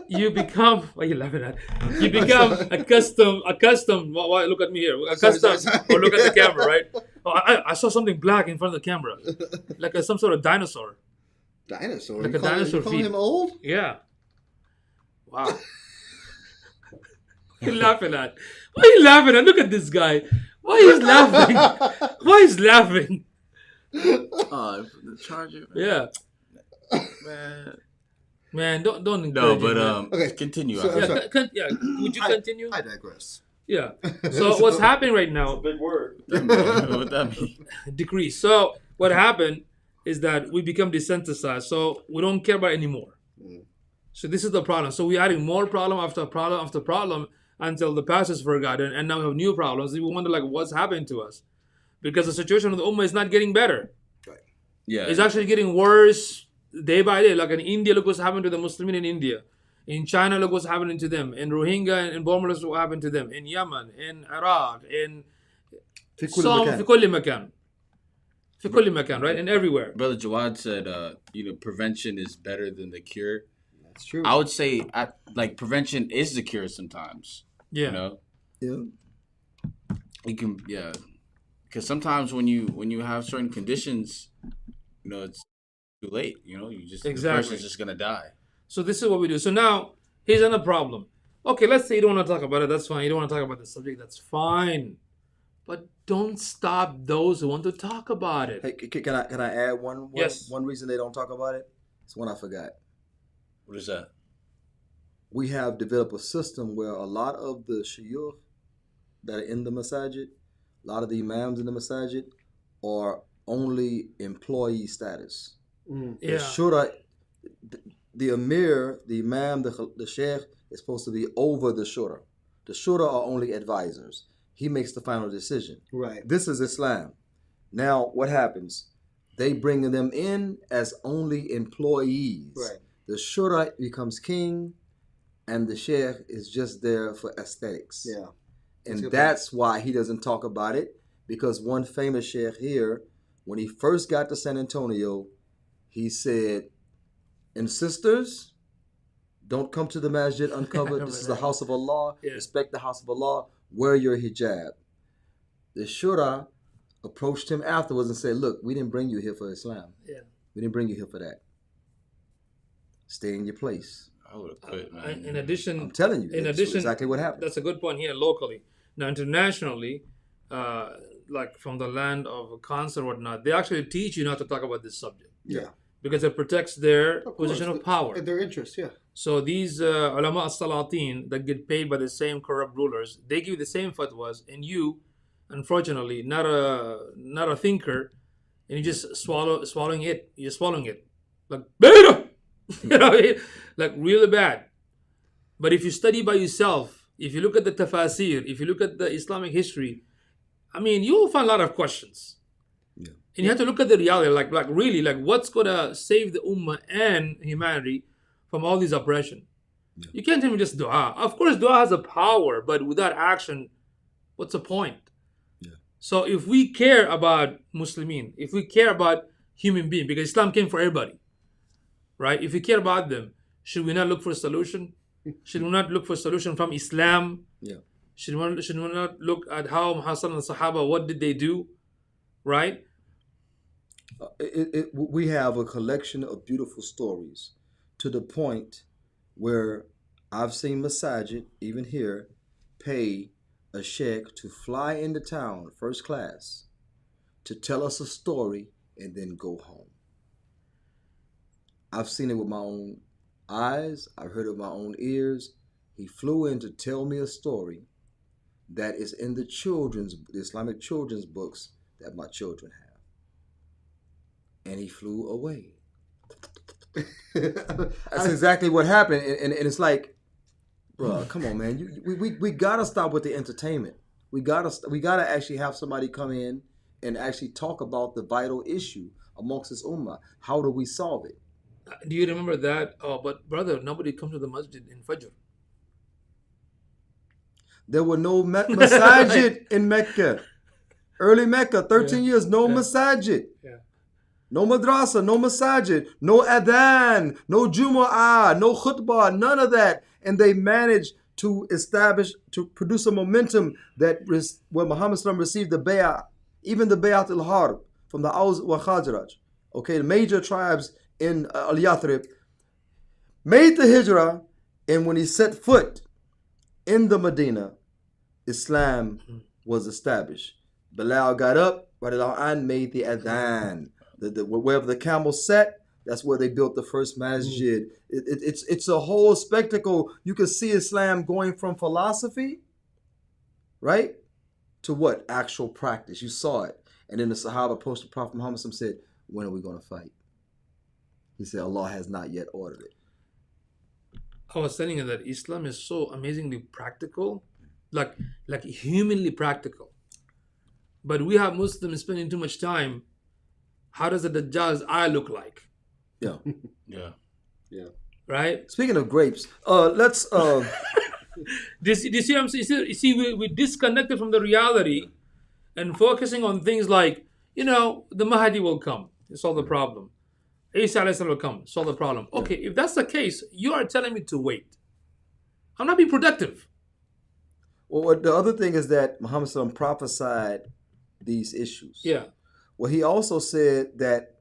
Speaker 4: You become what are you laughing at? You become accustomed. Why look at me here? Accustomed or look at the camera, right? Oh, I saw something black in front of the camera, like some sort of dinosaur.
Speaker 7: Dinosaur?
Speaker 4: Like a dinosaur.
Speaker 7: You call him old?
Speaker 4: Yeah. Wow. What are you laughing at? Why are you laughing at? Look at this guy. Why is laughing? Why is laughing?
Speaker 6: The charger.
Speaker 4: Yeah. Man, don't encourage
Speaker 6: okay, continue.
Speaker 4: Would you continue?
Speaker 7: I digress.
Speaker 4: Yeah. So what's happening right now?
Speaker 3: Big word.
Speaker 6: What that mean?
Speaker 4: Decrease. So what happened is that we become desensitized. So we don't care about it anymore. So this is the problem. So we're adding more problem after problem after problem until the past is forgotten, and now we have new problems. We wonder what's happening to us, because the situation of the Ummah is not getting better.
Speaker 7: Right.
Speaker 6: Yeah.
Speaker 4: It's actually getting worse day by day. Like in India, look what's happened to the Muslims in India. In China, look what's happening to them. In Rohingya and Burma, look what happened to them. In Yemen, in Iraq, in في كل مكان, right? And everywhere.
Speaker 6: Brother Jawad said, prevention is better than the cure.
Speaker 7: That's true.
Speaker 6: I would say, prevention is the cure sometimes.
Speaker 4: Yeah.
Speaker 3: Yeah.
Speaker 6: You can, because sometimes when you have certain conditions, it's too late. The person's just gonna die.
Speaker 4: So this is what we do. So now here's another problem. Okay, let's say you don't want to talk about it. That's fine. You don't want to talk about the subject. That's fine. But don't stop those who want to talk about it.
Speaker 3: Hey, can I add one reason they don't talk about it? It's one I forgot.
Speaker 6: What is that?
Speaker 3: We have developed a system where a lot of the shuyukh that are in the masajid, a lot of the imams in the masajid are only employee status.
Speaker 4: Yeah.
Speaker 3: The shura, the emir, the imam, the sheikh is supposed to be over the shura. The shura are only advisors. He makes the final decision.
Speaker 7: Right.
Speaker 3: This is Islam. Now, what happens? They bring them in as only employees.
Speaker 7: Right.
Speaker 3: The shura becomes king, and the sheikh is just there for aesthetics.
Speaker 7: Yeah.
Speaker 3: And that's why he doesn't talk about it, because one famous sheikh here, when he first got to San Antonio, he said, and sisters, don't come to the masjid uncovered. This is the house of Allah.
Speaker 4: Yeah.
Speaker 3: Respect the house of Allah. Wear your hijab. The shura approached him afterwards and said, look, we didn't bring you here for Islam.
Speaker 4: Yeah.
Speaker 3: We didn't bring you here for that. Stay in your place.
Speaker 6: I would have quit, man.
Speaker 4: In addition,
Speaker 3: I'm telling you, that's exactly what happened.
Speaker 4: That's a good point here locally. Now internationally, like from the land of concert or whatnot, they actually teach you not to talk about this subject.
Speaker 3: Yeah.
Speaker 4: Because it protects their position of power.
Speaker 7: Their interests, yeah.
Speaker 4: So these ulama as-salatin that get paid by the same corrupt rulers, they give the same fatwas, and you, unfortunately, not a thinker, and you just swallowing it. You're swallowing it, like beta, like really bad. But if you study by yourself, if you look at the tafasir, if you look at the Islamic history, you will find a lot of questions.
Speaker 3: Yeah.
Speaker 4: And you have to look at the reality, like really, like what's gonna save the ummah and humanity from all these oppression. Yeah. You can't tell me just dua. Of course, dua has a power, but without action, what's the point? Yeah. So if we care about Muslimin, if we care about human beings, because Islam came for everybody, right? If we care about them, should we not look for a solution? Should we not look for a solution from Islam? Yeah. Should we not look at how Muhammad and the Sahaba, what did they do, right?
Speaker 3: We have a collection of beautiful stories to the point where I've seen masajid, even here, pay a sheikh to fly into town, first class, to tell us a story and then go home. I've seen it with my own eyes. I've heard it with my own ears. He flew in to tell me a story that is in the Islamic children's books that my children have. And he flew away. That's exactly what happened. And it's like, bro, come on, man. We gotta stop with the entertainment. We gotta actually have somebody come in and actually talk about the vital issue amongst this ummah. How do we solve it?
Speaker 4: Do you remember that? Oh, but brother, nobody comes to the masjid in Fajr.
Speaker 3: There were no masajid in Mecca. Early Mecca, 13 years, no masajid. Yeah. No madrasa, no masajid, no adhan, no jumu'ah, no khutbah, none of that. And they managed to produce a momentum that when Muhammad received the bay'ah, even the bay'at al-harb from the Aus wa Khazraj, okay, the major tribes in Al-Yathrib, made the hijrah, and when he set foot in the Medina, Islam was established. Bilal got up, and made the adhan. Wherever the camel sat, that's where they built the first masjid. It's a whole spectacle. You can see Islam going from philosophy, right, to what? Actual practice. You saw it. And then the Sahaba approached the Prophet Muhammad and said, when are we going to fight? He said, Allah has not yet ordered it.
Speaker 4: I was telling you that Islam is so amazingly practical, like humanly practical. But we have Muslims spending too much time. How does the Dajjal's eye look like?
Speaker 3: Yeah.
Speaker 6: Yeah.
Speaker 3: Yeah.
Speaker 4: Right?
Speaker 3: Speaking of grapes, let's...
Speaker 4: Do you see what I'm saying? You see, we disconnected from the reality and focusing on things like, the Mahdi will come, solve the problem. Isa will come, solve the problem. Okay, if that's the case, you are telling me to wait. I'm not being productive.
Speaker 3: Well, the other thing is that Muhammad prophesied these issues.
Speaker 4: Yeah.
Speaker 3: Well, he also said that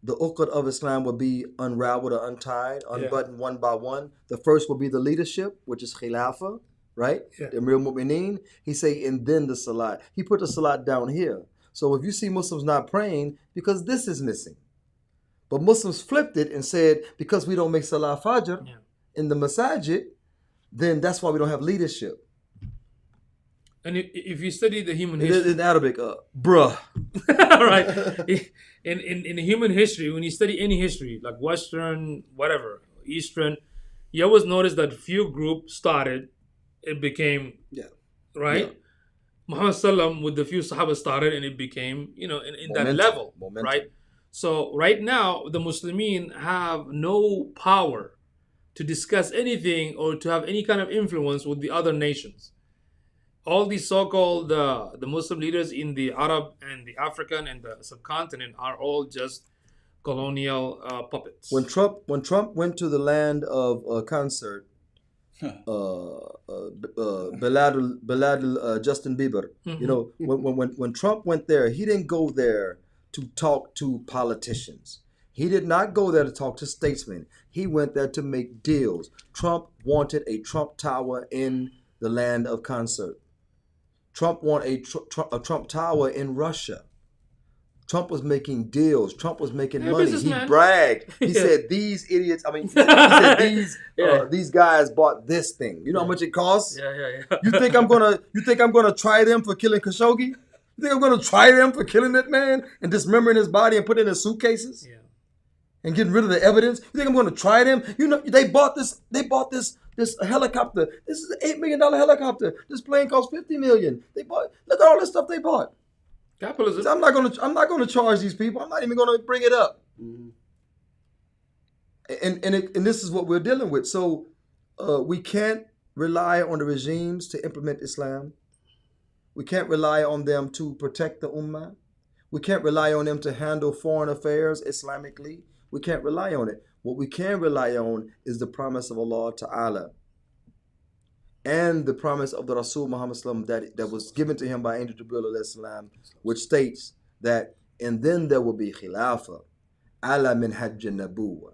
Speaker 3: the uqad of Islam will be unraveled or untied, unbuttoned one by one. The first will be the leadership, which is Khilafah, right? Yeah. The Amir Mu'mineen. He say, and then the Salat. He put the Salat down here. So if you see Muslims not praying, because this is missing. But Muslims flipped it and said, because we don't make Salah Fajr in the Masajid, then that's why we don't have leadership.
Speaker 4: And if you study the human history...
Speaker 3: In Arabic, bruh.
Speaker 4: Right. In human history, when you study any history, like Western, whatever, Eastern, you always notice that few groups started, it became... Yeah. Right? Yeah. Muhammad Sallam with the few Sahaba started and it became, in that level. Momentum. Right? So right now, the Muslimin have no power to discuss anything or to have any kind of influence with the other nations. All these so-called the Muslim leaders in the Arab and the African and the subcontinent are all just colonial puppets.
Speaker 3: When Trump went to the land of concert, Justin Bieber, when Trump went there, he didn't go there to talk to politicians. He did not go there to talk to statesmen. He went there to make deals. Trump wanted a Trump Tower in the land of concert. Trump wanted a Trump Tower in Russia. Trump was making deals. Trump was making money. He bragged. He said, these idiots, he said, these guys bought this thing. You know how much it costs?
Speaker 4: Yeah.
Speaker 3: You think I'm gonna try them for killing Khashoggi? You think I'm gonna try them for killing that man and dismembering his body and putting it in suitcases? Yeah. And getting rid of the evidence? You think I'm gonna try them? They bought this helicopter. This is an $8 million helicopter. This plane cost $50 million. Look at all this stuff they bought.
Speaker 4: Capitalism.
Speaker 3: I'm not gonna charge these people. I'm not even gonna bring it up. Mm-hmm. And this is what we're dealing with. So we can't rely on the regimes to implement Islam. We can't rely on them to protect the ummah. We can't rely on them to handle foreign affairs Islamically. We can't rely on it. What we can rely on is the promise of Allah Ta'ala and the promise of the Rasul Muhammad that was given to him by Angel Jibreel salam, which states that, and then there will be khilafah ala min hajj nabuwa.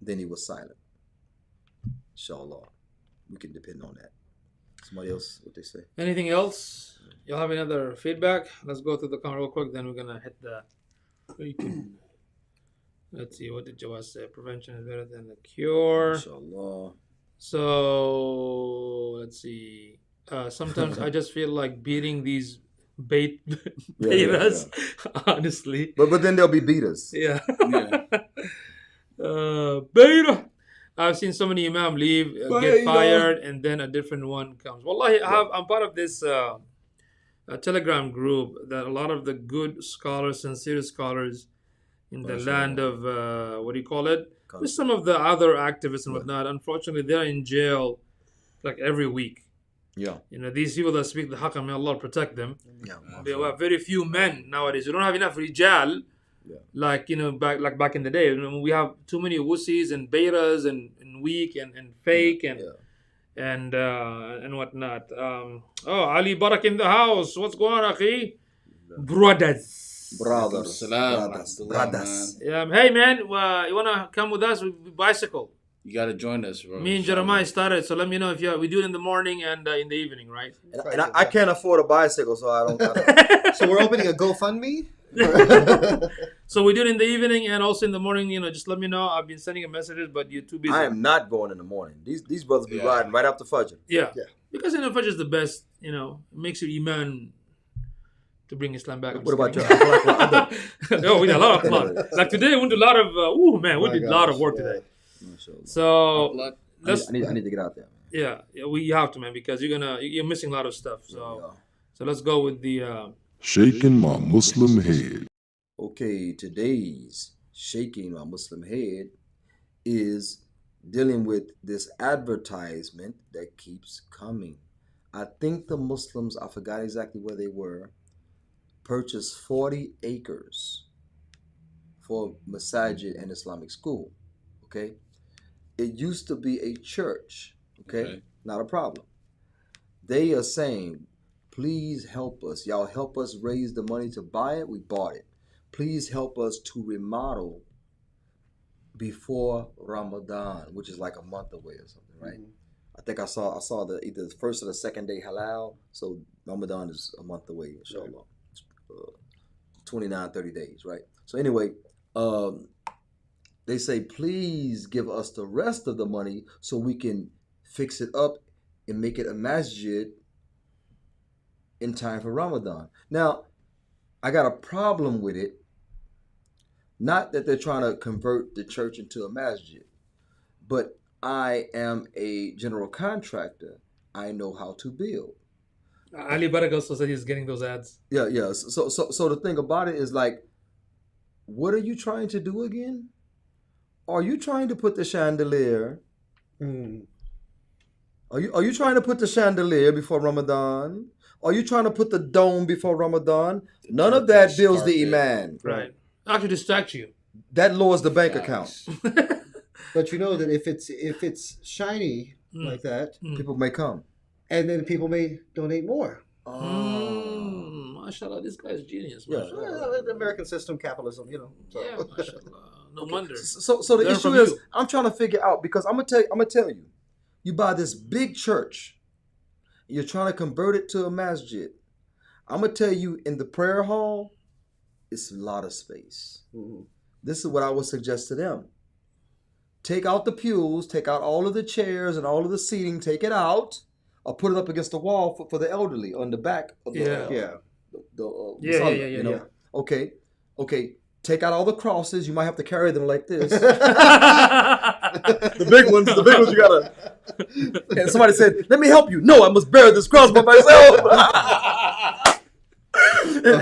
Speaker 3: Then he was silent. Inshallah. We can depend on that. Somebody else, what they say?
Speaker 4: Anything else? Y'all have any other feedback? Let's go through the comment real quick, then we're gonna hit the let's see, what did Jawaz say? Prevention is better than the cure.
Speaker 3: Inshallah.
Speaker 4: So let's see. Sometimes I just feel like beating these betas, honestly.
Speaker 3: But then there'll be beaters.
Speaker 4: Yeah. Beta. I've seen so many imam leave, get fired, and then a different one comes. Wallahi, I'm part of this a Telegram group that a lot of the good scholars, sincere scholars in the land of, what do you call it? With some of the other activists and whatnot, unfortunately, they're in jail like every week.
Speaker 3: Yeah.
Speaker 4: You know, these people that speak the haqq, may Allah protect them.
Speaker 3: Yeah.
Speaker 4: They have very few men nowadays. You don't have enough rijal.
Speaker 3: Yeah.
Speaker 4: Like, you know, back in the day. We have too many wussies and betas and weak and fake and whatnot. Ali Barak in the house. What's going on, Akhi? Brothers. Yeah. Hey, man, you want to come with us? We bicycle.
Speaker 6: You got to join us, bro.
Speaker 4: Me and Jeremiah started, so let me know if we do it in the morning and in the evening, right?
Speaker 3: And I can't afford a bicycle, so I don't.
Speaker 7: So we're opening a GoFundMe?
Speaker 4: So we do it in the evening and also in the morning. You know, just let me know. I've been sending you messages, but you're too busy.
Speaker 3: I am not going in the morning. These brothers be riding right after Fajr.
Speaker 4: Yeah. Because Fajr is the best. You know, it makes your iman to bring Islam back.
Speaker 3: What about your akhlaq?
Speaker 4: Oh, we did a lot of akhlaq. Like today, we did a lot of. We did a lot of work today. So
Speaker 3: I need to get out there.
Speaker 4: Yeah, we have to, man, because you're missing a lot of stuff. So let's go with the.
Speaker 9: Shaking my Muslim head.
Speaker 3: Okay, today's Shaking My Muslim Head is dealing with this advertisement that keeps coming. I think the Muslims, I forgot exactly where they were, purchased 40 acres for masajid and Islamic school. Okay? It used to be a church. Okay? Not a problem. They are saying, please help us. Y'all help us raise the money to buy it. We bought it. Please help us to remodel before Ramadan, which is like a month away or something, right? Mm-hmm. I think I saw either the first or the second day halal, so Ramadan is a month away, inshallah. 29, 30 days, right? So anyway, they say, please give us the rest of the money so we can fix it up and make it a masjid in time for Ramadan. Now, I got a problem with it. Not that they're trying to convert the church into a masjid, but I am a general contractor. I know how to build.
Speaker 4: Ali Barak also said he's getting those ads.
Speaker 3: Yeah. So the thing about it is, like, what are you trying to do again? Are you trying to put the chandelier? Are you trying to put the chandelier before Ramadan? Are you trying to put the dome before Ramadan? None of that builds the iman.
Speaker 4: Right. Actually distract you.
Speaker 3: That lowers the bank account.
Speaker 7: But you know that if it's shiny like that,
Speaker 3: people may come.
Speaker 7: And then people may donate more.
Speaker 4: MashaAllah, this guy's genius.
Speaker 7: The American system, capitalism, you know. So.
Speaker 4: Yeah, MashaAllah. No wonder.
Speaker 3: So the issue is, I'm trying to figure out, because I'm gonna tell you, you buy this big church, you're trying to convert it to a masjid. I'm gonna tell you, in the prayer hall, it's a lot of space. Mm-hmm. This is what I would suggest to them. Take out the pews, take out all of the chairs and all of the seating, take it out, or put it up against the wall for the elderly on the back of the you know? Okay. Take out all the crosses. You might have to carry them like this. The big ones you gotta. And somebody said, "Let me help you." No, I must bear this cross by myself.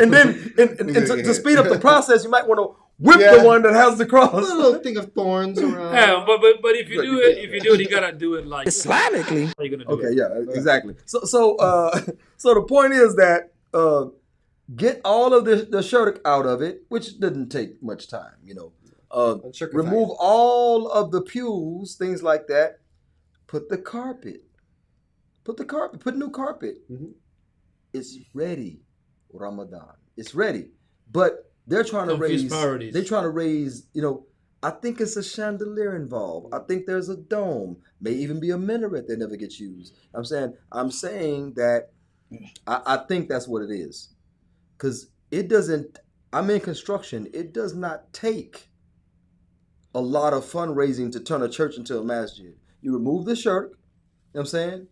Speaker 3: and then to speed up the process, you might want to whip the one that has the cross.
Speaker 7: A little thing of thorns around.
Speaker 4: Yeah, but if you do it, you gotta do it like
Speaker 2: Islamically.
Speaker 4: How are you gonna do
Speaker 3: Okay,
Speaker 4: it?
Speaker 3: yeah, exactly. So the point is that get all of the shirk out of it, which didn't take much time, you know. Remove all of the pews, things like that. Put the carpet. Put new carpet.
Speaker 7: Mm-hmm.
Speaker 3: It's ready. Ramadan. It's ready. But they're trying to raise
Speaker 4: priorities.
Speaker 3: They're trying to raise, you know, I think it's a chandelier involved. I think there's a dome. May even be a minaret that never gets used. I'm saying that I think that's what it is. Because it doesn't, I'm in construction. It does not take a lot of fundraising to turn a church into a masjid. You remove the shirk, you know what I'm saying?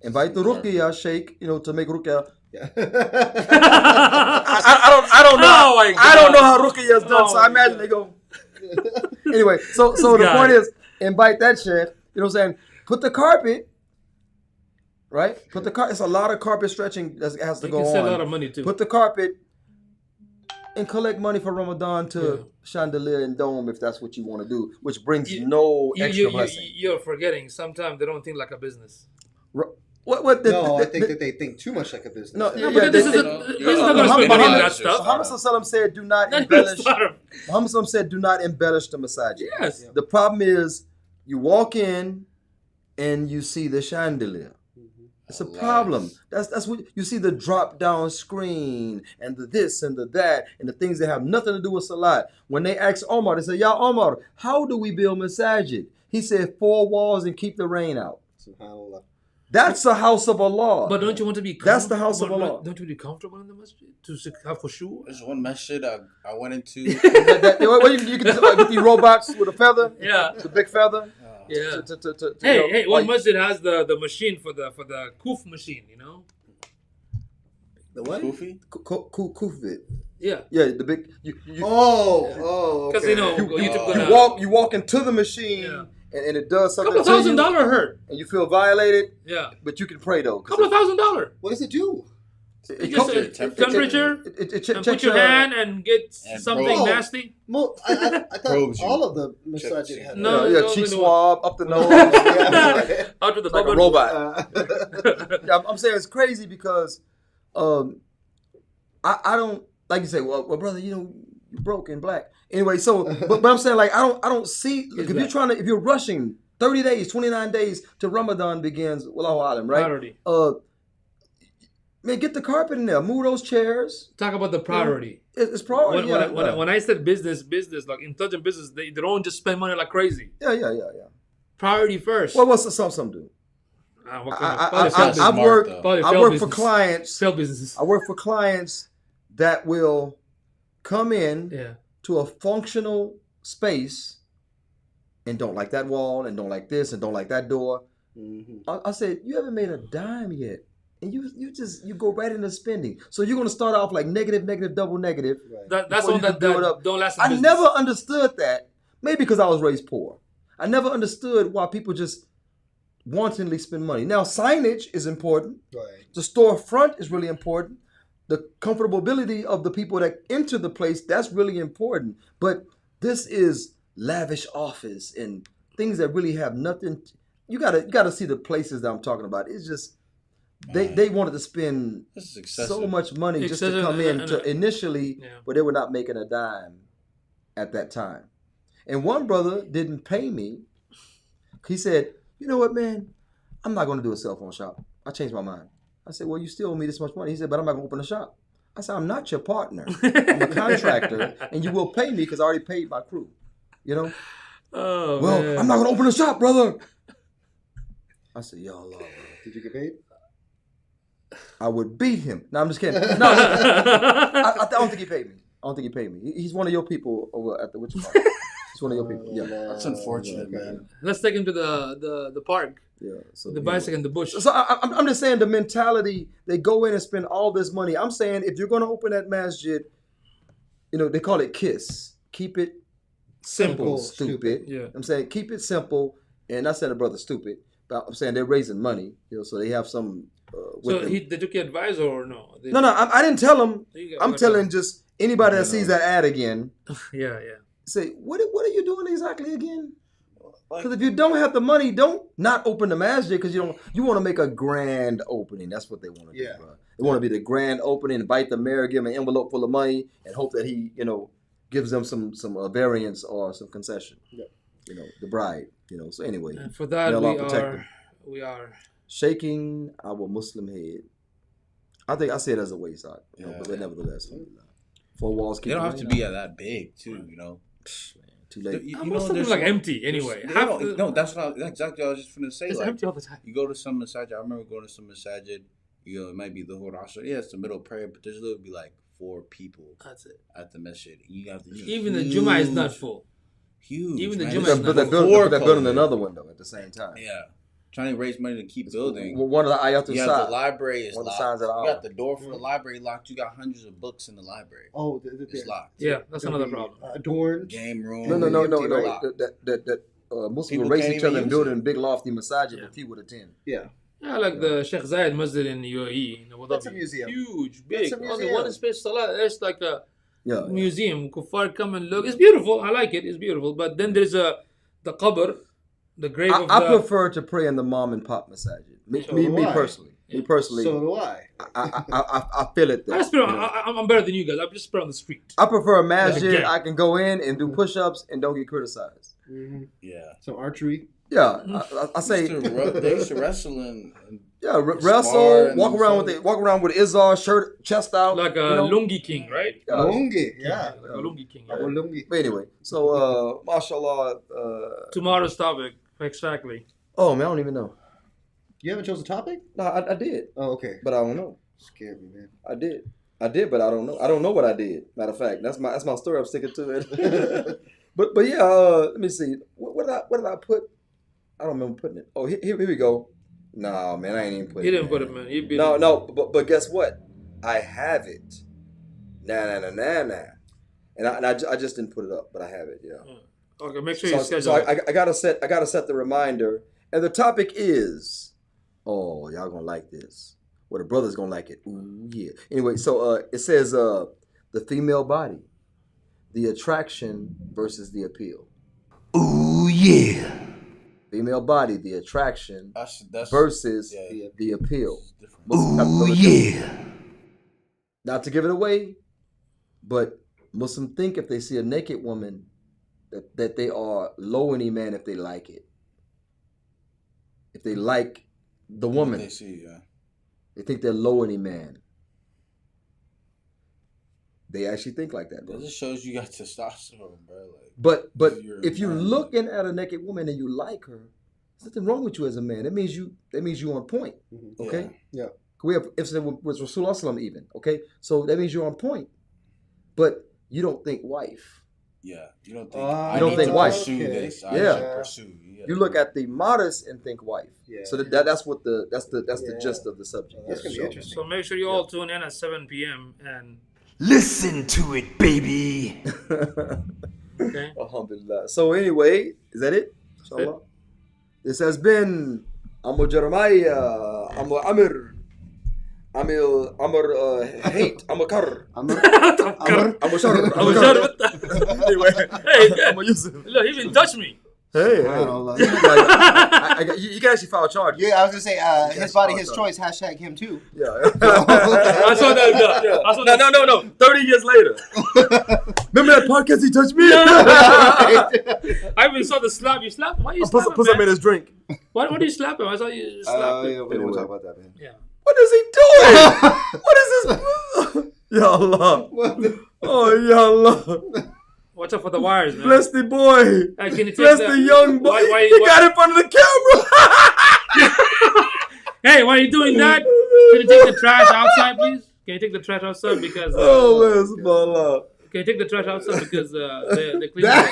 Speaker 3: Invite the ruqyah sheikh, you know, to make ruqyah. Yeah. I don't know.
Speaker 4: Oh my God.
Speaker 3: I don't know how ruqyah is done, so I imagine they go. Anyway, so the point is, invite that sheikh, you know what I'm saying? Put the carpet, right? Put the carpet. It's a lot of carpet stretching that has to go on.
Speaker 4: You can sell a lot of money too.
Speaker 3: Put the carpet and collect money for Ramadan to chandelier and dome if that's what you want to do, which brings no extra blessing.
Speaker 4: You're forgetting. Sometimes they don't think like a business.
Speaker 7: I think that they think too much like a business.
Speaker 4: But this is not going to spend money on that stuff.
Speaker 3: Muhammad said, "Do not embellish." Muhammad said, "Do not embellish the masajid."
Speaker 4: Yes.
Speaker 3: The problem is, you walk in and you see the chandelier. It's a problem. That's what you see, the drop down screen and the this and the that and the things that have nothing to do with salat. When they asked Omar, they said, "Ya Omar, how do we build masajid?" He said, 4 walls and keep the rain out.
Speaker 7: SubhanAllah.
Speaker 3: That's the house of Allah.
Speaker 4: But don't you want to be
Speaker 3: That's the house of Allah.
Speaker 4: Don't you want to be comfortable in the masjid? To have khushu'?
Speaker 6: There's one masjid I went into.
Speaker 3: You can get these robots with a feather.
Speaker 4: Yeah.
Speaker 3: The big feather.
Speaker 4: Yeah.
Speaker 3: Hey,
Speaker 4: one masjid has the machine for the kuf machine, you know?
Speaker 3: The what?
Speaker 6: Kufi?
Speaker 3: Kufit.
Speaker 4: Yeah.
Speaker 3: Yeah, the big.
Speaker 4: Because
Speaker 3: okay. You walk into the machine.
Speaker 4: Yeah.
Speaker 3: And it does something.
Speaker 4: $2,000 hurt.
Speaker 3: And you feel violated.
Speaker 4: Yeah.
Speaker 3: But you can pray though.
Speaker 4: $2,000.
Speaker 7: What does it do?
Speaker 4: Temperature. And put your hand and get something nasty.
Speaker 7: Well, I thought all of the masajid had.
Speaker 3: No, cheek swab up the nose.
Speaker 4: Out to the
Speaker 3: like a robot. I'm saying it's crazy because I don't, like you say, well brother, you know, you're broke and black. Anyway, so but I'm saying, like, I don't see, like, if you're rushing 30 days, 29 days to Ramadan begins, Wallahu alam, right?
Speaker 4: Priority.
Speaker 3: Man, get the carpet in there, move those chairs.
Speaker 4: Talk about the priority.
Speaker 3: It's priority.
Speaker 4: When I said business, like intelligent business, they don't just spend money like crazy.
Speaker 3: Yeah.
Speaker 4: Priority first.
Speaker 3: Well, what's some do?
Speaker 4: I
Speaker 3: work for clients.
Speaker 4: Sell businesses.
Speaker 3: I work for clients that will come in to a functional space and don't like that wall and don't like this and don't like that door. Mm-hmm. I said, you haven't made a dime yet. And you go right into spending. So you're going to start off like negative, double negative.
Speaker 4: Right. That's all that don't last.
Speaker 3: I never understood that. Maybe because I was raised poor. I never understood why people just wantonly spend money. Now, signage is important.
Speaker 7: Right.
Speaker 3: The storefront is really important. The comfortability of the people that enter the place, that's really important. But this is lavish office and things that really have nothing. You gotta see the places that I'm talking about. It's just they wanted to spend so much money just to come in initially, but they were not making a dime at that time. And one brother didn't pay me. He said, "You know what, man? I'm not going to do a cell phone shop." I changed my mind. I said, "Well, you still owe me this much money." He said, "But I'm not going to open a shop." I said, "I'm not your partner. I'm a contractor, and you will pay me because I already paid my crew." You know?
Speaker 4: Oh,
Speaker 3: well, man. I'm not going to open a shop, brother. I said, "Ya Allah, bro."
Speaker 7: Did you get paid?
Speaker 3: I would beat him. No, I'm just kidding. No, I don't think he paid me. He's one of your people over at the Witch Park. He's one of your people. Yeah,
Speaker 6: that's unfortunate, man.
Speaker 4: Let's take him to the park.
Speaker 3: Yeah, so
Speaker 4: the bicycle in the bush.
Speaker 3: So I'm just saying the mentality. They go in and spend all this money. I'm saying if you're going to open that masjid, you know they call it KISS. Keep it simple, stupid.
Speaker 4: Yeah,
Speaker 3: I'm saying keep it simple. And I said the brother stupid, but I'm saying they're raising money. You know, so they have some.
Speaker 4: So they took your advice or no?
Speaker 3: No, I didn't tell him. I'm telling just anybody that sees that ad again,
Speaker 4: yeah,
Speaker 3: say, what are you doing exactly again? Because if you don't have the money, don't not open the masjid because you want to make a grand opening. That's what they want to do, bro. They want to be the grand opening, invite the mayor, give him an envelope full of money, and hope that he, gives them some variance or some concession. Yeah. The bride. So anyway.
Speaker 4: And for that, we are
Speaker 3: shaking our Muslim head. I think I say it as a waist out, but nevertheless, 4 walls keep.
Speaker 6: They don't have to be that big, too.
Speaker 3: Too late.
Speaker 4: Muslims like empty anyway.
Speaker 6: That's exactly what I was just going to say.
Speaker 4: It's empty all the time.
Speaker 6: You go to some masajid. I remember going to some masajid. It might be the whole Asr. Yeah, it's the middle prayer, but there's literally be like 4 people. That's it at the masjid. You have to
Speaker 4: even the Jummah is not full.
Speaker 6: Huge.
Speaker 4: Even the Jummah is not
Speaker 3: full. They're building another window at the same time.
Speaker 6: Yeah. Trying to raise money to keep building.
Speaker 3: One of the ayatul
Speaker 6: You have the library is locked. You got the door for the library locked. You got hundreds of books in the library.
Speaker 7: Oh,
Speaker 6: it's locked.
Speaker 4: Yeah, that's another problem.
Speaker 7: Adorned
Speaker 6: game room.
Speaker 3: No. That Muslims will race each other and build in big lofty masajid, but few would attend.
Speaker 7: Yeah.
Speaker 4: Yeah, like the Sheikh Zayed Masjid in UAE.
Speaker 7: That's a museum.
Speaker 4: Huge, big. Only one space salah. It's like a museum. Kuffar come and look. It's beautiful. I like it. It's beautiful. But then there's the qabr. The grave
Speaker 3: I prefer to pray in the mom and pop masajid. Me personally. Me personally.
Speaker 7: So do I.
Speaker 3: I feel it there.
Speaker 4: I'm better than you guys. I'm just spread on the street.
Speaker 3: I prefer a masjid. I can go in and do push-ups and don't get criticized.
Speaker 7: Mm-hmm.
Speaker 6: Yeah.
Speaker 7: Some archery.
Speaker 3: Yeah. I say.
Speaker 6: They used to wrestle and
Speaker 3: wrestle. Walk around with izar, shirt, chest out.
Speaker 4: Like a lungi king, right?
Speaker 7: Lungi. Yeah.
Speaker 4: Like a lungi king.
Speaker 7: Yeah. Lungi.
Speaker 3: But anyway, so mashallah.
Speaker 4: Tomorrow's topic exactly.
Speaker 3: Oh man, I don't even know.
Speaker 7: You haven't chose a topic?
Speaker 3: No, I did.
Speaker 7: Oh, okay.
Speaker 3: But I don't know.
Speaker 7: Scared me, man.
Speaker 3: I did, but I don't know. I don't know what I did. Matter of fact, that's my story. I'm sticking to it. but yeah, let me see. What did I put? I don't remember putting it. Oh, here we go. No, man, I ain't even put it.
Speaker 4: He didn't put it, man.
Speaker 3: No, but guess what? I have it. Nah. And I just didn't put it up, but I have it. Yeah.
Speaker 4: Okay, make sure you schedule.
Speaker 3: So I gotta set the reminder, and the topic is, oh, y'all gonna like this. Well, the brother's gonna like it. Ooh, yeah. Anyway, so it says the female body, the attraction versus the appeal.
Speaker 10: Ooh yeah.
Speaker 3: Female body, the attraction versus the appeal.
Speaker 10: Ooh yeah.
Speaker 3: Not to give it away, but Muslims think if they see a naked woman that they are low in iman if they like it. If they like the woman.
Speaker 6: They see,
Speaker 3: They think they're low in iman. They actually think like that, bro.
Speaker 6: That just shows you got testosterone, bro.
Speaker 3: But if you're looking at a naked woman and you like her, there's nothing wrong with you as a man. That means you're on point. Okay?
Speaker 7: Yeah.
Speaker 3: We have incident with Rasulullah even. Okay? So that means you're on point. But you don't think wife.
Speaker 6: Yeah, you don't think
Speaker 3: wife.
Speaker 6: Pursue this. Pursue.
Speaker 3: You look at the modest and think wife. Yeah. So that's the gist of the subject.
Speaker 7: That's gonna be interesting.
Speaker 4: So make sure you all tune in at 7 p.m. and
Speaker 10: listen to it, baby.
Speaker 4: Okay.
Speaker 3: Alhamdulillah. So anyway, is that it? Inshallah. This has been Amu Jeremiah, Amu Amir. Hate. I'm a Kar. I'm a Shar. Anyway,
Speaker 4: hey,
Speaker 3: I'm a Yusuf.
Speaker 4: Look, he even touched me.
Speaker 3: Hey. You can actually file a charge.
Speaker 7: Yeah, I was gonna say his body, his choice. # him too.
Speaker 3: Yeah.
Speaker 4: I saw that.
Speaker 3: No. 30 years later. Remember that podcast he touched me?
Speaker 4: I even saw the slap. You slapped him. Why you slap him?
Speaker 3: Put some in his drink.
Speaker 4: Why do you slap him? I saw you slap him.
Speaker 7: Yeah, we don't talk about that, man.
Speaker 4: Yeah.
Speaker 3: What is he doing? What is this? Ya Allah. Oh, Ya Allah.
Speaker 4: Watch out for the wires, man.
Speaker 3: Bless the boy.
Speaker 4: Bless
Speaker 3: the young boy. He got in front of the camera.
Speaker 4: Hey, why are you doing that? Can you take the trash outside, please? Can you take the trash outside because...
Speaker 3: oh, man, subhanallah.
Speaker 4: Can you take the trash outside because they're cleaning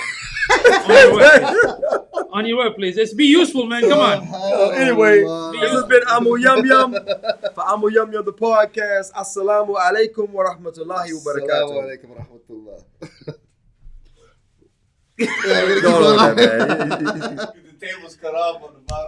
Speaker 4: on your way, please. Let's be useful, man. Come on.
Speaker 3: Anyway, this has been Amu Yum Yum for Amu Yum Yum the podcast. Assalamu alaikum wa rahmatullahi wa barakatuh.
Speaker 7: Assalamu alaikum wa rahmatullah.
Speaker 3: Go on, man.
Speaker 6: The table's cut off on the bottom.